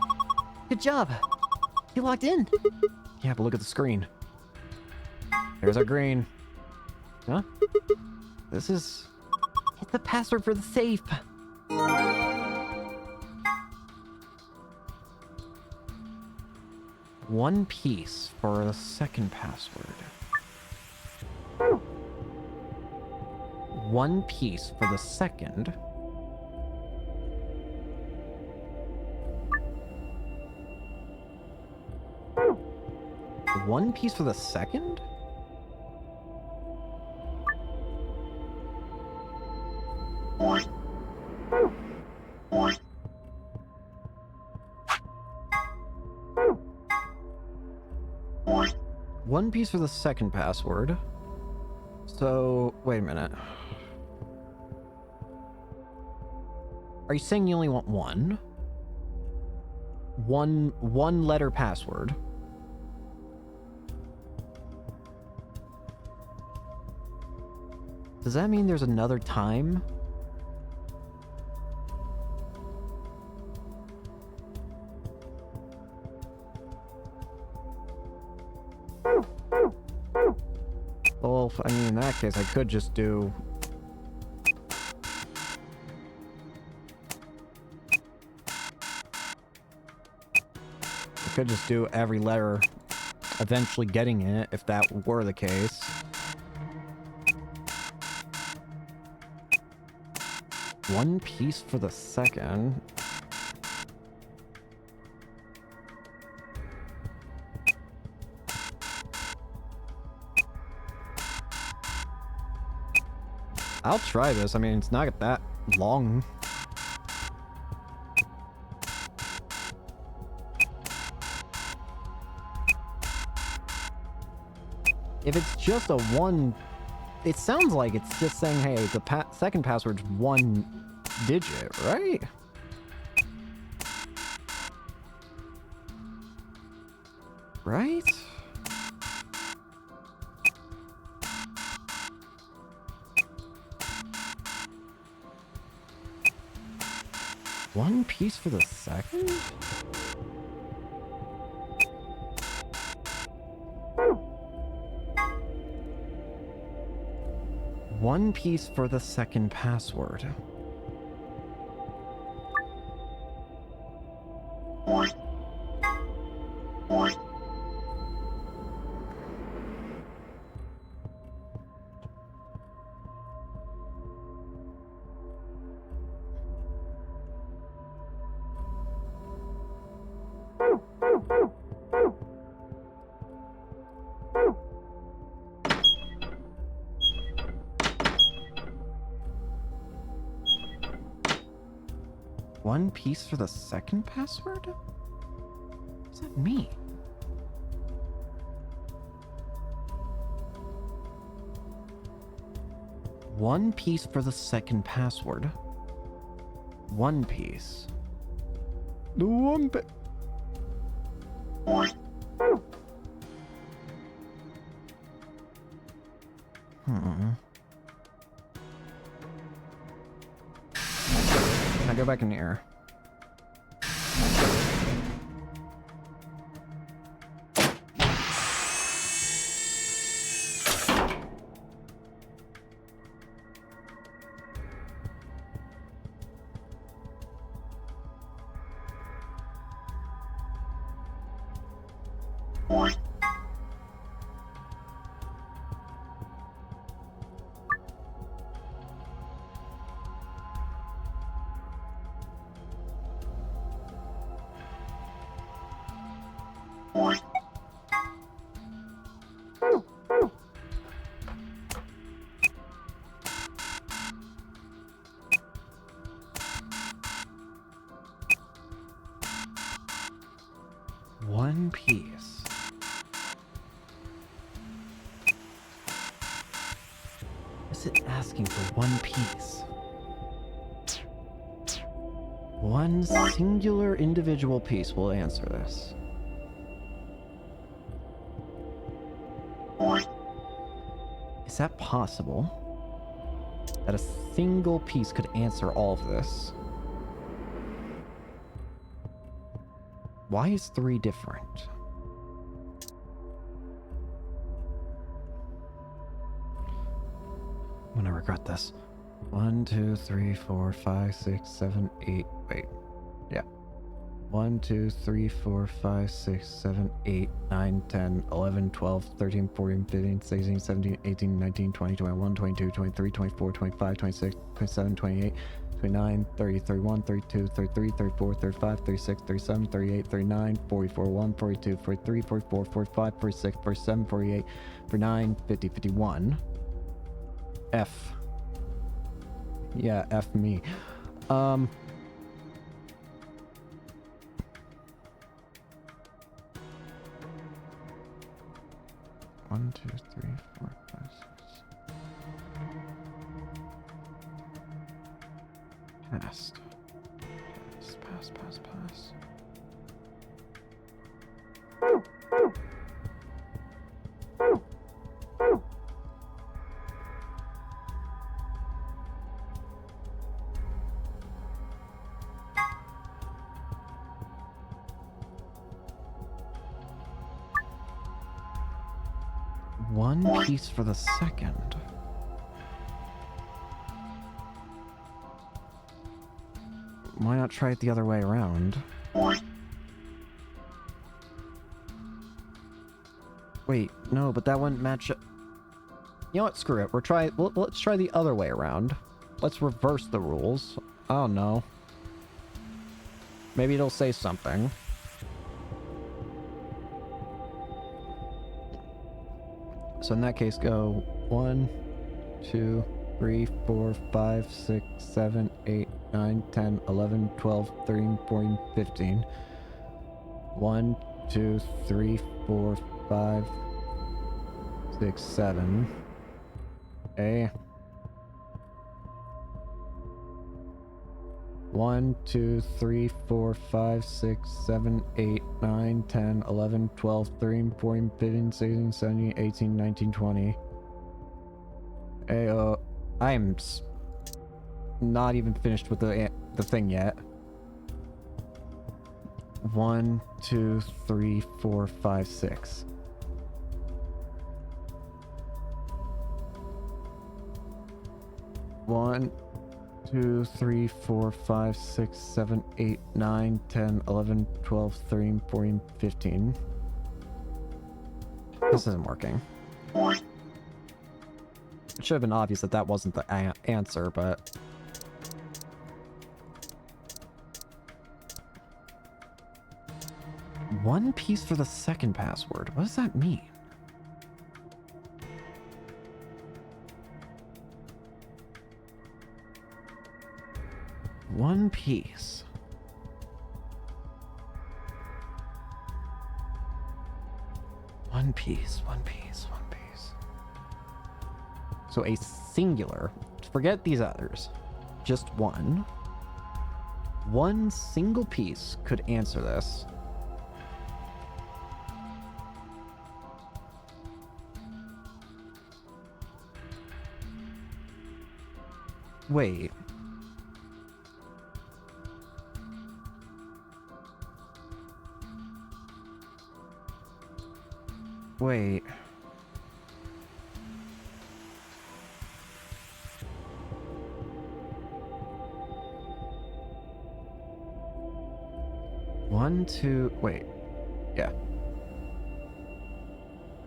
good job. You logged in. Yeah, but look at the screen. There's our green. Huh? This is... It's the password for the safe. One piece for the second password. One piece for the second. One piece for the second? One piece for the second password. So, wait a minute. Are you saying you only want one? One letter password. Does that mean there's another time? Well, I mean, in that case, I could just do... I could just do every letter eventually getting it, if that were the case. One piece for the second. I'll try this. I mean, it's not that long. If it's just a one... It sounds like it's just saying, hey, the second password's one digit, right? Right? One piece for the second? One piece for the second password. One piece for the second password? What does that mean? One piece for the second password. One piece. The one bit. Can I go back in here? One piece. Is it asking for one piece? One singular individual piece will answer this. Is that possible? That a single piece could answer all of this? Why is 3 different? I'm gonna regret this. 1, 2, 3, 4, 5, 6, 7, 8. Wait. Yeah. 1, 2, 3, 4, 5, 6, 7, 8, 9, 10, 11, 12, 13, 14, 15, 16, 17, 18, 19, 20, 21, 22, 23, 24, 25, 26, 27, 28, 29, 30, 31, 32, 33, 34, 35, 36, 37, 38, 39, 40, 41, 42, 43, 44, 45, 46, 47, 48, 49, 50, 51. F. Yeah, F me. 1, 2, 3, 4, 5, 6. Passed. Pass. One piece for the second. Why not try it the other way around? Wait, no, but that wouldn't match up. You know what? Screw it. Let's try the other way around. Let's reverse the rules. I don't know. Maybe it'll say something. So in that case, go 1, 2, 3, 4, 5, 6, 7, 8, 9, 10, 11, 12, 13, 14, 15. 1, 2, 3, 4, 5, 6, 7. A. 1, 2, 3, 4, 5, 6, 7, 8, 9, 10, 11, 12, 13, 14, 15, 16, 17, 18, 19, 20. I am not even finished with the thing yet. 1, 2, 3, 4, 5, 6. One, 2, 3, 4, 5, 6, 7, 8, 9, 10, 11, 12, 13, 14, 15. This isn't working. It should have been obvious that that wasn't the answer, but... One piece for the second password. What does that mean? One piece. One piece. So a singular. Forget these others. Just one. One single piece could answer this. Wait. Wait. One, two, wait. Yeah.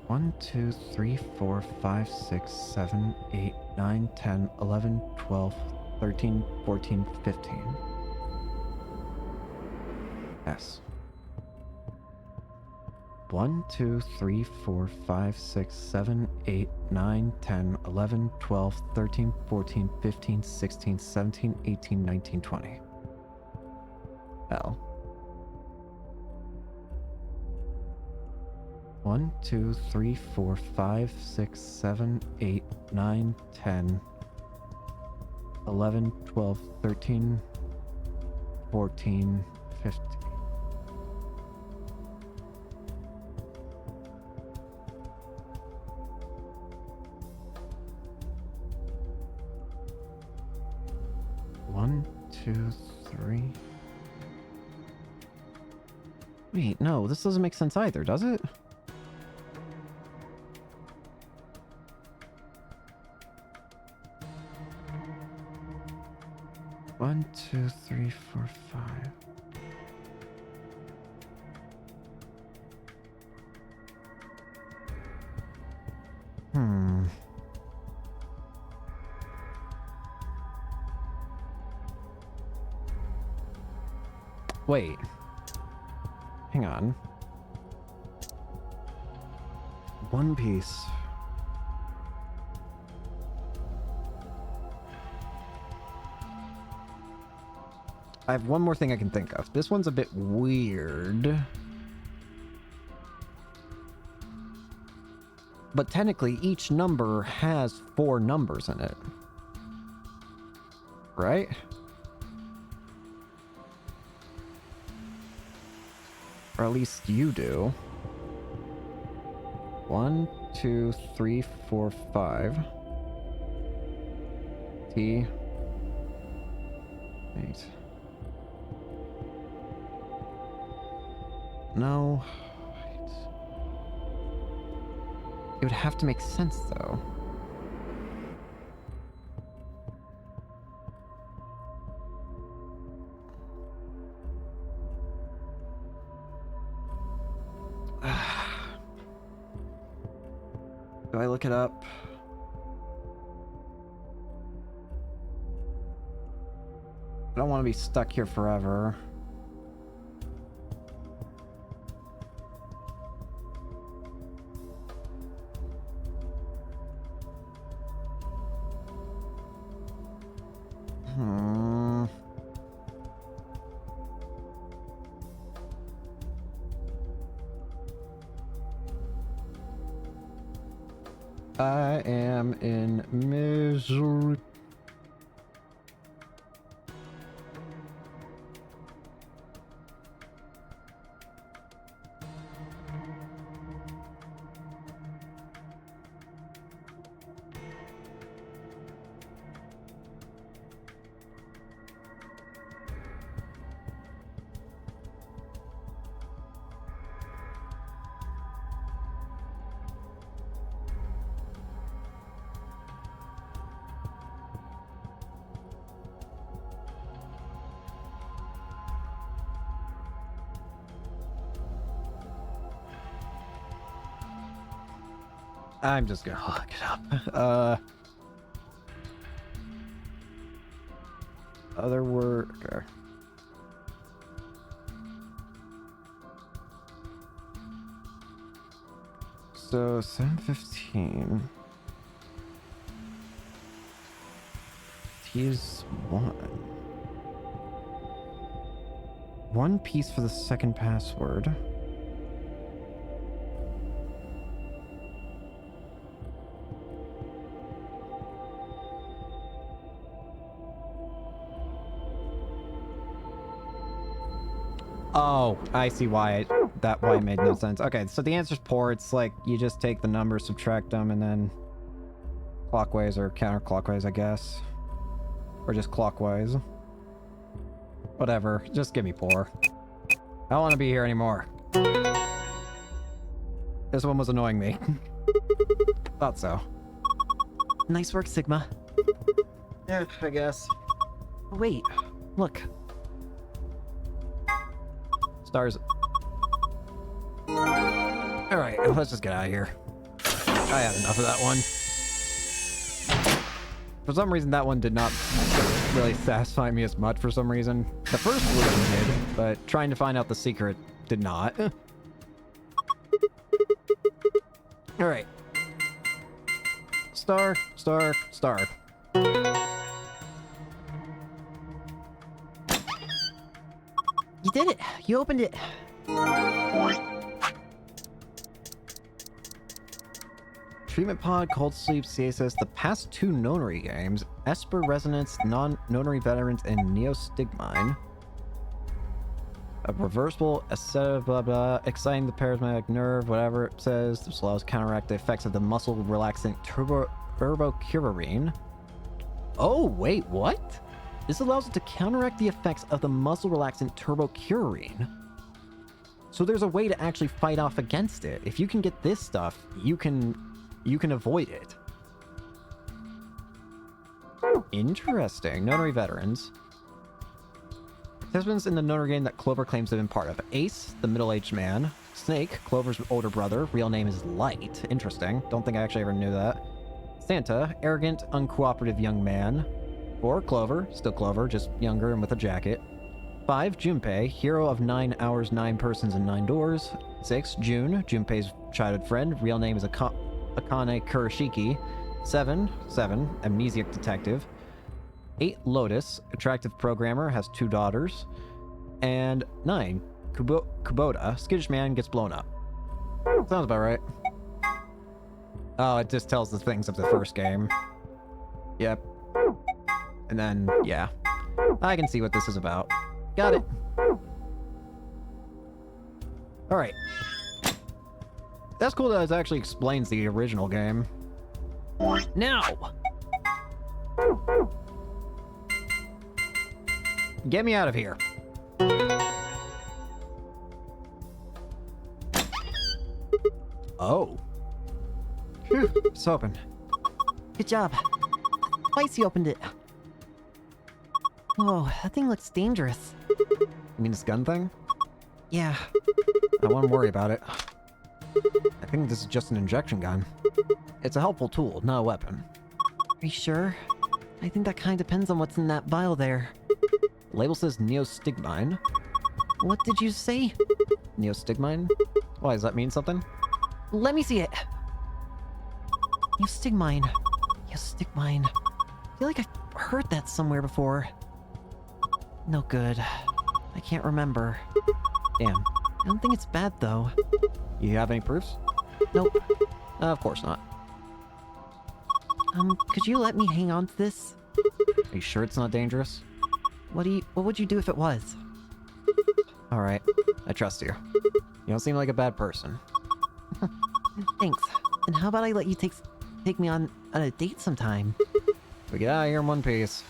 1, 2, 3, 4, 5, 6, 7, 8, 9, 10, 11, 12, 13, 14, 15. S. 1, 2, 3, 4, 5, 6, 7, 8, 9, 10, 11, 12, 13, 14, 15, 16, 17, 18, 19, 20. L. 1, 2, 3, 4, 5, 6, 7, 8, 9, 10, 11, 12, 13, 14, 15. One, two, three. Wait, no, this doesn't make sense either, does it? One, two, three, four, five. Wait. Hang on. One piece. I have one more thing I can think of. This one's a bit weird. But technically, each number has 4 numbers in it. Right? Or at least you do. 1, 2, 3, 4, 5. T. 8. No. Wait. It would have to make sense, though. Do I look it up? I don't want to be stuck here forever. I am in misery. I'm just gonna look it up. Other word. Okay. So 715. T is 1. 1 piece for the second password. Oh, I see why why it made no sense. Okay, so the answer's ports. Like, you just take the numbers, subtract them, and then clockwise or counterclockwise, I guess. Or just clockwise. Whatever, just give me poor. I don't want to be here anymore. This one was annoying me. Thought so. Nice work, Sigma. Yeah, I guess. Wait, look. Stars. Alright, let's just get out of here. I had enough of that one. For some reason, that one did not really satisfy me as much for some reason. The first one did, but trying to find out the secret did not. Alright. Star, star, star. You did it! You opened it! Treatment Pod, Cold Sleep, CSS, the past 2 Nonary games, Esper Resonance, Non-Nonary Veterans, and Neostigmine. A reversible, etc. blah blah, exciting the parasympathetic nerve, whatever it says. This allows to counteract the effects of the muscle relaxant turbocurarine. Oh, wait, what? This allows it to counteract the effects of the muscle relaxant turbocurarine. So there's a way to actually fight off against it. If you can get this stuff, you can avoid it. Interesting. Nonary veterans. Participants in the Nonary game that Clover claims to have been part of. Ace, the middle-aged man. Snake, Clover's older brother. Real name is Light. Interesting. Don't think I actually ever knew that. Santa, arrogant, uncooperative young man. 4, Clover, still Clover, just younger and with a jacket. 5, Junpei, hero of 9 hours, 9 persons, and 9 doors. 6, June, Junpei's childhood friend. Real name is Akane Kurashiki. 7, amnesiac detective. 8, Lotus, attractive programmer, has 2 daughters. And 9, Kubota, skittish man, gets blown up. Sounds about right. Oh, it just tells the things of the first game. Yep. And then, yeah. I can see what this is about. Got it. Alright. That's cool that it actually explains the original game. Now! Get me out of here. Oh. Phew, it's open. Good job. Twice you opened it. Whoa, that thing looks dangerous. You mean this gun thing? Yeah. I wouldn't worry about it. I think this is just an injection gun. It's a helpful tool, not a weapon. Are you sure? I think that kind of depends on what's in that vial there. The label says Neostigmine. What did you say? Neostigmine? Why, does that mean something? Let me see it. Neostigmine. Neostigmine. I feel like I've heard that somewhere before. No good. I can't remember. Damn. I don't think it's bad, though. You have any proofs? Nope. Of course not. Could you let me hang on to this? Are you sure it's not dangerous? What would you do if it was? Alright, I trust you. You don't seem like a bad person. Thanks. And how about I let you take me on a date sometime? We get out of here in one piece.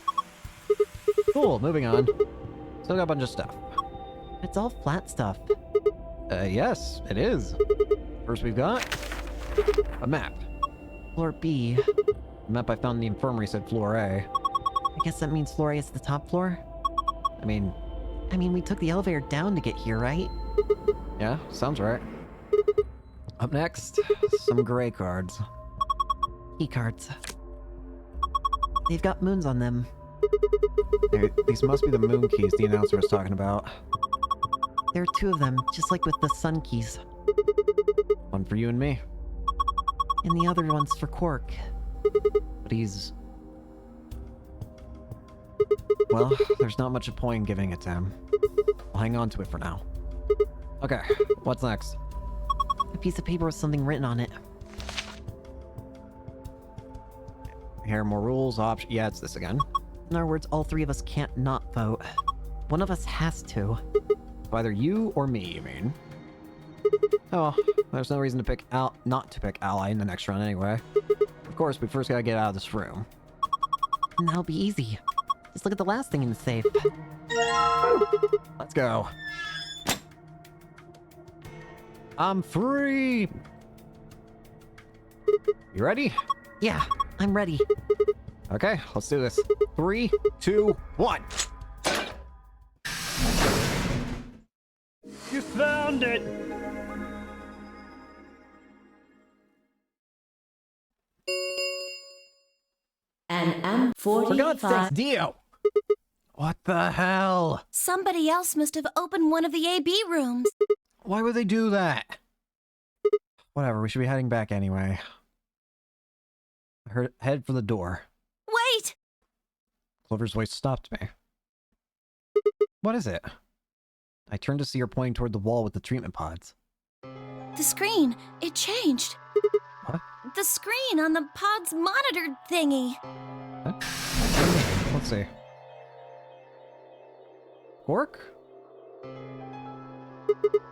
Cool, moving on. Still got a bunch of stuff. It's all flat stuff. Yes, it is. First we've got a map. Floor B. The map I found in the infirmary said floor A. I guess that means floor A is the top floor? I mean, we took the elevator down to get here, right? yeah, sounds right. Up next, some gray cards. Key cards. They've got moons on them. These must be the moon keys the announcer was talking about. There are 2 of them, just like with the sun keys. One for you and me. And the other one's for Quark. But he's... Well, there's not much point in giving it to him. I'll hang on to it for now. Okay, what's next? A piece of paper with something written on it. Here are more rules, options. Yeah, it's this again. In other words, all 3 of us can't not vote. One of us has to. Either you or me, you mean? Oh, there's no reason to not to pick Ally in the next round anyway. Of course, we first gotta get out of this room. And that'll be easy. Just look at the last thing in the safe. Let's go. I'm free! You ready? Yeah, I'm ready. Okay, let's do this. 3, 2, 1. You found it! An For God's sakes, M45. Dio! What the hell? Somebody else must have opened one of the AB rooms. Why would they do that? Whatever, we should be heading back anyway. Head for the door. Wait! Clover's voice stopped me. What is it? I turned to see her pointing toward the wall with the treatment pods. The screen, it changed. What? the screen on the pod's monitor thingy. Huh? Let's see. Quark?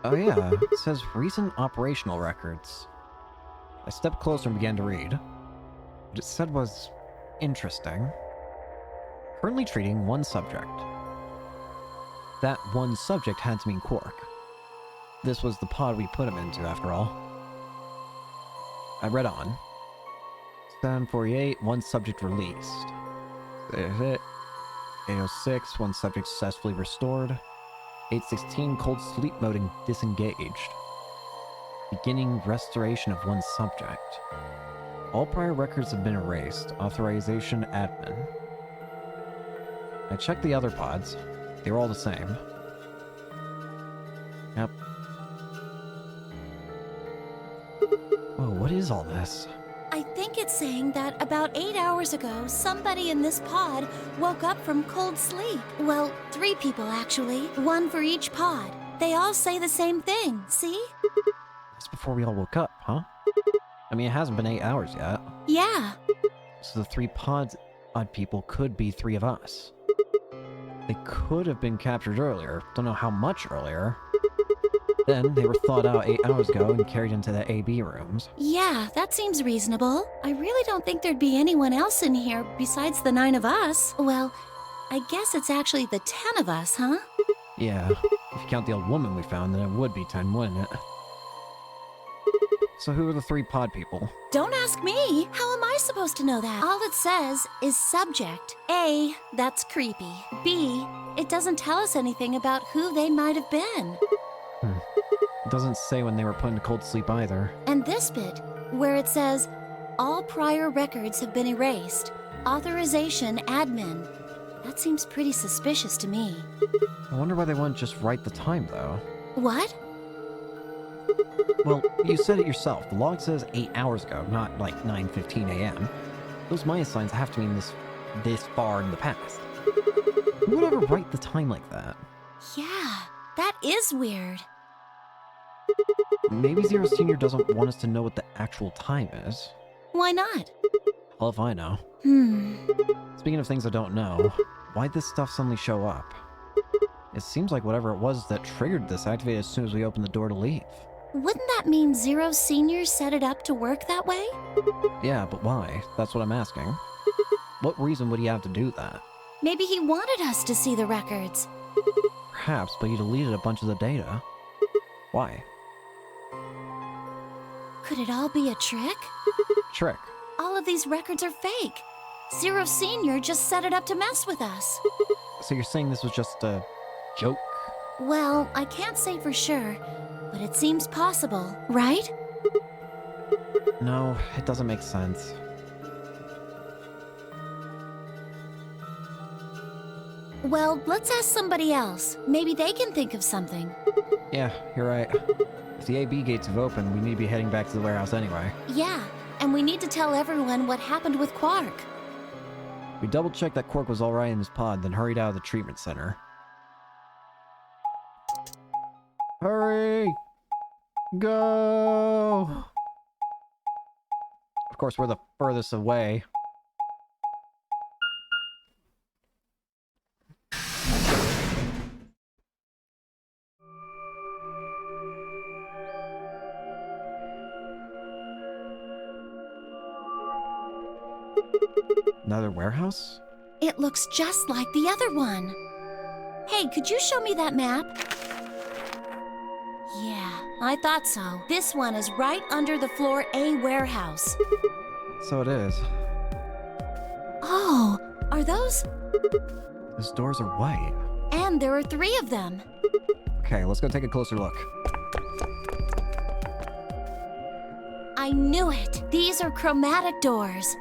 Oh yeah, it says recent operational records. I stepped closer and began to read. What it said was interesting. Currently treating one subject. That one subject had to mean Quark. This was the pod we put him into, after all. I read on. 748, one subject released. 806, one subject successfully restored. 816, cold sleep mode and disengaged. Beginning restoration of one subject. All prior records have been erased. Authorization admin. I checked the other pods. They were all the same. Yep. Whoa, what is all this? I think it's saying that about 8 hours ago, somebody in this pod woke up from cold sleep. Well, 3 people actually, 1 for each pod. They all say the same thing, see? That's before we all woke up, huh? I mean, it hasn't been 8 hours yet. Yeah. So the 3 pods odd people could be 3 of us. They could have been captured earlier. Don't know how much earlier. Then they were thawed out 8 hours ago and carried into the AB rooms. Yeah, that seems reasonable. I really don't think there'd be anyone else in here besides the 9 of us. Well, I guess it's actually the 10 of us, huh? Yeah, if you count the old woman we found, then it would be 10, wouldn't it? So who are the 3 pod people? Don't ask me. How am I supposed to know that? All it says is subject. A, that's creepy. B, it doesn't tell us anything about who they might have been. It doesn't say when they were put into cold sleep either. And this bit, where it says, all prior records have been erased. Authorization admin. That seems pretty suspicious to me. I wonder why they wouldn't just write the time, though. What? Well, you said it yourself. The log says 8 hours ago, not like 9:15 a.m. Those Maya signs have to mean this far in the past. Who would ever write the time like that? Yeah, that is weird. Maybe Zero Senior doesn't want us to know what the actual time is. Why not? Hell if I know. Speaking of things I don't know, why'd this stuff suddenly show up? It seems like whatever it was that triggered this activated as soon as we opened the door to leave. Wouldn't that mean Zero Senior set it up to work that way? Yeah, but why? That's what I'm asking. What reason would he have to do that? Maybe he wanted us to see the records. Perhaps, but he deleted a bunch of the data. Why? Could it all be a trick? Trick. All of these records are fake. Zero Senior just set it up to mess with us. So you're saying this was just a joke? Well, I can't say for sure, but it seems possible, right? No, it doesn't make sense. Well, let's ask somebody else. Maybe they can think of something. Yeah, you're right. If the AB gates have opened, we need to be heading back to the warehouse anyway. Yeah, and we need to tell everyone what happened with Quark. We double-checked that Quark was alright in his pod, then hurried out of the treatment center. Hurry! Go! Of course, we're the furthest away. Another warehouse? It looks just like the other one. Hey, could you show me that map? Yeah, I thought so. This one is right under the Floor A warehouse. So it is. Oh, are those? Those doors are white. And there are 3 of them. Okay, let's go take a closer look. I knew it. These are chromatic doors.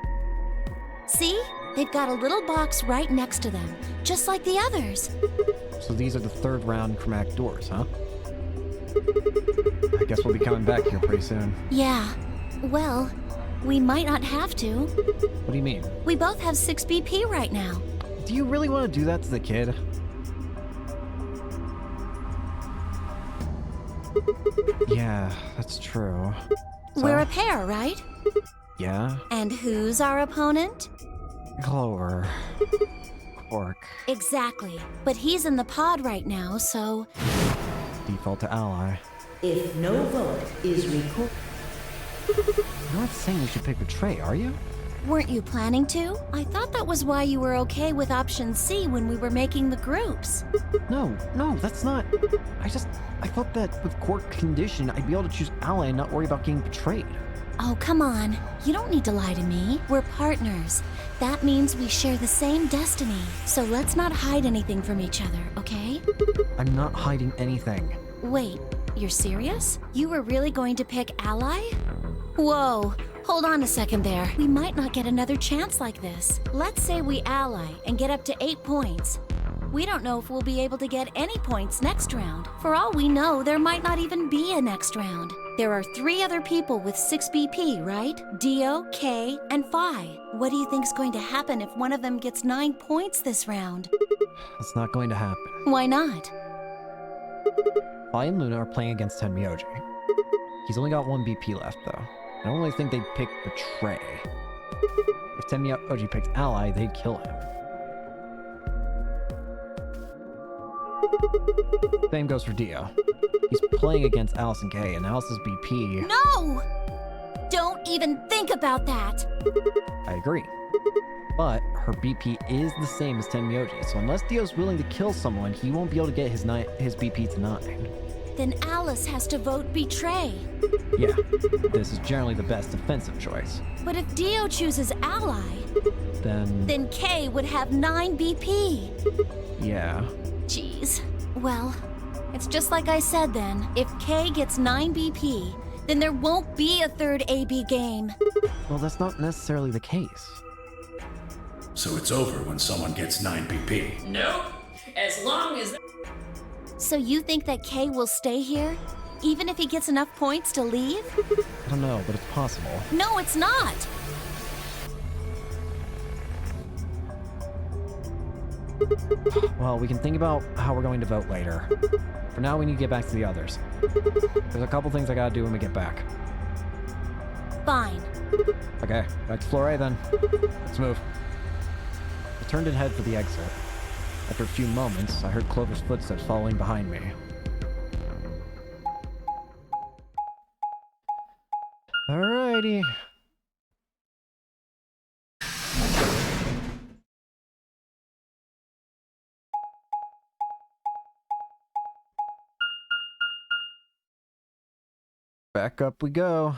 See? They've got a little box right next to them, just like the others. So these are the 3rd round chromatic doors, huh? I guess we'll be coming back here pretty soon. Yeah. Well, we might not have to. What do you mean? We both have 6 BP right now. Do you really want to do that to the kid? Yeah, that's true. So, We're a pair, right? Yeah? And who's our opponent? Clover. Quark. Exactly. But he's in the pod right now, so... Default to ally. If no vote is recorded... You're not saying we should pick Betray, are you? Weren't you planning to? I thought that was why you were okay with option C when we were making the groups. No, that's not... I thought that with Quark's condition, I'd be able to choose ally and not worry about getting betrayed. Oh, come on. You don't need to lie to me. We're partners. That means we share the same destiny. So let's not hide anything from each other, okay? I'm not hiding anything. Wait, you're serious? You were really going to pick ally? Whoa, hold on a second there. We might not get another chance like this. Let's say we ally and get up to 8 points. We don't know if we'll be able to get any points next round. For all we know, there might not even be a next round. There are 3 other people with 6 BP, right? Dio, Kay, and Phi. What do you think's going to happen if one of them gets 9 points this round? That's not going to happen. Why not? Phi and Luna are playing against Tenmyoji. He's only got 1 BP left, though. I don't really think they'd pick Betray. If Tenmyoji picked ally, they'd kill him. Same goes for Dio. He's playing against Alice and Kay, and Alice's BP... No! Don't even think about that! I agree. But her BP is the same as Tenmyoji, so unless Dio's willing to kill someone, he won't be able to get his BP to 9. Then Alice has to vote Betray. Yeah, this is generally the best defensive choice. But if Dio chooses ally, then Kay would have 9 BP. Yeah. Jeez. Well, it's just like I said then. If Kay gets 9 BP, then there won't be a third AB game. Well, that's not necessarily the case. So it's over when someone gets 9 BP. Nope. As long as... So you think that Kay will stay here? Even if he gets enough points to leave? I don't know, but it's possible. No, it's not! Well, we can think about how we're going to vote later. For now, we need to get back to the others. There's a couple things I gotta do when we get back. Fine. Okay, back to floor A then. Let's move. I turned and headed for the exit. After a few moments, I heard Clover's footsteps following behind me. Alrighty. Back up we go.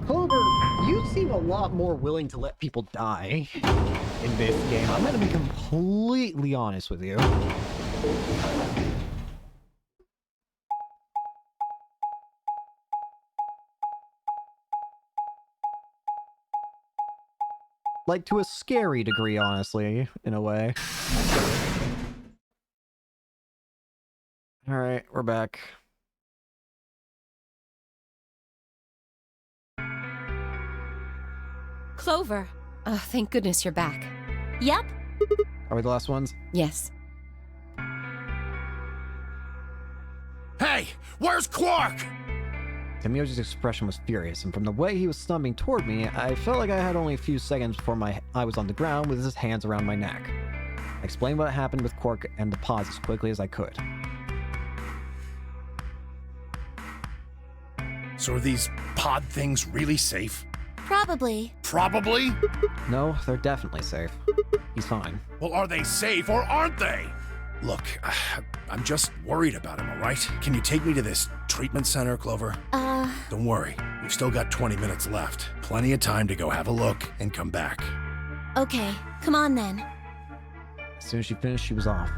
Clover, you seem a lot more willing to let people die in this game. I'm gonna be completely honest with you. Like, to a scary degree, honestly, in a way. Alright, we're back. Clover. Oh, thank goodness you're back. Yep. Are we the last ones? Yes. Hey, where's Quark? Tenmyoji's expression was furious, and from the way he was stumbling toward me, I felt like I had only a few seconds before I was on the ground with his hands around my neck. I explained what happened with Quark and the pods as quickly as I could. So are these pod things really safe? Probably. Probably? No, they're definitely safe. He's fine. Well, are they safe or aren't they? Look, I'm just worried about him, all right? Can you take me to this treatment center, Clover? Don't worry. We've still got 20 minutes left. Plenty of time to go have a look and come back. Okay, come on then. As soon as she finished, she was off.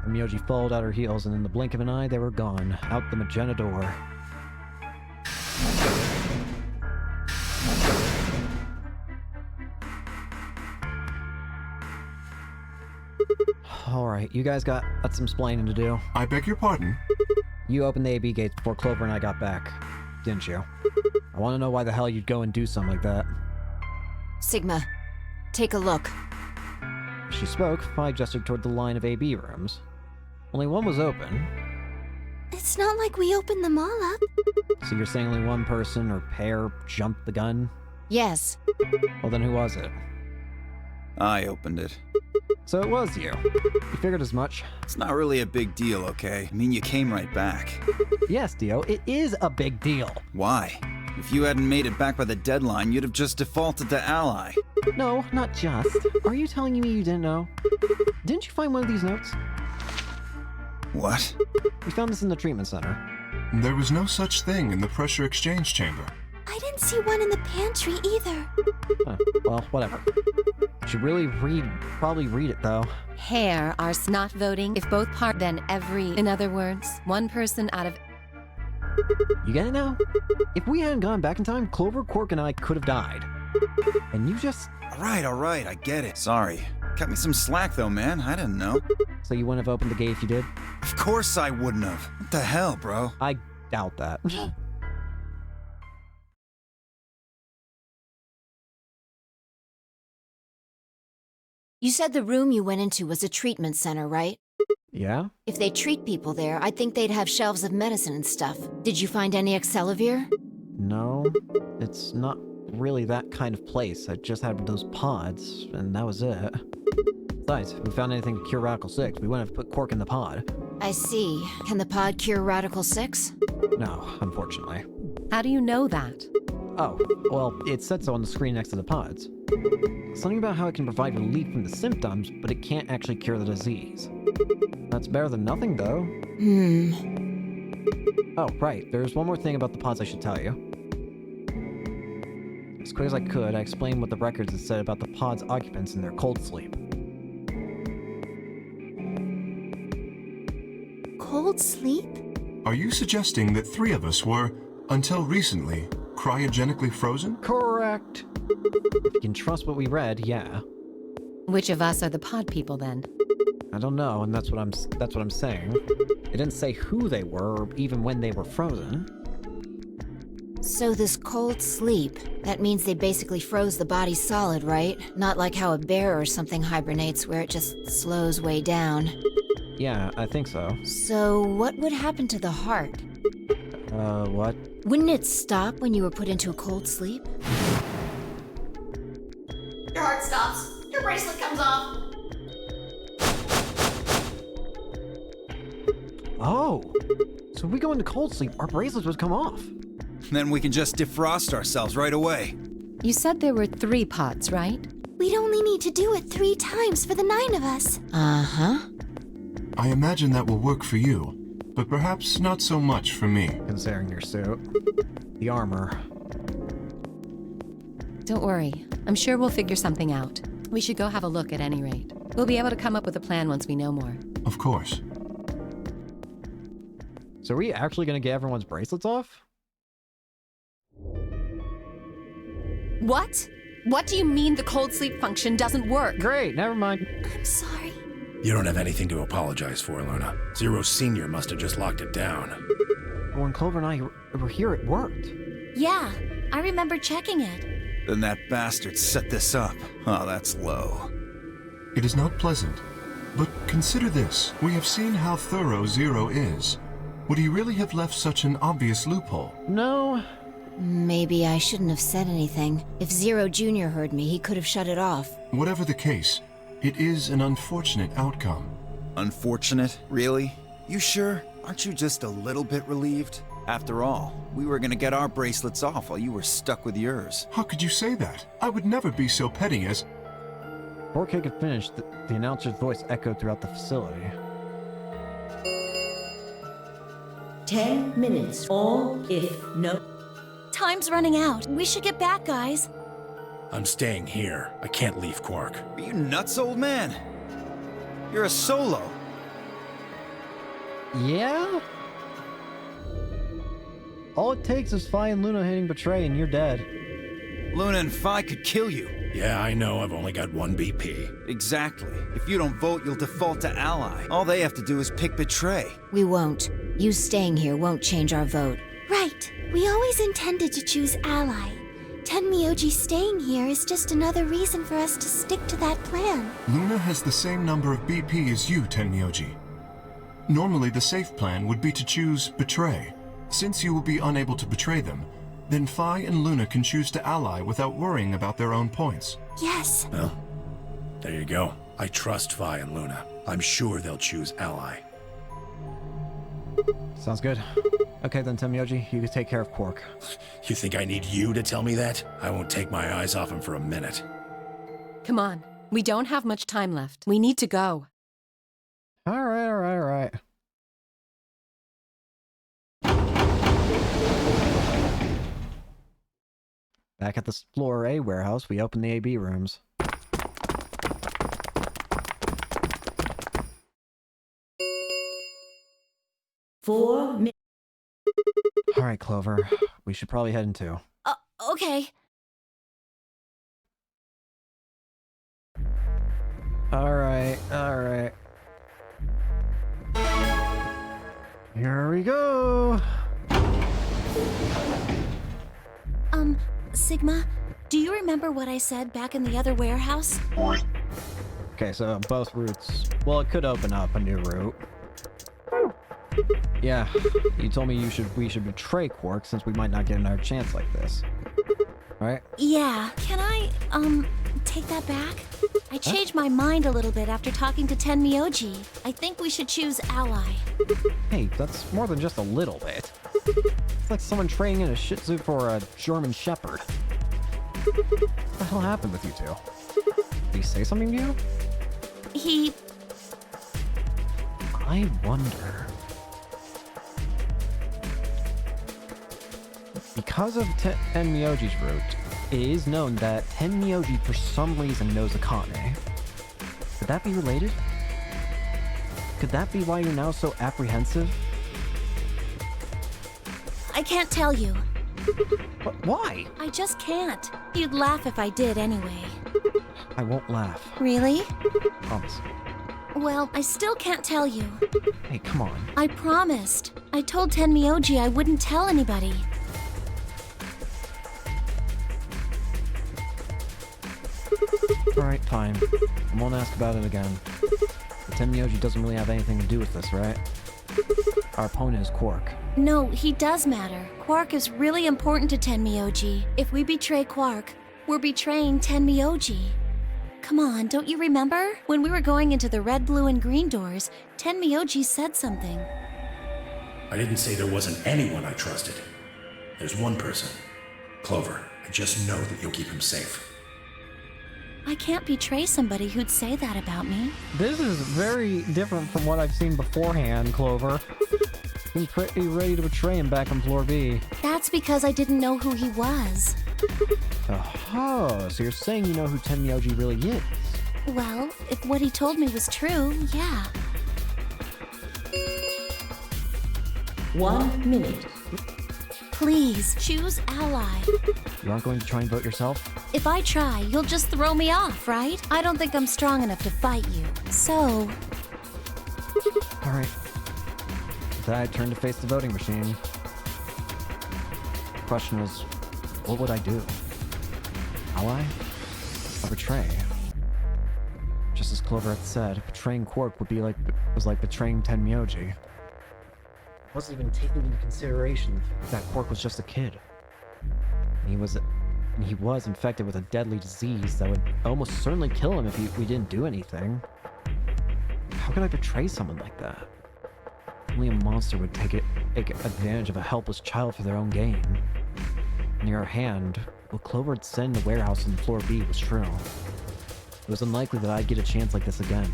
Tenmyoji followed at her heels, and in the blink of an eye, they were gone, out the magenta door. Alright, you guys got some explaining to do. I beg your pardon? You opened the AB gates before Clover and I got back, didn't you? I want to know why the hell you'd go and do something like that. Sigma, take a look. she spoke, I gestured toward the line of AB rooms. Only one was open. It's not like we opened them all up. So you're saying only one person or pair jumped the gun? Yes. Well, then who was it? I opened it. So it was you. You figured as much. It's not really a big deal, okay? I mean, you came right back. Yes, Dio, it is a big deal. Why? If you hadn't made it back by the deadline, you'd have just defaulted to Ally. No, not just. Are you telling me you didn't know? Didn't you find one of these notes? What? We found this in the treatment center. There was no such thing in the pressure exchange chamber. I didn't see one in the pantry either. Well, whatever. Should really probably read it though. Hair are not voting if both part then every, in other words, one person out of... You get it now? If we hadn't gone back in time, Clover, Quark, and I could have died. And you just... Alright, I get it. Sorry. Cut me some slack though, man. I didn't know. So you wouldn't have opened the gate if you did? Of course I wouldn't have. What the hell, bro? I doubt that. You said the room you went into was a treatment center, right? Yeah? If they treat people there, I'd think they'd have shelves of medicine and stuff. Did you find any Accelavir? No, it's not really that kind of place. I just had those pods, and that was it. Besides, if we found anything to cure Radical 6, we wouldn't have put Quark in the pod. I see. Can the pod cure Radical 6? No, unfortunately. How do you know that? Oh, well, it said so on the screen next to the pods. Something about how it can provide relief from the symptoms, but it can't actually cure the disease. That's better than nothing, though. Oh, right, there's one more thing about the pods I should tell you. As quick as I could, I explained what the records had said about the pod's occupants and their cold sleep. Cold sleep? Are you suggesting that 3 of us were, until recently, cryogenically frozen? Correct. If you can trust what we read, yeah. Which of us are the pod people then? I don't know, and that's what I'm saying. It didn't say who they were, or even when they were frozen. So this cold sleep, that means they basically froze the body solid, right? Not like how a bear or something hibernates where it just slows way down. Yeah, I think so. So what would happen to the heart? What? Wouldn't it stop when you were put into a cold sleep? Your heart stops. Your bracelet comes off. Oh! So if we go into cold sleep, our bracelets would come off. Then we can just defrost ourselves right away. You said there were 3 pods, right? We'd only need to do it 3 times for the 9 of us. Uh-huh. I imagine that will work for you, but perhaps not so much for me. Considering your suit. The armor. Don't worry. I'm sure we'll figure something out. We should go have a look at any rate. We'll be able to come up with a plan once we know more. Of course. So are we actually gonna get everyone's bracelets off? What? What do you mean the cold sleep function doesn't work? Great, never mind. I'm sorry. You don't have anything to apologize for, Luna. Zero Senior must have just locked it down. When Clover and I were here, it worked. Yeah, I remember checking it. Then that bastard set this up. Oh, that's low. It is not pleasant. But consider this. We have seen how thorough Zero is. Would he really have left such an obvious loophole? No. Maybe I shouldn't have said anything. If Zero Jr. heard me, he could have shut it off. Whatever the case, it is an unfortunate outcome. Unfortunate? Really? You sure? Aren't you just a little bit relieved? After all, we were gonna get our bracelets off while you were stuck with yours. How could you say that? I would never be so petty as... Before Kate could finish, the announcer's voice echoed throughout the facility. 10 minutes, all if no... Time's running out. We should get back, guys. I'm staying here. I can't leave Quark. Are you nuts, old man? You're a solo. Yeah? All it takes is Phi and Luna hitting Betray and you're dead. Luna and Phi could kill you. Yeah, I know. I've only got 1 BP. Exactly. If you don't vote, you'll default to Ally. All they have to do is pick Betray. We won't. You staying here won't change our vote. Right. We always intended to choose Ally. Tenmyoji staying here is just another reason for us to stick to that plan. Luna has the same number of BP as you, Tenmyoji. Normally, the safe plan would be to choose Betray. Since you will be unable to betray them, then Phi and Luna can choose to ally without worrying about their own points. Yes. Well, there you go. I trust Phi and Luna. I'm sure they'll choose ally. Sounds good. Okay then, Tenmyoji, you can take care of Quark. You think I need you to tell me that? I won't take my eyes off him for a minute. Come on. We don't have much time left. We need to go. Alright. Back at the Floor A warehouse, we open the AB rooms. Alright, Clover. We should probably head into. Okay. Alright. Here we go! Sigma, do you remember what I said back in the other warehouse? Okay, so both routes. Well, it could open up a new route. Yeah, you told me we should betray Quark since we might not get another chance like this. Right? Yeah. Can I, take that back? I changed my mind a little bit after talking to Tenmyoji. I think we should choose ally. Hey, that's more than just a little bit. It's like someone trading in a Shih Tzu for a German Shepherd. What the hell happened with you two? Did he say something to you? I wonder. Because of Tenmyoji's route, it is known that Tenmyoji for some reason knows Akane. Could that be related? Could that be why you're now so apprehensive? I can't tell you. But why? I just can't. You'd laugh if I did anyway. I won't laugh. Really? Promise. Well, I still can't tell you. Hey, come on. I promised. I told Tenmyoji I wouldn't tell anybody. Alright, fine. I won't ask about it again. But Tenmyoji doesn't really have anything to do with this, right? Our opponent is Quark. No, he does matter. Quark is really important to Tenmyoji. If we betray Quark, we're betraying Tenmyoji. Come on, don't you remember? When we were going into the red, blue, and green doors, Tenmyoji said something. I didn't say there wasn't anyone I trusted. There's one person. Clover. I just know that you'll keep him safe. I can't betray somebody who'd say that about me. This is very different from what I've seen beforehand, Clover. Been pretty ready to betray him back on Floor B. That's because I didn't know who he was. Oh, so you're saying you know who Tenmyoji really is? Well, if what he told me was true, yeah. 1 minute. Please, choose ally. You aren't going to try and vote yourself? If I try, you'll just throw me off, right? I don't think I'm strong enough to fight you. So... Alright. Then I turn to face the voting machine. The question was, what would I do? Ally? Or betray? Just as Clover had said, betraying Quark was like betraying Tenmyoji. I wasn't even taking into consideration that Quark was just a kid. And he was infected with a deadly disease that would almost certainly kill him if we didn't do anything. How could I betray someone like that? Only a monster would take advantage of a helpless child for their own gain. On the other hand, what Clover had said in the warehouse on Floor B was true. It was unlikely that I'd get a chance like this again.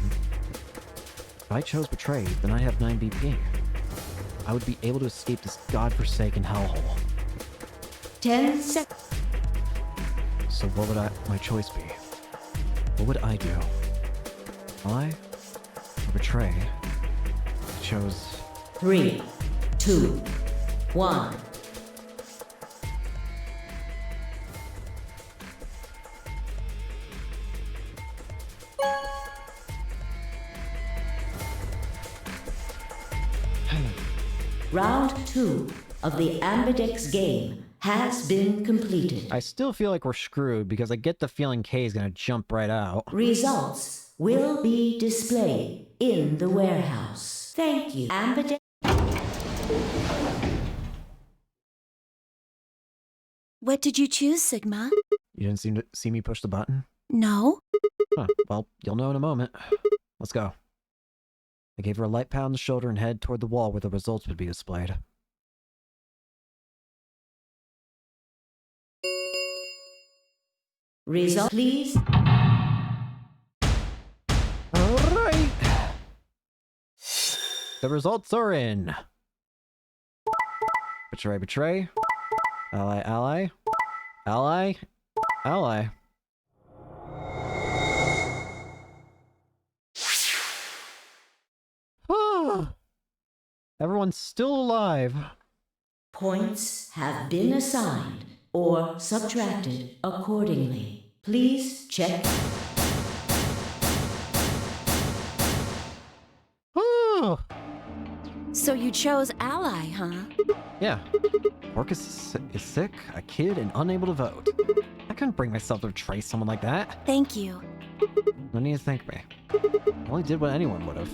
If I chose Betray, then I'd have 9 BP. I would be able to escape this godforsaken hellhole. 10 seconds. So what would my choice be? What would I do? Ally or betray? I chose 3, 2, 1. Round 2 of the Ambidex game has been completed. I still feel like we're screwed because I get the feeling Kay is gonna jump right out. Results will be displayed in the warehouse. Thank you, Ambidex. What did you choose, Sigma? You didn't seem to see me push the button? No? Huh, well, you'll know in a moment. Let's go. I gave her a light pat on the shoulder and headed toward the wall where the results would be displayed. Result, please. Alright! The results are in. Betray, betray. Ally, ally. Ally, ally. Everyone's still alive. Points have been assigned or subtracted accordingly. Please check. So you chose Ally, huh? Yeah. Orcus is sick, a kid, and unable to vote. I couldn't bring myself to betray someone like that. Thank you. No need to thank me. I only did what anyone would have.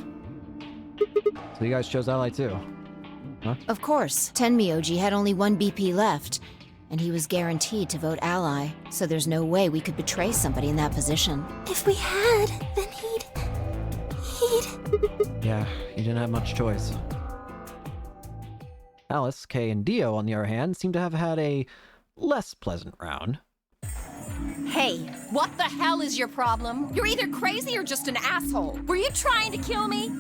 So you guys chose Ally too? Huh? Of course. Tenmyoji had only one BP left, and he was guaranteed to vote Ally, so there's no way we could betray somebody in that position. If we had, then he'd... Yeah, you didn't have much choice. Alice, Kay, and Dio, on the other hand, seem to have had a less pleasant round. Hey, what the hell is your problem? You're either crazy or just an asshole. Were you trying to kill me?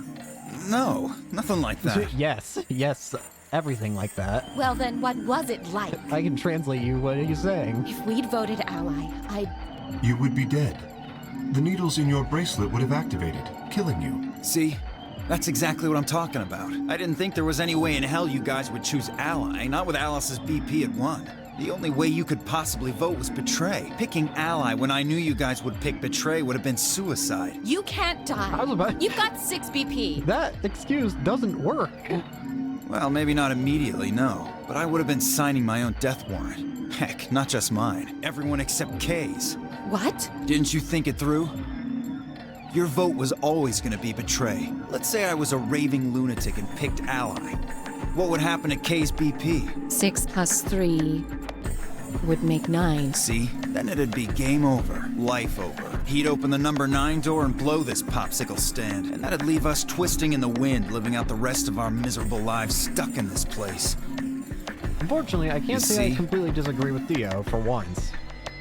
No, nothing like that. Yes, everything like that. Well then, what was it like? I can translate you. What are you saying? If we'd voted Ally, You would be dead. The needles in your bracelet would have activated, killing you. See? That's exactly what I'm talking about. I didn't think there was any way in hell you guys would choose Ally, not with Alice's BP at 1. The only way you could possibly vote was Betray. Picking Ally when I knew you guys would pick Betray would have been suicide. You can't die. You've got 6 BP. That excuse doesn't work. Well, maybe not immediately, no. But I would have been signing my own death warrant. Heck, not just mine. Everyone except Kay's. What? Didn't you think it through? Your vote was always gonna be Betray. Let's say I was a raving lunatic and picked Ally. What would happen to Kay's BP? 6 plus 3 would make 9. See? Then it'd be game over. Life over. He'd open the number 9 door and blow this popsicle stand. And that'd leave us twisting in the wind, living out the rest of our miserable lives stuck in this place. Unfortunately, I can't say I completely disagree with Dio for once.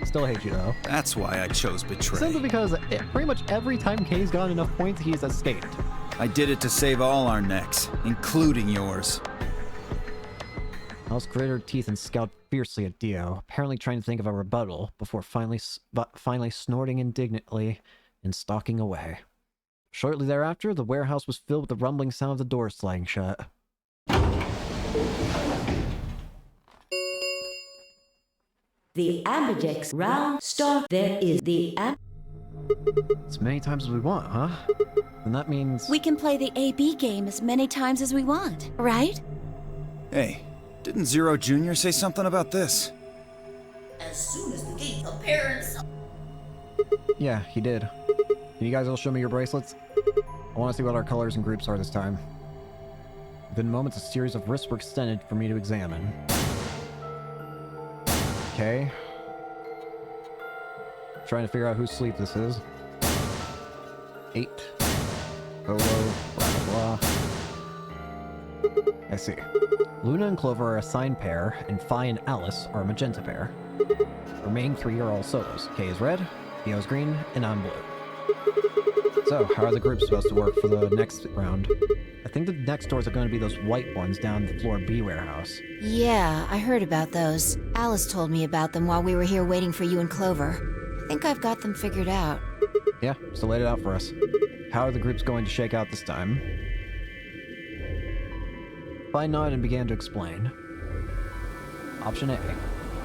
Still hate you, though. That's why I chose Betray. Simply because pretty much every time Kay's gotten enough points, he's escaped. I did it to save all our necks, including yours. Alice gritted her teeth and scowled fiercely at Dio, apparently trying to think of a rebuttal before finally snorting indignantly and stalking away. Shortly thereafter, the warehouse was filled with the rumbling sound of the doors sliding shut. The Ambidex round start. There is the As many times as we want, huh? And that means... We can play the AB game as many times as we want, right? Hey, didn't Zero Jr. say something about this? As soon as the gate appears. Yeah, he did. Can you guys all show me your bracelets? I want to see what our colors and groups are this time. Within moments, a series of wrists were extended for me to examine. Okay. Trying to figure out whose sleep this is. 8. Blah, blah, blah. I see. Luna and Clover are a signed pair, and Phi and Alice are a magenta pair. The remaining 3 are all solos. Kay is red, Theo is green, and I'm blue. So, how are the groups supposed to work for the next round? I think the next doors are going to be those white ones down the floor B warehouse. Yeah, I heard about those. Alice told me about them while we were here waiting for you and Clover. I think I've got them figured out. Yeah, so laid it out for us. How are the groups going to shake out this time? Phi nodded and began to explain. Option A.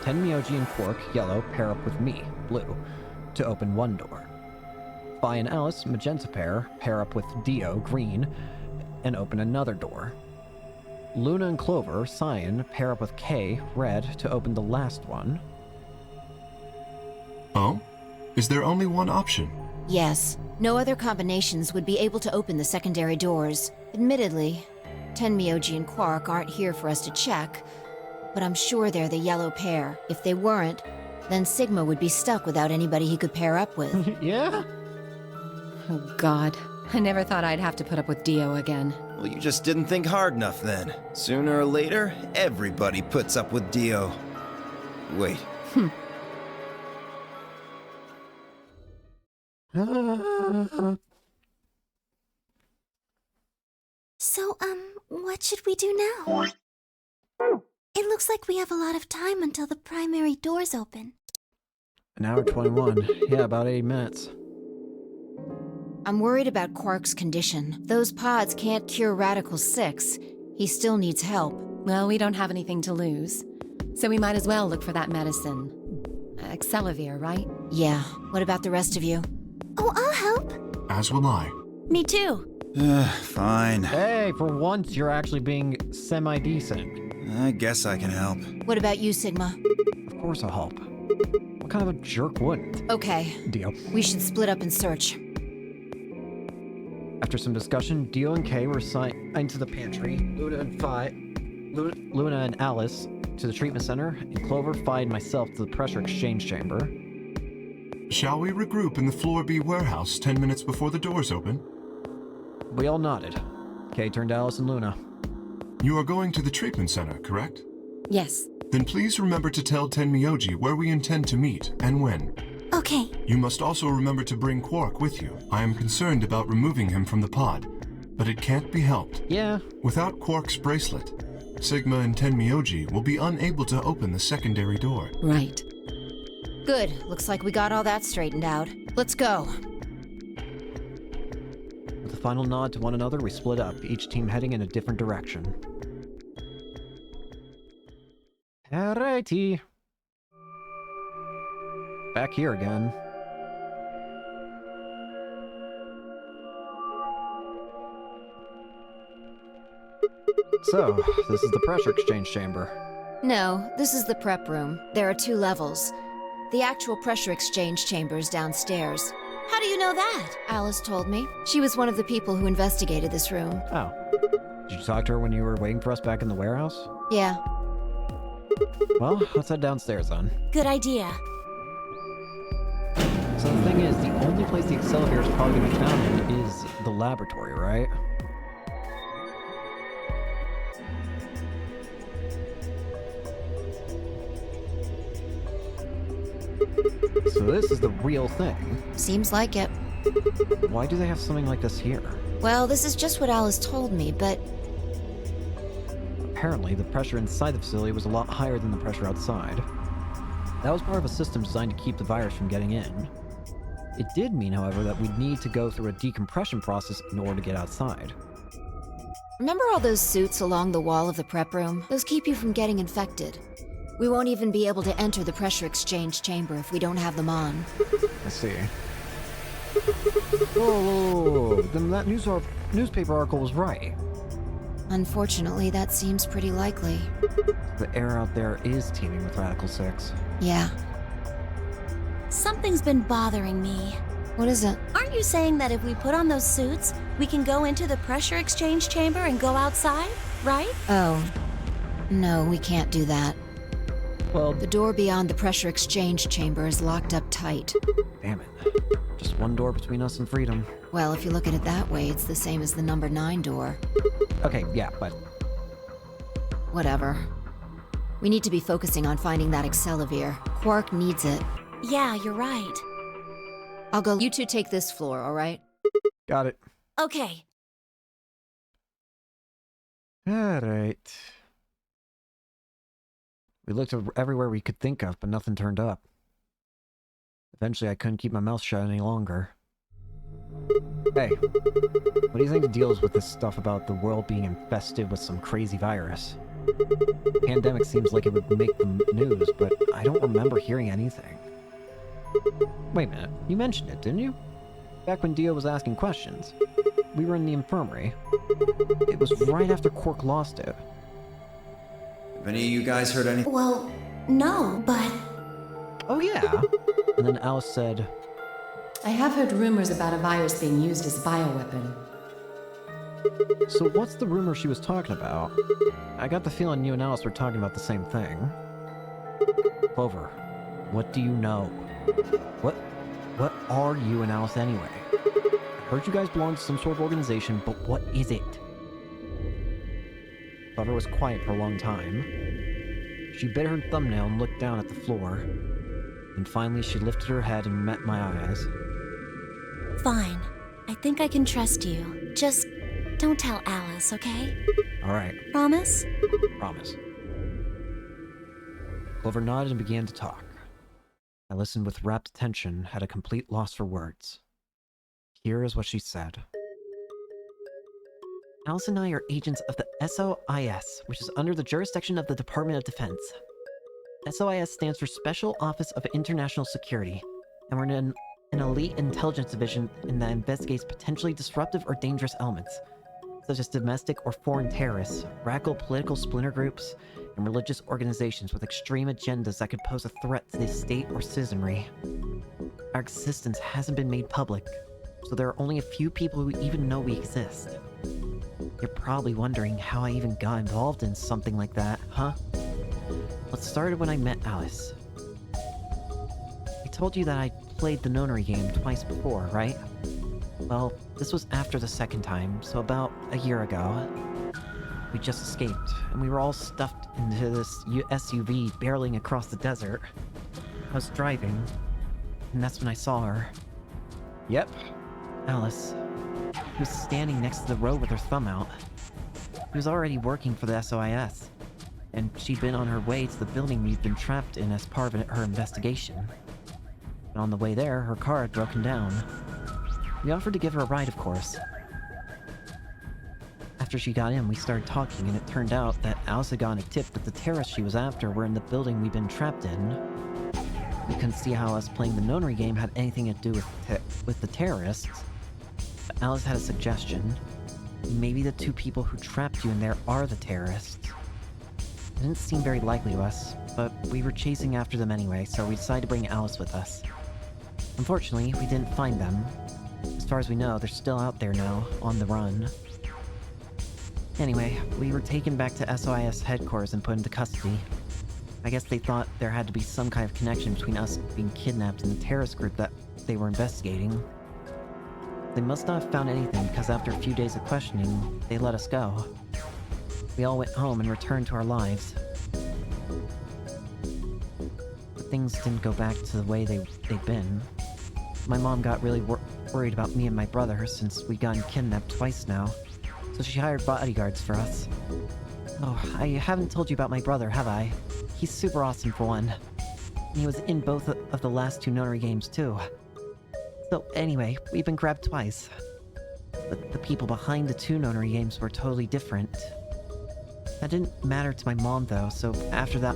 Tenmyoji and Quark, yellow, pair up with me, blue, to open one door. Phi and Alice, magenta pair up with Dio, green, and open another door. Luna and Clover, Cyan, pair up with K, Red, to open the last one. Oh? Is there only one option? Yes. No other combinations would be able to open the secondary doors. Admittedly, Tenmyoji and Quark aren't here for us to check, but I'm sure they're the yellow pair. If they weren't, then Sigma would be stuck without anybody he could pair up with. Yeah? Oh, God. I never thought I'd have to put up with Dio again. Well, you just didn't think hard enough then. Sooner or later, everybody puts up with Dio. Wait. So, what should we do now? It looks like we have a lot of time until the primary doors open. An hour 21. Yeah, about 8 minutes. I'm worried about Quark's condition. Those pods can't cure Radical 6. He still needs help. Well, we don't have anything to lose, so we might as well look for that medicine. Excelavir, right? Yeah. What about the rest of you? Oh, I'll help. As will I. Me too. Fine. Hey, for once you're actually being semi-decent. I guess I can help. What about you, Sigma? Of course I'll help. What kind of a jerk wouldn't? Okay. Dio. We should split up and search. After some discussion, Dio and Kay were assigned into the pantry, Luna and Alice to the treatment center, and Clover, Phi, and myself to the pressure exchange chamber. Shall we regroup in the Floor B warehouse 10 minutes before the doors open? We all nodded. Kay turned to Alice and Luna. You are going to the treatment center, correct? Yes. Then please remember to tell Tenmyoji where we intend to meet and when. Okay. You must also remember to bring Quark with you. I am concerned about removing him from the pod, but it can't be helped. Yeah. Without Quark's bracelet, Sigma and Tenmyoji will be unable to open the secondary door. Right. Good. Looks like we got all that straightened out. Let's go. With a final nod to one another, we split up, each team heading in a different direction. Alrighty. Back here again. So, this is the pressure exchange chamber. No, this is the prep room. There are 2 levels. The actual pressure exchange chamber is downstairs. How do you know that? Alice told me. She was one of the people who investigated this room. Oh. Did you talk to her when you were waiting for us back in the warehouse? Yeah. Well, let's head downstairs then. Good idea. So the thing is, the only place the Excelavir is probably going to be found in is the laboratory, right? So this is the real thing. Seems like it. Why do they have something like this here? Well, this is just what Alice told me, but Apparently, the pressure inside the facility was a lot higher than the pressure outside. That was part of a system designed to keep the virus from getting in. It did mean, however, that we'd need to go through a decompression process in order to get outside. remember all those suits along the wall of the prep room? Those keep you from getting infected. We won't even be able to enter the pressure exchange chamber if we don't have them on. I see. Whoa, then that newspaper article was right. Unfortunately, that seems pretty likely. The air out there is teeming with Radical 6. Yeah. Something's been bothering me. What is it? Aren't you saying that if we put on those suits, we can go into the pressure exchange chamber and go outside, right? Oh. No, we can't do that. Well, The door beyond the pressure exchange chamber is locked up tight. damn it. Just one door between us and freedom. Well, if you look at it that way, it's the same as the number 9 door. Okay, yeah, but Whatever. We need to be focusing on finding that Excelavir. Quark needs it. Yeah, you're right. I'll go. You two take this floor, all right? got it. Okay. Alright. We looked everywhere we could think of, but nothing turned up. Eventually, I couldn't keep my mouth shut any longer. Hey, what do you think the deal is with this stuff about the world being infested with some crazy virus? Pandemic seems like it would make the news, but I don't remember hearing anything. Wait a minute, you mentioned it, didn't you? Back when Dio was asking questions. We were in the infirmary. It was right after Quark lost it. Have any of you guys heard anything? Well, no, but Oh yeah. And then Alice said, I have heard rumors about a virus being used as a bioweapon. so what's the rumor she was talking about? I got the feeling you and Alice were talking about the same thing. Clover, what do you know? What are you and Alice anyway? I heard you guys belong to some sort of organization, but what is it? Clover was quiet for a long time. She bit her thumbnail and looked down at the floor. And finally she lifted her head and met my eyes. fine. I think I can trust you. Just don't tell Alice, okay? Alright, Promise? promise. Clover nodded and began to talk. I listened with rapt attention, at a complete loss for words. Here is what she said. Alice and I are agents of the SOIS, which is under the jurisdiction of the Department of Defense. SOIS stands for Special Office of International Security, and we're an elite intelligence division that investigates potentially disruptive or dangerous elements, such as domestic or foreign terrorists, radical political splinter groups, and religious organizations with extreme agendas that could pose a threat to the state or citizenry. Our existence hasn't been made public, so there are only a few people who even know we exist. You're probably wondering how I even got involved in something like that, huh? Well, it started when I met Alice. I told you that I played the nonary game twice before, right? Well, this was after the second time, so about a year ago. We just escaped, and we were all stuffed into this SUV barreling across the desert. I was driving, and that's when I saw her. Yep. Alice. She was standing next to the road with her thumb out. She was already working for the SOIS, and she'd been on her way to the building we'd been trapped in as part of her investigation. And on the way there, her car had broken down. We offered to give her a ride, of course. After she got in, we started talking, and it turned out that Alice had gotten a tip that the terrorists she was after were in the building we'd been trapped in. We couldn't see how us playing the nonary game had anything to do with the terrorists, but Alice had a suggestion. Maybe the two people who trapped you in there are the terrorists. It didn't seem very likely to us, but we were chasing after them anyway, so we decided to bring Alice with us. Unfortunately, we didn't find them. As far as we know, they're still out there now, on the run. Anyway, we were taken back to SOIS headquarters and put into custody. I guess they thought there had to be some kind of connection between us being kidnapped and the terrorist group that they were investigating. They must not have found anything, because after a few days of questioning, they let us go. We all went home and returned to our lives. But things didn't go back to the way they'd been. My mom got really worried about me and my brother since we'd gotten kidnapped twice now, so she hired bodyguards for us. Oh, I haven't told you about my brother, have I? He's super awesome for one. And he was in both of the last two nonary games too. So anyway, we've been grabbed twice. But the people behind the two nonary games were totally different. That didn't matter to my mom though, so after that,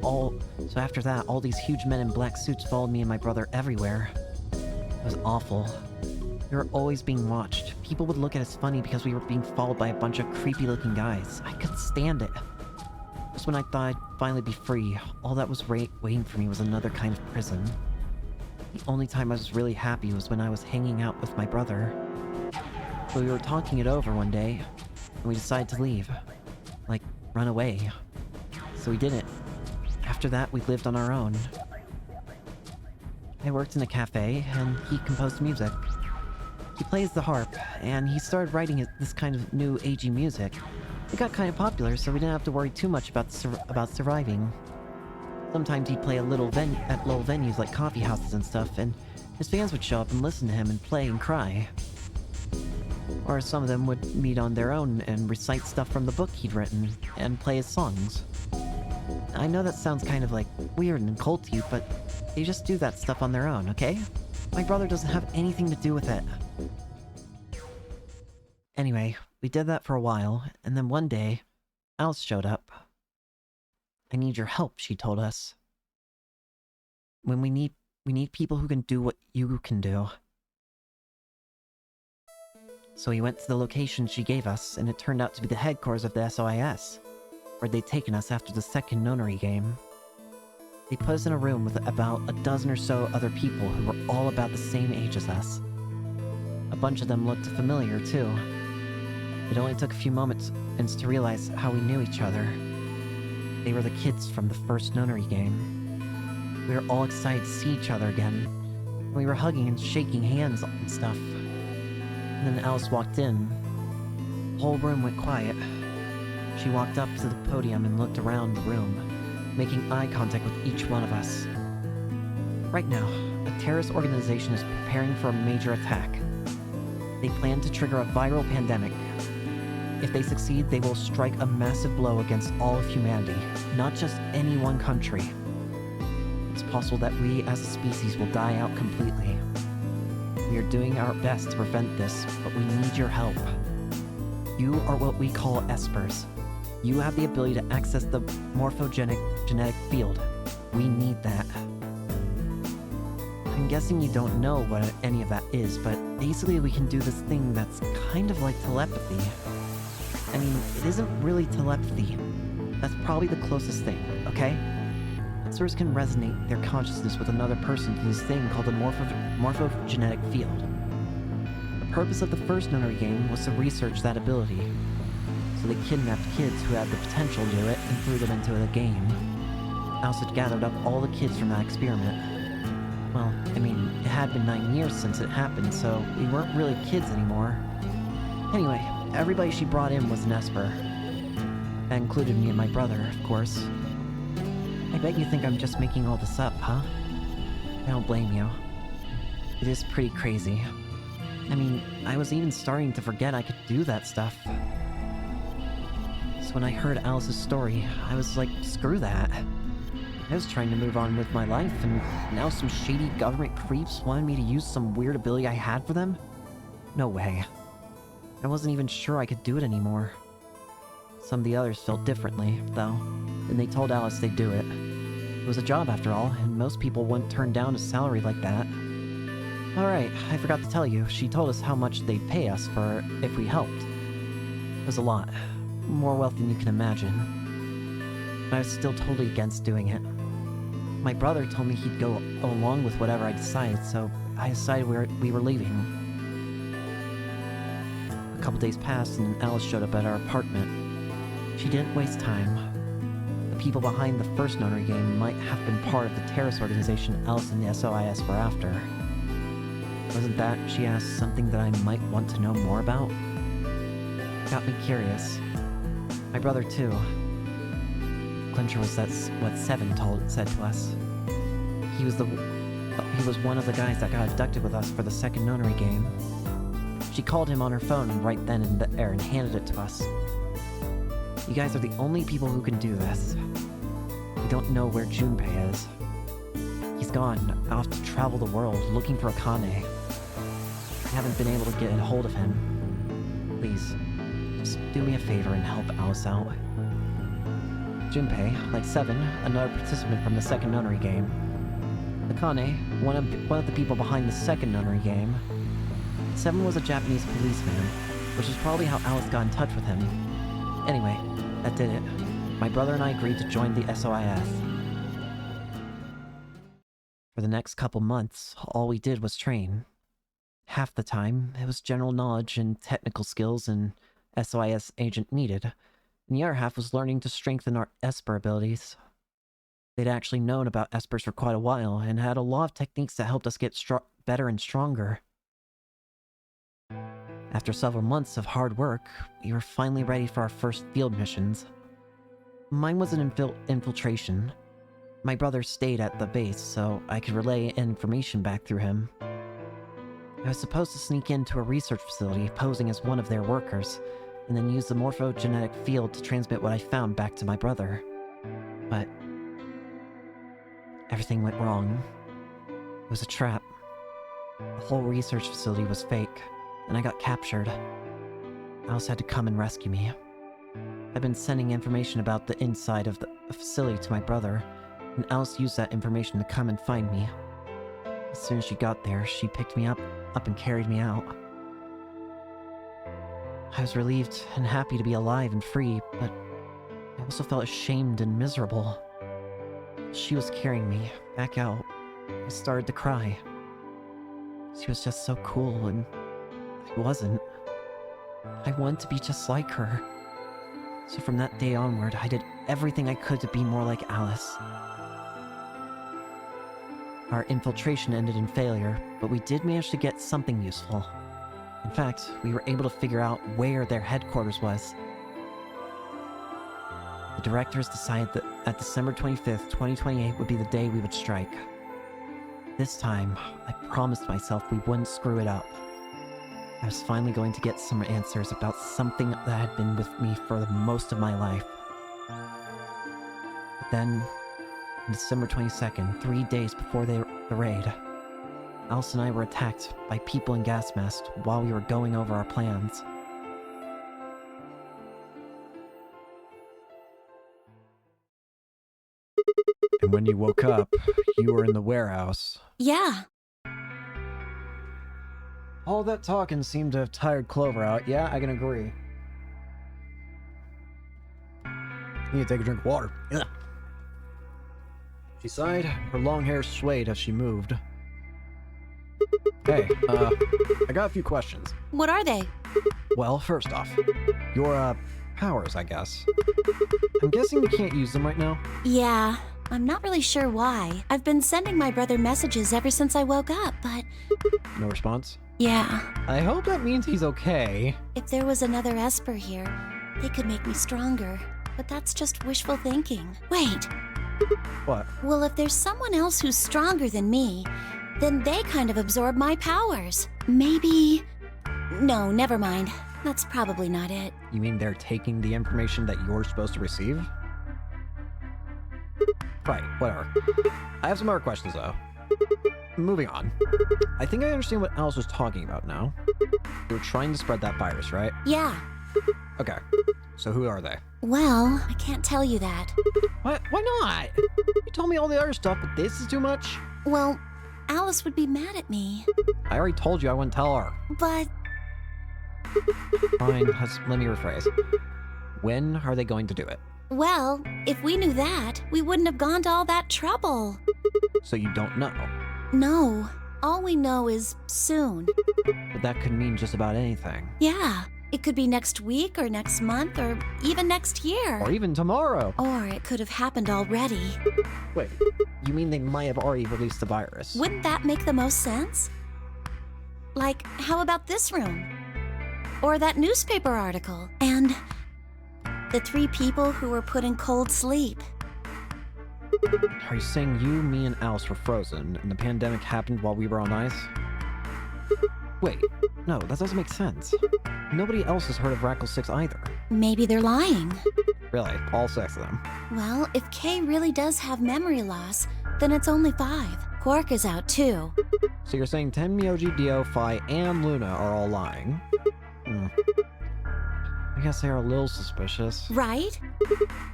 all these huge men in black suits followed me and my brother everywhere. It was awful. We were always being watched. People would look at us funny because we were being followed by a bunch of creepy-looking guys. I couldn't stand it. Just when I thought I'd finally be free, all that was waiting for me was another kind of prison. The only time I was really happy was when I was hanging out with my brother. So we were talking it over one day, and we decided to leave. Like, run away. So we didn't. After that, we lived on our own. I worked in a cafe, and he composed music. He plays the harp, and he started writing this kind of new agey music. It got kind of popular, so we didn't have to worry too much about surviving. Sometimes he'd play at little venues like coffee houses and stuff, and his fans would show up and listen to him and play and cry. Or some of them would meet on their own and recite stuff from the book he'd written, and play his songs. I know that sounds kind of like weird and culty, but they just do that stuff on their own, okay? My brother doesn't have anything to do with it. Anyway, we did that for a while, and then one day, Alice showed up. I need your help, she told us. When we need people who can do what you can do. So we went to the location she gave us, and it turned out to be the headquarters of the SOIS. where they'd taken us after the second nonary game. They put us in a room with about a dozen or so other people who were all about the same age as us. A bunch of them looked familiar, too. It only took a few moments to realize how we knew each other. They were the kids from the first nonary game. We were all excited to see each other again. We were hugging and shaking hands and stuff. And then Alice walked in. The whole room went quiet. She walked up to the podium and looked around the room, making eye contact with each one of us. Right now, a terrorist organization is preparing for a major attack. They plan to trigger a viral pandemic. If they succeed, they will strike a massive blow against all of humanity, not just any one country. It's possible that we as a species will die out completely. We are doing our best to prevent this, but we need your help. You are what we call espers. You have the ability to access the morphogenic genetic field. We need that. I'm guessing you don't know what any of that is, but basically we can do this thing that's kind of like telepathy. I mean, it isn't really telepathy. That's probably the closest thing, okay? Espers can resonate their consciousness with another person through this thing called the morphogenetic field. The purpose of the first nonary game was to research that ability. So they kidnapped kids who had the potential to do it and threw them into the game. Alice had gathered up all the kids from that experiment. Well, I mean, it had been 9 years since it happened, so we weren't really kids anymore. Anyway, everybody she brought in was an Esper. That included me and my brother, of course. I bet you think I'm just making all this up, huh? I don't blame you. It is pretty crazy. I mean, I was even starting to forget I could do that stuff. So when I heard Alice's story, I was like, screw that. I was trying to move on with my life, and now some shady government creeps wanted me to use some weird ability I had for them? No way. I wasn't even sure I could do it anymore. Some of the others felt differently, though, and they told Alice they'd do it. It was a job after all, and most people wouldn't turn down a salary like that. Alright, I forgot to tell you, she told us how much they'd pay us for if we helped. It was a lot. More wealth than you can imagine. But I was still totally against doing it. My brother told me he'd go along with whatever I decided, so I decided we were leaving. A couple days passed and Alice showed up at our apartment. She didn't waste time. The people behind the first nonary game might have been part of the terrorist organization Alice and the SOIS were after. Wasn't that, she asked, something that I might want to know more about? Got me curious. My brother, too. Clincher was what Seven said to us. He was one of the guys that got abducted with us for the second nonary game. She called him on her phone right then and there and handed it to us. You guys are the only people who can do this. We don't know where Junpei is. He's gone, off to travel the world, looking for Akane. I haven't been able to get a hold of him. Please, just do me a favor and help Alice out. Junpei, like Seven, another participant from the second nonary game. Akane, one of the people behind the second nonary game. Seven was a Japanese policeman, which is probably how Alice got in touch with him. Anyway, that did it. My brother and I agreed to join the SOIS. For the next couple months, all we did was train. Half the time, it was general knowledge and technical skills an SOIS agent needed, and the other half was learning to strengthen our Esper abilities. They'd actually known about Espers for quite a while, and had a lot of techniques that helped us get better and stronger. After several months of hard work, we were finally ready for our first field missions. Mine was an infiltration. My brother stayed at the base, so I could relay information back through him. I was supposed to sneak into a research facility, posing as one of their workers, and then use the morphogenetic field to transmit what I found back to my brother. But everything went wrong. It was a trap. The whole research facility was fake, and I got captured. Alice had to come and rescue me. I've been sending information about the inside of the facility to my brother, and Alice used that information to come and find me. As soon as she got there, she picked me up and carried me out. I was relieved and happy to be alive and free, but I also felt ashamed and miserable. She was carrying me back out. I started to cry. She was just so cool, and I wasn't. I wanted to be just like her. So from that day onward, I did everything I could to be more like Alice. Our infiltration ended in failure, but we did manage to get something useful. In fact, we were able to figure out where their headquarters was. The directors decided that December 25th, 2028 would be the day we would strike. This time, I promised myself we wouldn't screw it up. I was finally going to get some answers about something that had been with me for the most of my life. But then, on December 22nd, 3 days before the raid, Alice and I were attacked by people in gas masks while we were going over our plans. And when you woke up, you were in the warehouse. Yeah. All that talking seemed to have tired Clover out. Yeah, I can agree. You need to take a drink of water. Yeah. She sighed. Her long hair swayed as she moved. Hey, I got a few questions. What are they? Well, first off, your, powers, I guess. I'm guessing you can't use them right now? Yeah. I'm not really sure why. I've been sending my brother messages ever since I woke up, but... No response? Yeah. I hope that means he's okay. If there was another Esper here, they could make me stronger. But that's just wishful thinking. Wait. What? Well, if there's someone else who's stronger than me, then they kind of absorb my powers. Maybe... No, never mind. That's probably not it. You mean they're taking the information that you're supposed to receive? Right, whatever. I have some other questions, though. Moving on. I think I understand what Alice was talking about now. They were trying to spread that virus, right? Yeah. Okay. So who are they? Well, I can't tell you that. What? Why not? You told me all the other stuff, but this is too much? Well, Alice would be mad at me. I already told you I wouldn't tell her. But... Fine, let me rephrase. When are they going to do it? Well, if we knew that, we wouldn't have gone to all that trouble. So you don't know? No. All we know is soon. But that could mean just about anything. Yeah. It could be next week or next month or even next year. Or even tomorrow. Or it could have happened already. Wait, you mean they might have already released the virus? Wouldn't that make the most sense? Like, how about this room? Or that newspaper article? And the 3 people who were put in cold sleep. Are you saying you, me, and Alice were frozen, and the pandemic happened while we were on ice? Wait, no, that doesn't make sense. Nobody else has heard of Rackle 6 either. Maybe they're lying. Really, all 6 of them. Well, if Kay really does have memory loss, then it's only 5. Quark is out too. So you're saying Tenmyoji, Dio, Phi, and Luna are all lying? I guess they are a little suspicious. Right?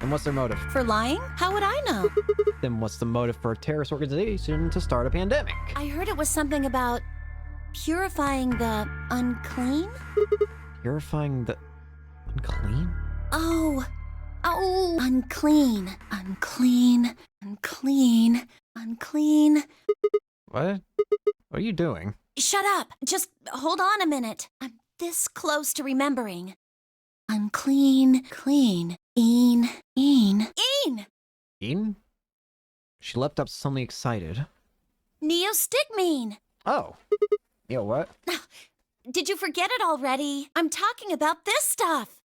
And what's their motive? For lying? How would I know? Then what's the motive for a terrorist organization to start a pandemic? I heard it was something about purifying the unclean? Purifying the unclean? Oh, unclean, unclean, unclean, unclean. What? What are you doing? Shut up! Just hold on a minute. I'm this close to remembering. Unclean, clean, een. Een? She leapt up suddenly excited. Neostigmine! Oh. Yeah, what? Did you forget it already? I'm talking about this stuff.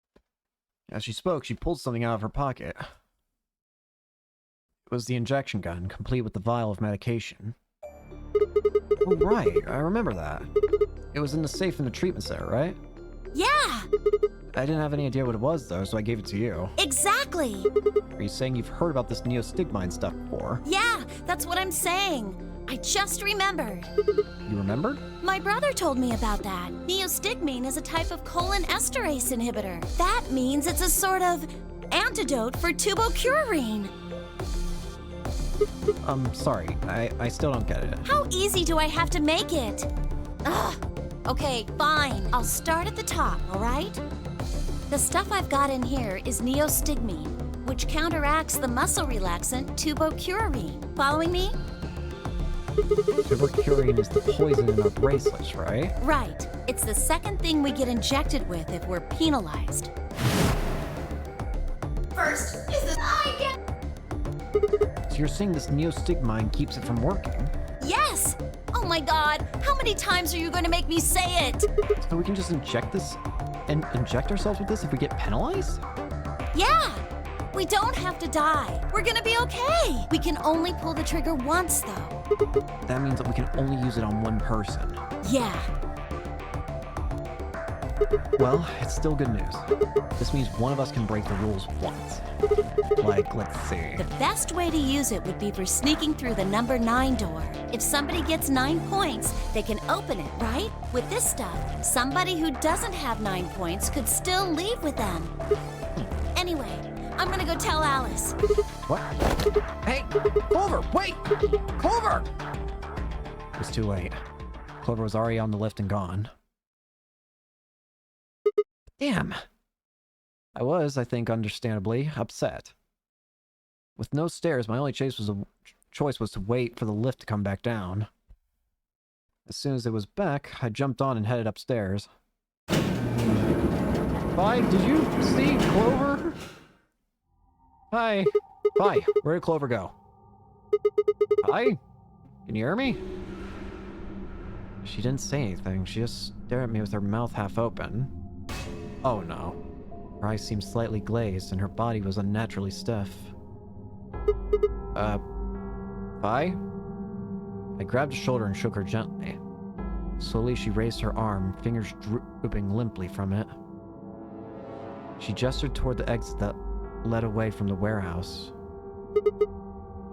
As she spoke, she pulled something out of her pocket. It was the injection gun, complete with the vial of medication. Oh, right. I remember that. It was in the safe in the treatment center, right? Yeah! I didn't have any idea what it was, though, so I gave it to you. Exactly! Are you saying you've heard about this neostigmine stuff before? Yeah, that's what I'm saying. I just remembered. You remembered? My brother told me about that. Neostigmine is a type of colon esterase inhibitor. That means it's a sort of antidote for tubocurarine. Sorry. I still don't get it. How easy do I have to make it? Ugh. Okay, fine. I'll start at the top, all right? The stuff I've got in here is neostigmine, which counteracts the muscle relaxant tubocurarine. Following me? Tuberculine is the poison in our bracelets, right? Right. It's the second thing we get injected with if we're penalized. First is the I get. So you're saying this neostigmine keeps it from working? Yes! Oh my god, how many times are you going to make me say it? So we can just inject this and inject ourselves with this if we get penalized? Yeah! We don't have to die. We're gonna be okay. We can only pull the trigger once, though. That means that we can only use it on one person. Yeah. Well, it's still good news. This means one of us can break the rules once. Like, let's see. The best way to use it would be for sneaking through the number 9 door. If somebody gets 9 points, they can open it, right? With this stuff, somebody who doesn't have 9 points could still leave with them. Anyway, I'm gonna go tell Alice. What? Hey, Clover, wait! Clover! It was too late. Clover was already on the lift and gone. Damn. I was, I think, understandably, upset. With no stairs, my only choice was to wait for the lift to come back down. As soon as it was back, I jumped on and headed upstairs. Bye, did you see Clover? Hi. Hi, where did Clover go? Hi? Can you hear me? She didn't say anything. She just stared at me with her mouth half open. Oh no. Her eyes seemed slightly glazed and her body was unnaturally stiff. Hi? I grabbed her shoulder and shook her gently. Slowly she raised her arm, fingers drooping limply from it. She gestured toward the exit that led away from the warehouse.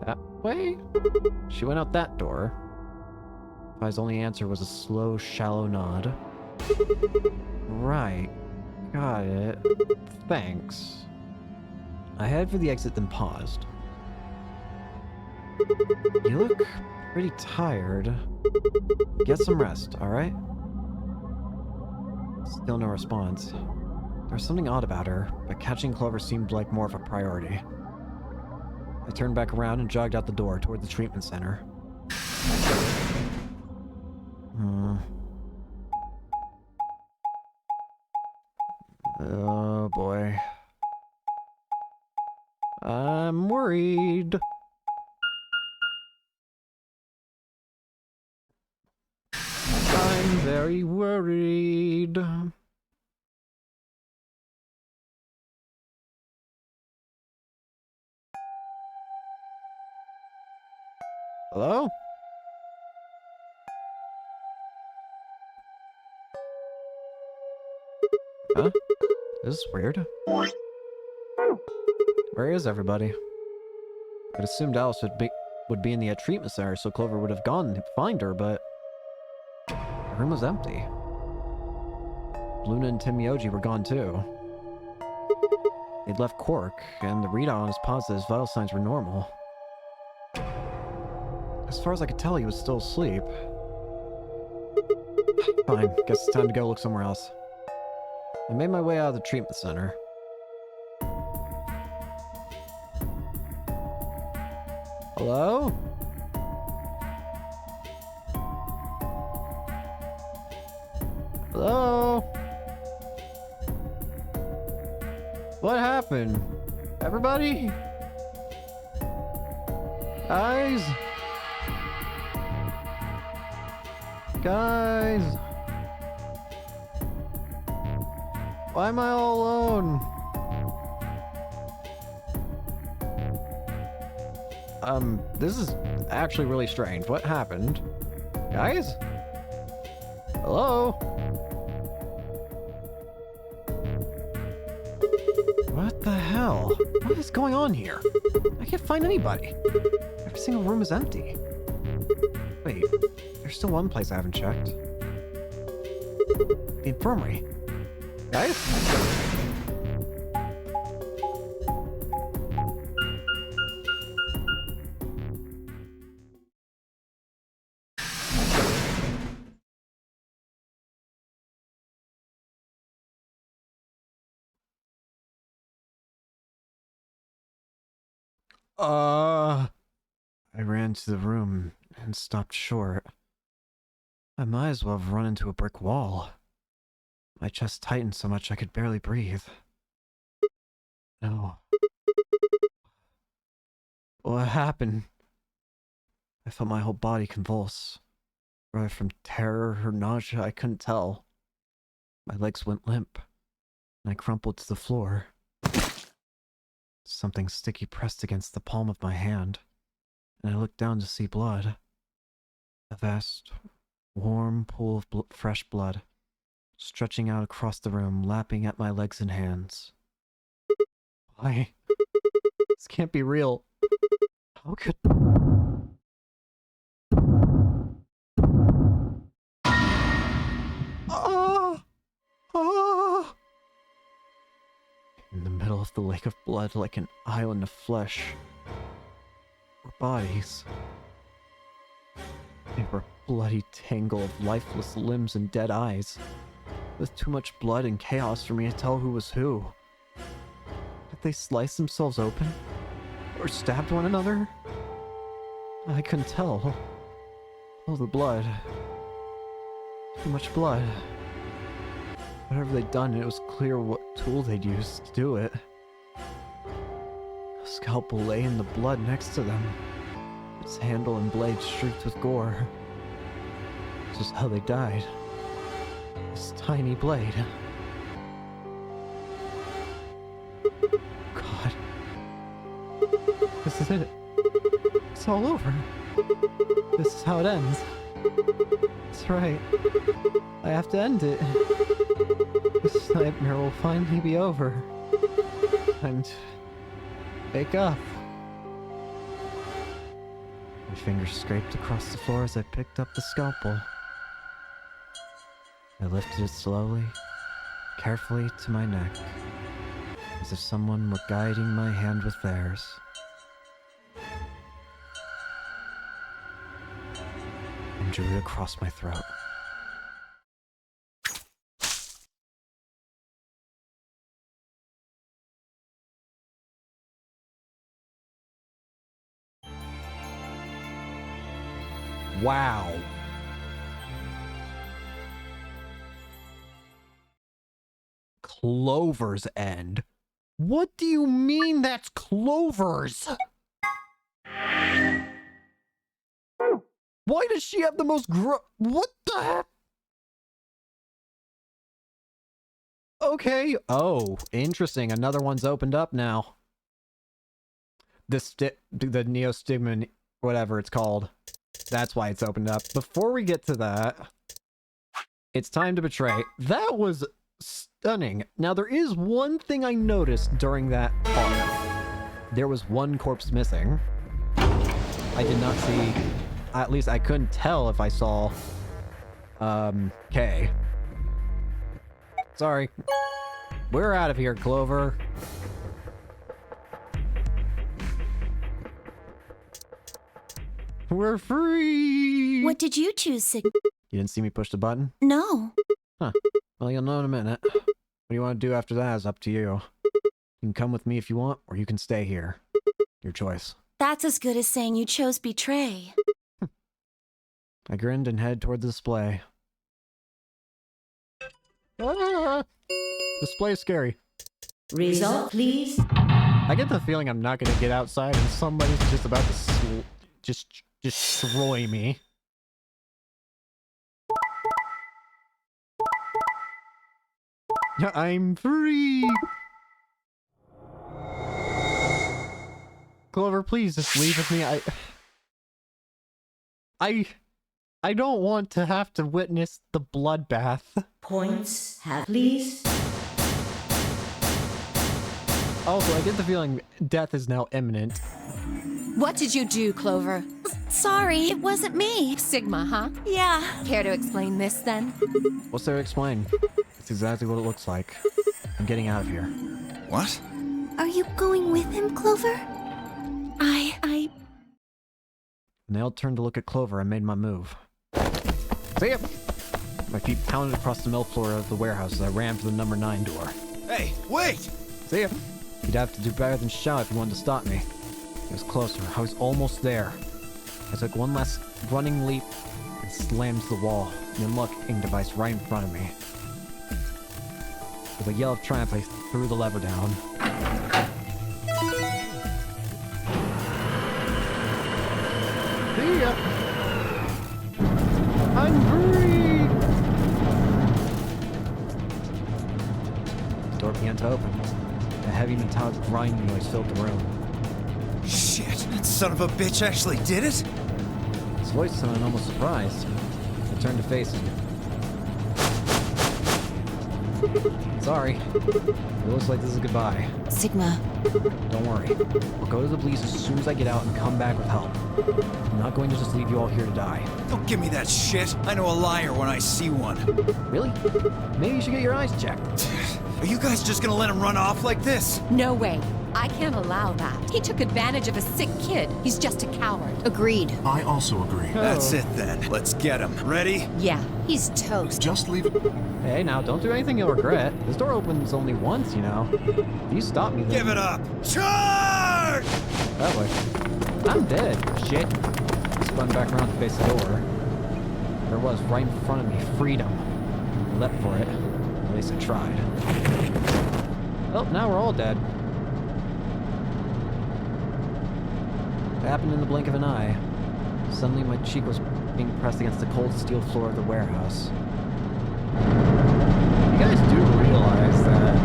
That way? She went out that door. Fi's only answer was a slow, shallow nod. Right. Got it. Thanks. I headed for the exit, then paused. You look pretty tired. Get some rest, alright? Still no response. There was something odd about her, but catching Clover seemed like more of a priority. I turned back around and jogged out the door toward the treatment center. Oh boy. I'm worried. I'm very worried. Hello? Huh? This is weird. Where is everybody? I'd assumed Alice would be in the treatment center, so Clover would have gone to find her, but the room was empty. Luna and Timioji were gone too. They'd left Quark, and the readout on his positive vital signs were normal. As far as I could tell, he was still asleep. Fine, guess it's time to go look somewhere else. I made my way out of the treatment center. Hello? Hello? What happened? Everybody? Guys? Guys? Why am I all alone? This is actually really strange. What happened? Guys? Hello? What the hell? What is going on here? I can't find anybody. Every single room is empty. Wait, there's still one place I haven't checked. The infirmary. Guys? I ran to the room and stopped short. I might as well have run into a brick wall. My chest tightened so much I could barely breathe. No. What happened? I felt my whole body convulse. Whether from terror or nausea, I couldn't tell. My legs went limp, and I crumpled to the floor. Something sticky pressed against the palm of my hand, and I looked down to see blood. A vast, warm pool of fresh blood, stretching out across the room, lapping at my legs and hands. Why? This can't be real. How could... In the middle of the lake of blood, like an island of flesh, were bodies. They were a bloody tangle of lifeless limbs and dead eyes, with too much blood and chaos for me to tell who was who. Had they sliced themselves open? Or stabbed one another? I couldn't tell. Oh, the blood. Too much blood. Whatever they'd done, it was clear what tool they'd used to do it. A scalpel lay in the blood next to them. Its handle and blade streaked with gore. This is how they died. This tiny blade. God. This is it. It's all over. This is how it ends. That's right. I have to end it. This nightmare will finally be over. Time to wake up. My fingers scraped across the floor as I picked up the scalpel. I lifted it slowly, carefully to my neck, as if someone were guiding my hand with theirs. And drew it across my throat. Wow. Clover's End? What do you mean that's Clover's? Why does she have the most what the heck? Okay. Oh, interesting. Another one's opened up now. The Neostigma, whatever it's called. That's why it's opened up. Before we get to that, it's time to betray. That was stunning. Now, there is one thing I noticed during that part. There was one corpse missing. I did not see... At least I couldn't tell if I saw... Kay. Sorry. We're out of here, Clover. We're free! What did you choose, Sig? You didn't see me push the button? No. Huh. Well, you'll know in a minute. What you want to do after that is up to you. You can come with me if you want, or you can stay here. Your choice. That's as good as saying you chose betray. I grinned and headed toward the display. Ah! Display's scary. Result, please. I get the feeling I'm not gonna get outside and somebody's just about to just destroy me. I'm free! Clover, please just leave with me. I don't want to have to witness the bloodbath. Points have, please. Also, I get the feeling death is now imminent. What did you do, Clover? Sorry, it wasn't me. Sigma, huh? Yeah. Care to explain this, then? What's there to explain? It's exactly what it looks like. I'm getting out of here. What? Are you going with him, Clover? When they all turned to look at Clover, I made my move. See ya! My feet pounded across the mill floor of the warehouse as I ran for the number 9 door. Hey, wait! See ya! You'd have to do better than shout if you wanted to stop me. It was closer. I was almost there. I took one last running leap and slammed to the wall, the unlocking device right in front of me. With a yell of triumph, I threw the lever down. See ya! I'm free! The door began to open. A heavy metallic grinding noise filled the room. Shit, that son of a bitch actually did it? His voice sounded almost surprised. I turned to face him. Sorry. It looks like this is goodbye. Sigma. Don't worry. I'll go to the police as soon as I get out and come back with help. I'm not going to just leave you all here to die. Don't give me that shit. I know a liar when I see one. Really? Maybe you should get your eyes checked. Are you guys just gonna let him run off like this? No way. I can't allow that. He took advantage of a sick kid. He's just a coward. Agreed. I also agree. That's it then. Let's get him. Ready? Yeah. He's toast. Just leave it. Hey, now, don't do anything you'll regret. This door opens only once, you know. If you stop me, then... Give it up. Charge! That way. I'm dead. Shit. I spun back around to face the door. There it was, right in front of me. Freedom. I leapt for it. At least I tried. Well, now we're all dead. It happened in the blink of an eye. Suddenly my cheek was being pressed against the cold steel floor of the warehouse. You guys do realize that...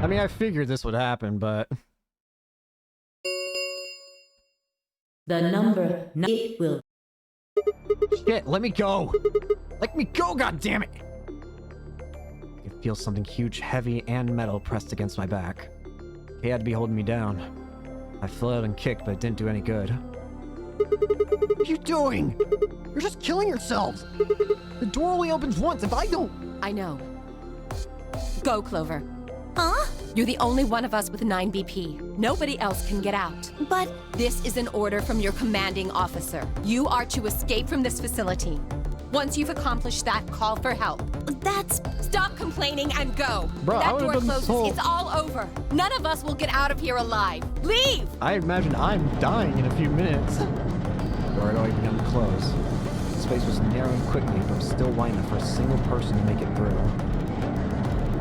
I mean, I figured this would happen, but... The number it will. Shit, let me go! Let me go, goddammit! I could feel something huge, heavy, and metal pressed against my back. He had to be holding me down. I flailed and kicked, but it didn't do any good. What are you doing? You're just killing yourselves! The door only opens once. If I don't... I know. Go, Clover. Huh? You're the only one of us with 9 BP. Nobody else can get out. But This is an order from your commanding officer. You are to escape from this facility. Once you've accomplished that, call for help. that's... Stop complaining and go. Bro, I that would've door done this closes. whole- It's all over. None of us will get out of here alive. Leave! I imagine I'm dying in a few minutes. The door had already begun to close. The space was narrowing quickly, but was still wide enough for a single person to make it through.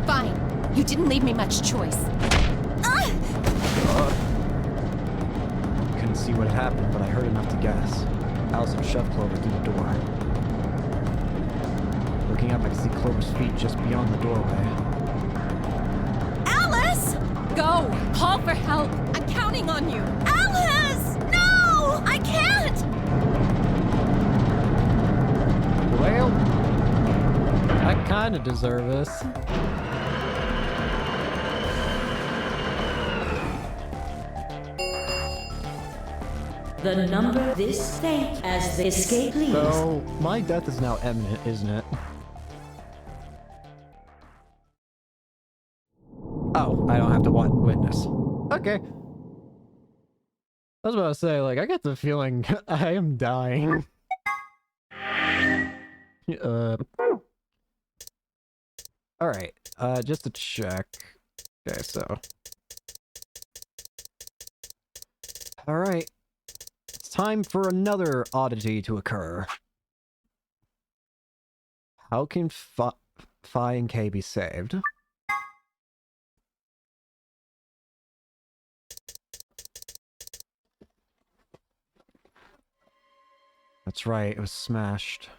Fine. You didn't leave me much choice. Couldn't see what had happened, but I heard enough to guess. Allison shoved Clover through the door. Looking up, I could see Clover's feet just beyond the doorway. Alice! Go! Call for help! I'm counting on you! Alice! No! I can't! Well, I kinda deserve this. The number this thank as the escape leaves. So, my death is now imminent, isn't it? Oh, I don't have to witness. Okay. I was about to say, like, I get the feeling I am dying. Alright, just to check. Okay, so. Alright. It's time for another oddity to occur. How can Phi and K be saved? That's right, it was smashed.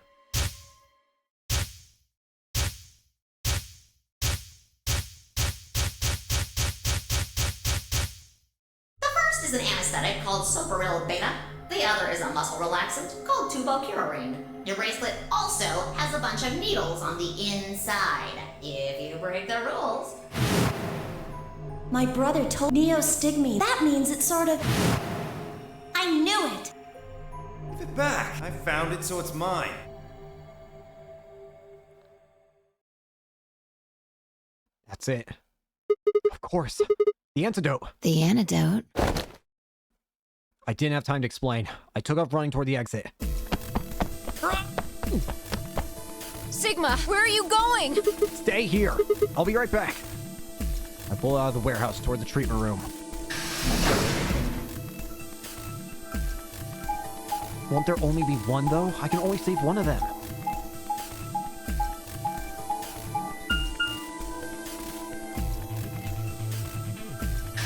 The first is an anesthetic called Soparil Beta. The other is a muscle relaxant called Tubocurarine. Your bracelet also has a bunch of needles on the inside. If you break the rules. My brother told neostigmy. That means it's sort of... I knew it! Give it back. I found it, so it's mine. That's it. Of course. The antidote. The antidote? I didn't have time to explain. I took off running toward the exit. Sigma, where are you going? Stay here. I'll be right back. I pulled out of the warehouse toward the treatment room. Won't there only be one, though? I can only save one of them.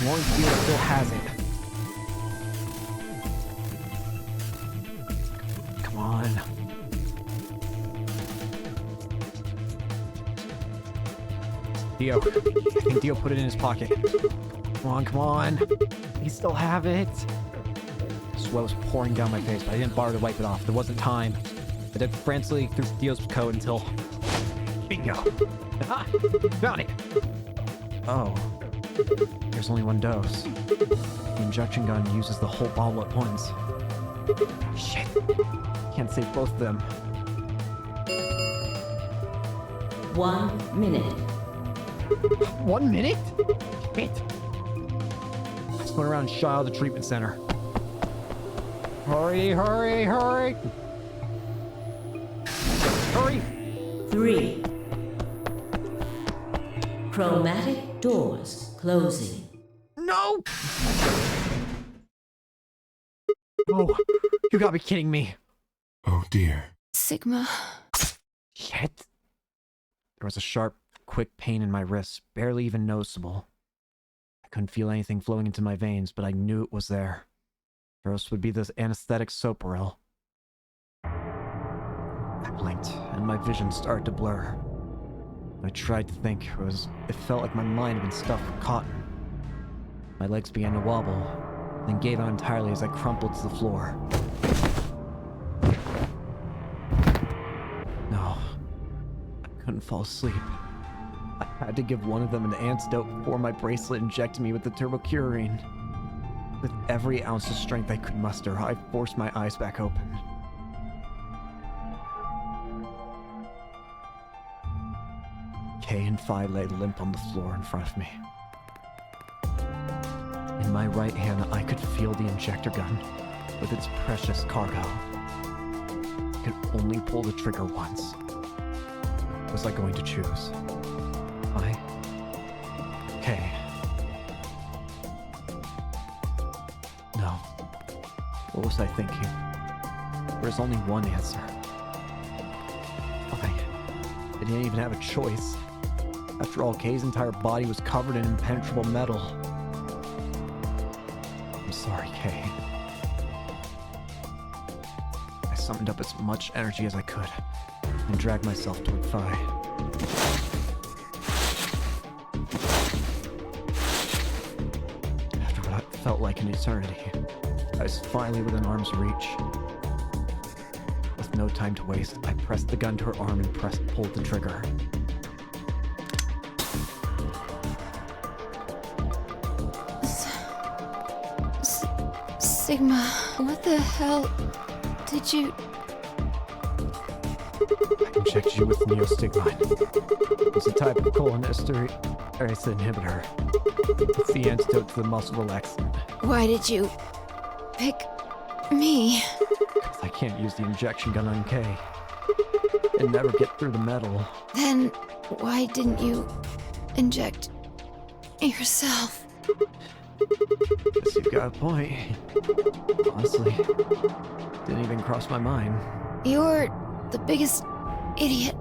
Lawrence Field still has it. Come on. Dio. I think Dio put it in his pocket. Come on, come on. He still have it. Sweat was pouring down my face, but I didn't bother to wipe it off. There wasn't time. I dug frantically through Dio's coat until... Bingo. Ah, found it. Oh. There's only one dose. The injection gun uses the whole bottle at once. Shit. Can't save both of them. 1 minute. 1 minute? Shit. I spun around and shot out of the treatment center. Hurry, hurry, hurry! Hurry! 3. Chromatic doors closing. No! Oh, you gotta be kidding me. Oh dear. Sigma. Shit. There was a sharp, quick pain in my wrist, barely even noticeable. I couldn't feel anything flowing into my veins, but I knew it was there. Or else would be this anesthetic Soparil. I blinked, and my vision started to blur. I tried to think. It felt like my mind had been stuffed with cotton. My legs began to wobble, then gave out entirely as I crumpled to the floor. No, I couldn't fall asleep. I had to give one of them an antidote before my bracelet injected me with the turbocurine. With every ounce of strength I could muster, I forced my eyes back open. Kay and Phi lay limp on the floor in front of me. In my right hand, I could feel the injector gun with its precious cargo. I could only pull the trigger once. What was I going to choose? Kay. No. What was I thinking? There's only one answer. I didn't even have a choice. After all, Kay's entire body was covered in impenetrable metal. I'm sorry, Kay. I summoned up as much energy as I could and dragged myself toward Phi. After what felt like an eternity, I was finally within arm's reach. With no time to waste, I pressed the gun to her arm and pulled the trigger. Sigma, what the hell did you... I injected you with neostigmine. It's a type of cholinesterase inhibitor. It's the antidote to the muscle relaxant. Why did you pick me? Because I can't use the injection gun on Kay. And never get through the metal. Then why didn't you inject yourself? Guess you've got a point. Honestly, didn't even cross my mind. You're the biggest idiot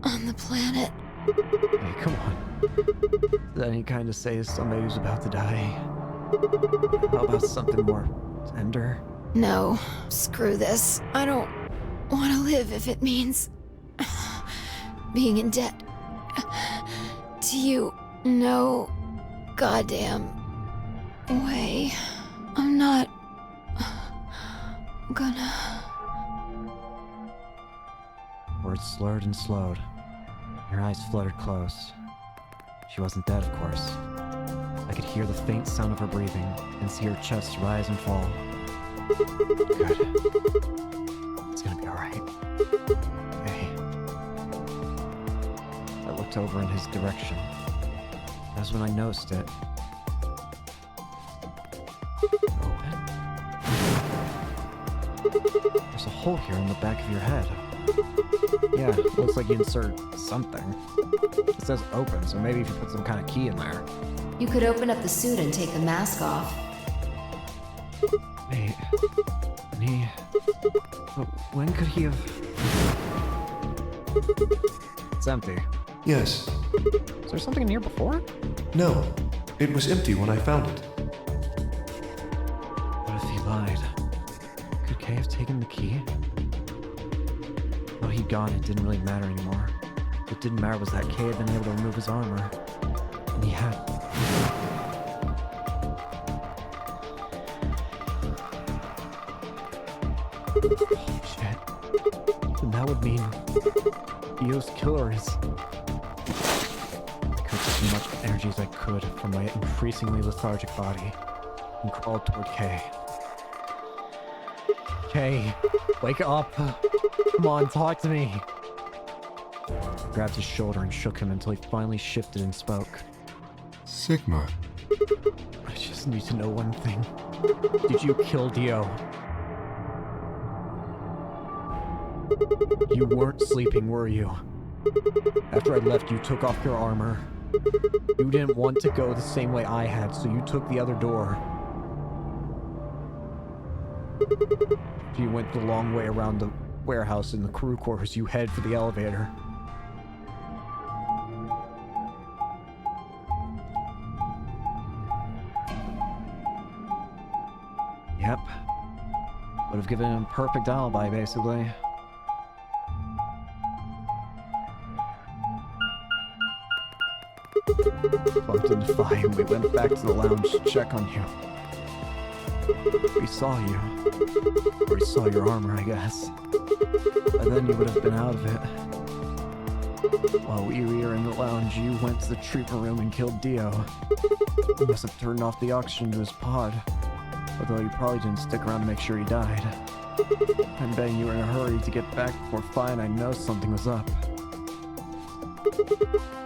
on the planet. Hey, come on. Is that any kind of say to somebody who's about to die? How about something more tender? No, screw this. I don't want to live if it means being in debt to you. No goddamn way. I'm not gonna... Words slurred and slowed. Her eyes fluttered close. She wasn't dead, of course. I could hear the faint sound of her breathing and see her chest rise and fall. Good. It's gonna be alright. Hey. I looked over in his direction. That's when I noticed it. Open. There's a hole here in the back of your head. Yeah, looks like you inserted something. It says open, so maybe if you put some kind of key in there. You could open up the suit and take the mask off. Wait. But when could he have... It's empty. Yes. Is there something in here before? No. It was empty when I found it. What if he lied? Could Kay have taken the key? While he'd gone, it didn't really matter anymore. What didn't matter was that Kay had been able to remove his armor. And he had... Shit. Then that would mean... Dio's killer is... I cooked as much energy as I could from my increasingly lethargic body and crawled toward Kay. Kay, wake up! Come on, talk to me! I grabbed his shoulder and shook him until he finally shifted and spoke. Sigma. I just need to know one thing. Did you kill Dio? You weren't sleeping, were you? After I left, you took off your armor. You didn't want to go the same way I had, so you took the other door. If you went the long way around the warehouse and the crew quarters, you head for the elevator. Yep. Would have given him a perfect alibi, basically. Bumped into Fi and we went back to the lounge to check on you. We saw you. Or we saw your armor, I guess. By then you would have been out of it. While we were in the lounge, you went to the treatment room and killed Dio. You must have turned off the oxygen to his pod. Although you probably didn't stick around to make sure he died. I'm betting you were in a hurry to get back before Fi and I know something was up.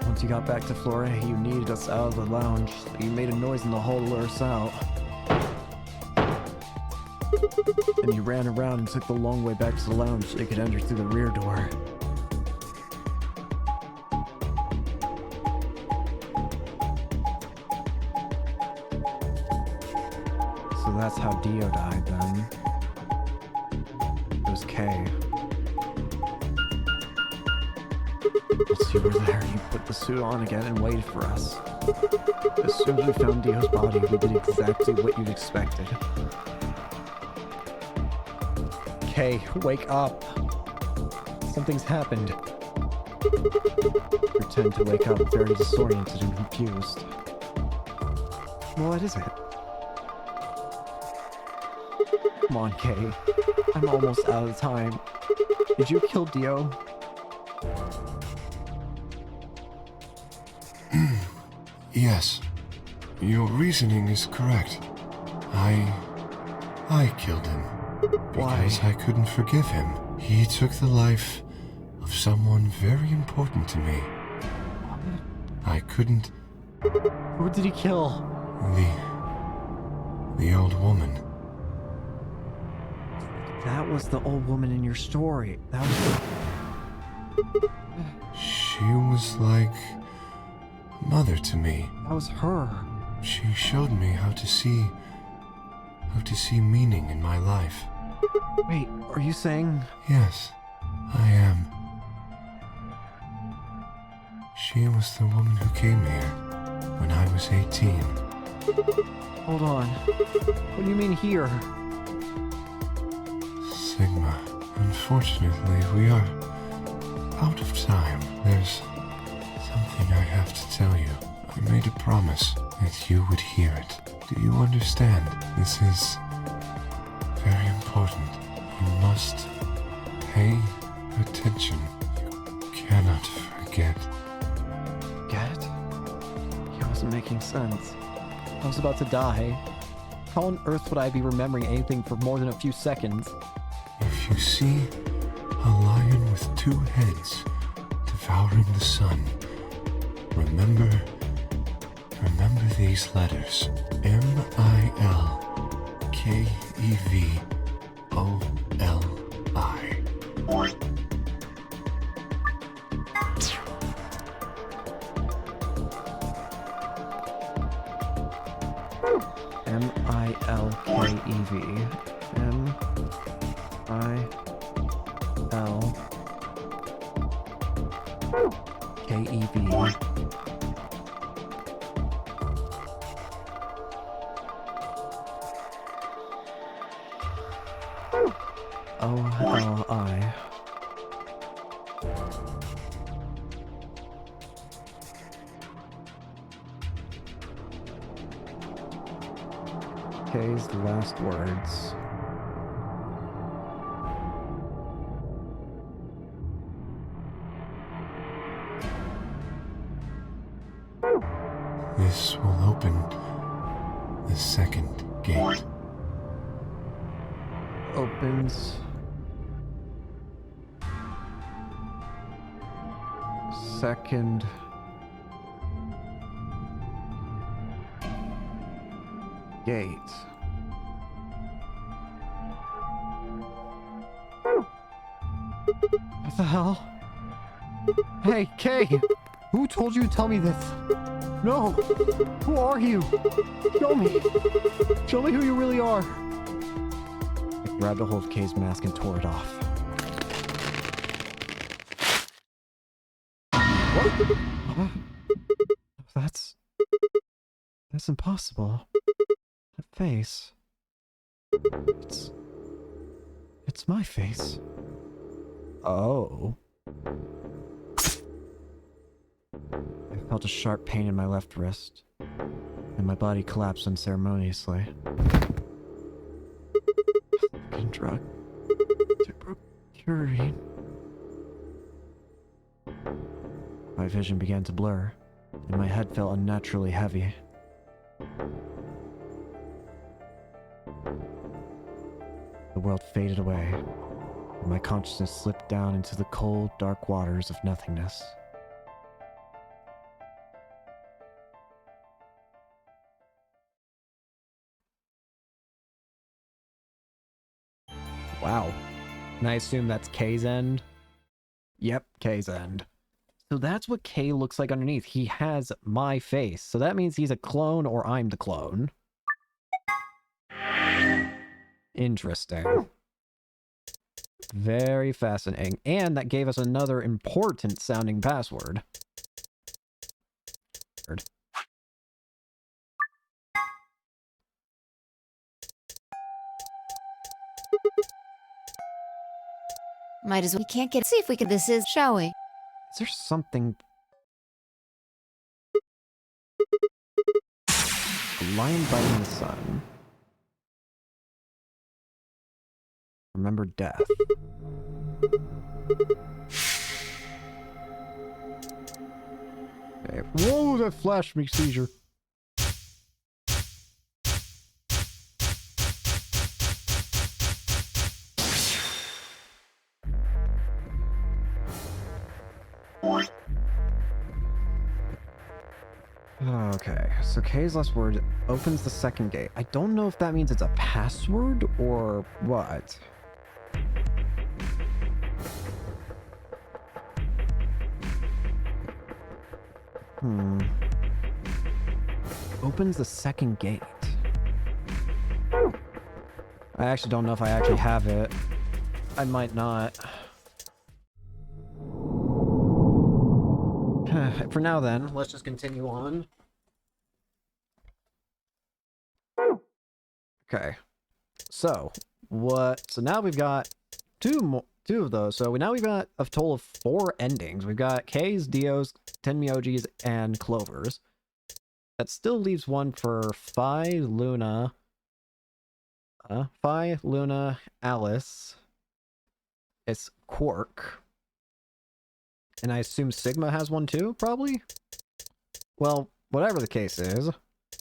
Once you got back to Flore, you needed us out of the lounge, so you made a noise in the hall to lure us out. Then you ran around and took the long way back to the lounge so you could enter through the rear door. So that's how Dio died, then. It was Kay. Once you were there, you put the suit on again and waited for us. As soon as we found Dio's body, we did exactly what you'd expected. Kay, wake up! Something's happened. Pretend to wake up very disoriented and confused. What is it? Come on, Kay. I'm almost out of time. Did you kill Dio? Yes. Your reasoning is correct. I killed him. Because I couldn't forgive him. He took the life of someone very important to me. I couldn't... Who did he kill? The old woman. That was the old woman in your story. That was the... She was like a mother to me. That was her. She showed me how to see meaning in my life. Wait, are you saying... Yes, I am. She was the woman who came here when I was 18. Hold on. What do you mean here? Sigma, unfortunately, we are out of time. There's something I have to tell you. I made a promise that you would hear it. Do you understand? This is very important. You must pay attention. You cannot forget. Get? It wasn't making sense. I was about to die. How on earth would I be remembering anything for more than a few seconds? If you see a lion with two heads devouring the sun, remember these letters. M-I-L-K-E-V-O-L-I. M-I-L-K-E-V. ILKEV. OLI. K's last words. This will open the second gate. Opens second gate. What the hell? Hey, Kay! Who told you to tell me this? No! Who are you? Show me! Show me who you really are! I grabbed a hold of Kay's mask and tore it off. What? Huh? That's impossible. That face. It's my face. Oh. I felt a sharp pain in my left wrist, and my body collapsed unceremoniously. Fucking drug. Procurine. My vision began to blur, and my head felt unnaturally heavy. The world faded away, and my consciousness slipped down into the cold, dark waters of nothingness. Wow. And I assume that's K's end? Yep, K's end. So that's what K looks like underneath. He has my face. So that means he's a clone or I'm the clone. Interesting. Very fascinating. And that gave us another important sounding password. Might as well. We can't get. See if we can. This is. Shall we? Is there something? A lion biting the sun. Remember death. Okay. Whoa, that flashed me seizure. Okay, so K's last word opens the second gate. I don't know if that means it's a password or what. Opens the second gate. I actually don't know if I actually have it. I might not. For now then, let's just continue on. Okay. So, so now we've got two of those. So now we've got a total of 4 endings. We've got K's, Dio's, Tenmyoji's, and Clover's. That still leaves one for Phi, Luna, Alice. It's Quark. And I assume Sigma has one too, probably? Well, whatever the case is,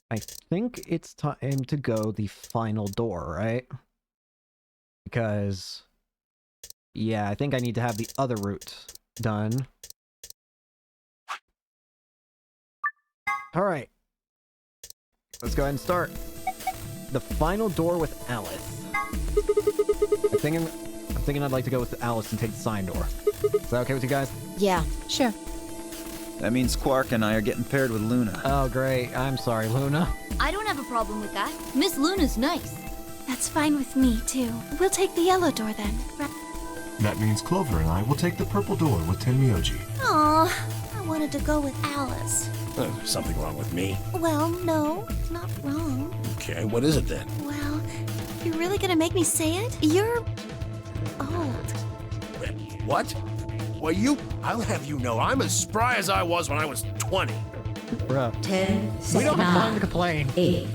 I think it's time to go the final door, right? Because, yeah, I think I need to have the other route done. Alright. Let's go ahead and start. The final door with Alice. I'm thinking I'd like to go with Alice and take the sign door. Is that okay with you guys? Yeah, sure. That means Quark and I are getting paired with Luna. Oh, great. I'm sorry, Luna. I don't have a problem with that. Miss Luna's nice. That's fine with me, too. We'll take the yellow door then. That means Clover and I will take the purple door with Tenmyoji. Aw, I wanted to go with Alice. Something wrong with me? Well, no, not wrong. Okay, what is it then? Well, you're really gonna make me say it? You're old. What? Well, I'll have you know I'm as spry as I was when I was 20. Bruh. 10 seconds. We don't have time to complain. 8,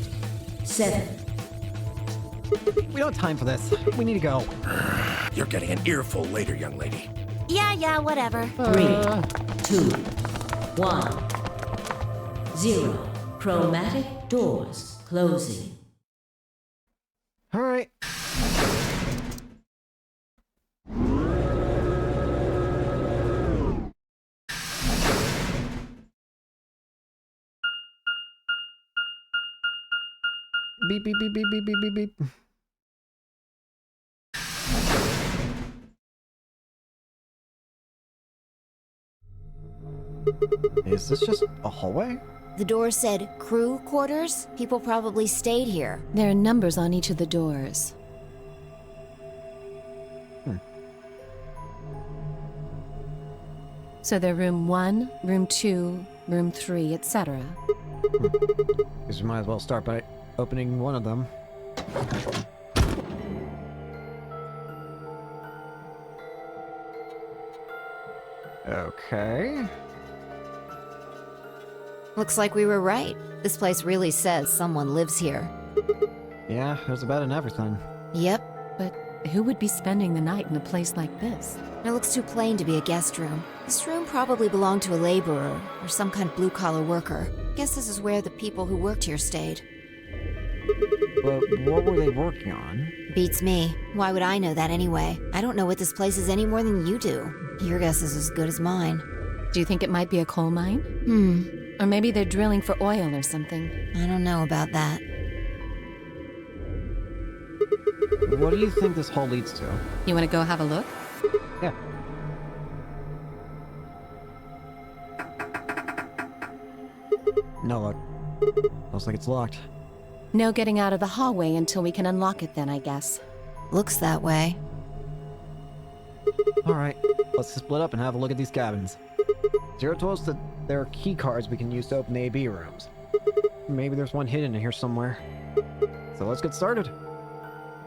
7. We don't have time for this. We need to go. You're getting an earful later, young lady. Yeah, whatever. 3, 2, 1, 0. Chromatic doors closing. All right. Beep, beep, beep, beep, beep, beep, beep, beep. Is this just a hallway? The door said crew quarters. People probably stayed here. There are numbers on each of the doors. So they're room 1, room 2, room 3, etc. Guess we might as well start by opening one of them. Okay. Looks like we were right. This place really says someone lives here. Yeah, there's a bed and everything. Yep. But who would be spending the night in a place like this? It looks too plain to be a guest room. This room probably belonged to a laborer or some kind of blue-collar worker. Guess this is where the people who worked here stayed. But what were they working on? Beats me. Why would I know that anyway? I don't know what this place is any more than you do. Your guess is as good as mine. Do you think it might be a coal mine? Or maybe they're drilling for oil or something. I don't know about that. What do you think this hall leads to? You want to go have a look? Yeah. No luck. Looks like it's locked. No getting out of the hallway until we can unlock it then, I guess. Looks that way. Alright, let's split up and have a look at these cabins. Zero told us that there are key cards we can use to open the AB rooms. Maybe there's one hidden in here somewhere. So let's get started.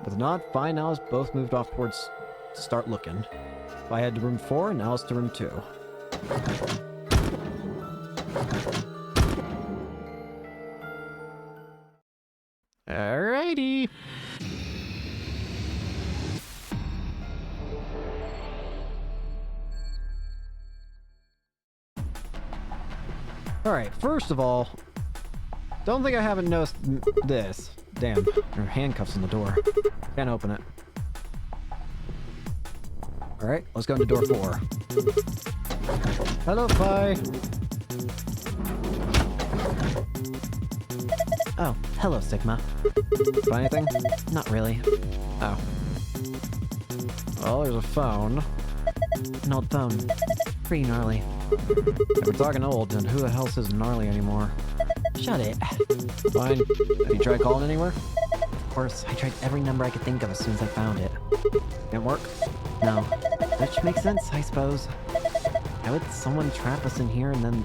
With a nod, Fi and Alice both moved off towards to start looking. Fi head to room 4 and Alice to room 2. Alrighty. Alright, first of all, don't think I haven't noticed this. Damn, there are handcuffs on the door. Can't open it. Alright, let's go into door 4. Hello, Fi. Oh, hello, Sigma. Find anything? Not really. Oh. Well, there's a phone. An old phone. Pretty gnarly. If we're talking old, then who the hell says gnarly anymore? Shut it. Fine. Have you tried calling anywhere? Of course, I tried every number I could think of as soon as I found it. Didn't work? No. Which makes sense, I suppose. How would someone trap us in here and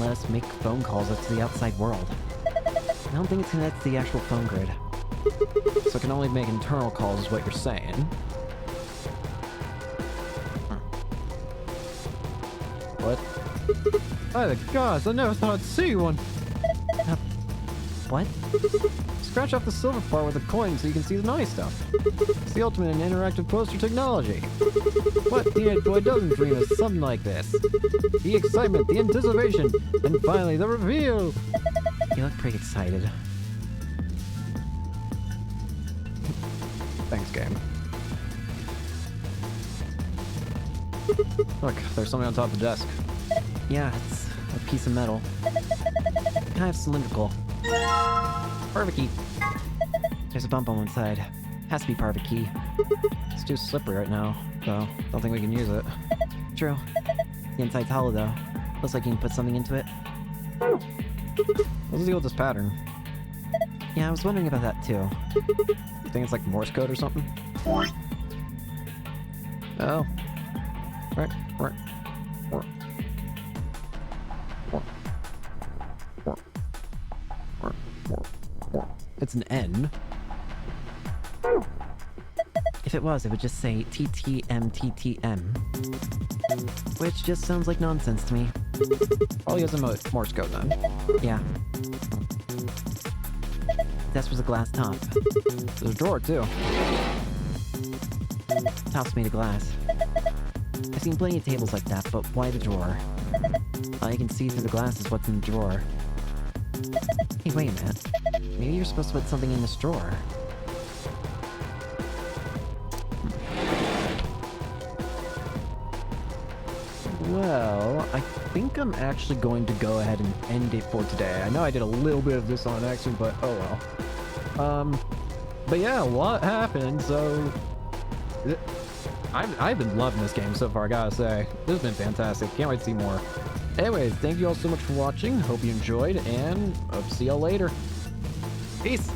let us make phone calls out to the outside world? I don't think it's connected to the actual phone grid. So it can only make internal calls is what you're saying. What? By the gods, I never thought I'd see one. What? Scratch off the silver part with a coin so you can see the nice stuff. It's the ultimate in interactive poster technology. What teenage boy doesn't dream of something like this? The excitement, the anticipation, and finally the reveal! You look pretty excited. Thanks, game. Look, there's something on top of the desk. Yeah, it's a piece of metal. Kind of cylindrical. Perfect key. There's a bump on one side. Has to be perfect key. It's too slippery right now, so don't think we can use it. True. The inside's hollow though. Looks like you can put something into it. What's the deal with this pattern? Yeah, I was wondering about that too. think it's like Morse code or something. Oh. Right. It's an N. If it was, it would just say TTM. Which just sounds like nonsense to me. Probably has a Morse code then. Yeah. This was a glass top. There's a drawer too. Top's made of glass. I've seen plenty of tables like that, but why the drawer? All you can see through the glass is what's in the drawer. Hey, wait a minute. Maybe you're supposed to put something in this drawer. Well, I think I'm actually going to go ahead and end it for today. I know I did a little bit of this on accident, but oh well. But yeah, a lot happened, so... I've been loving this game so far, I gotta say. This has been fantastic. Can't wait to see more. Anyways, thank you all so much for watching. Hope you enjoyed, and I'll see y'all later. Peace!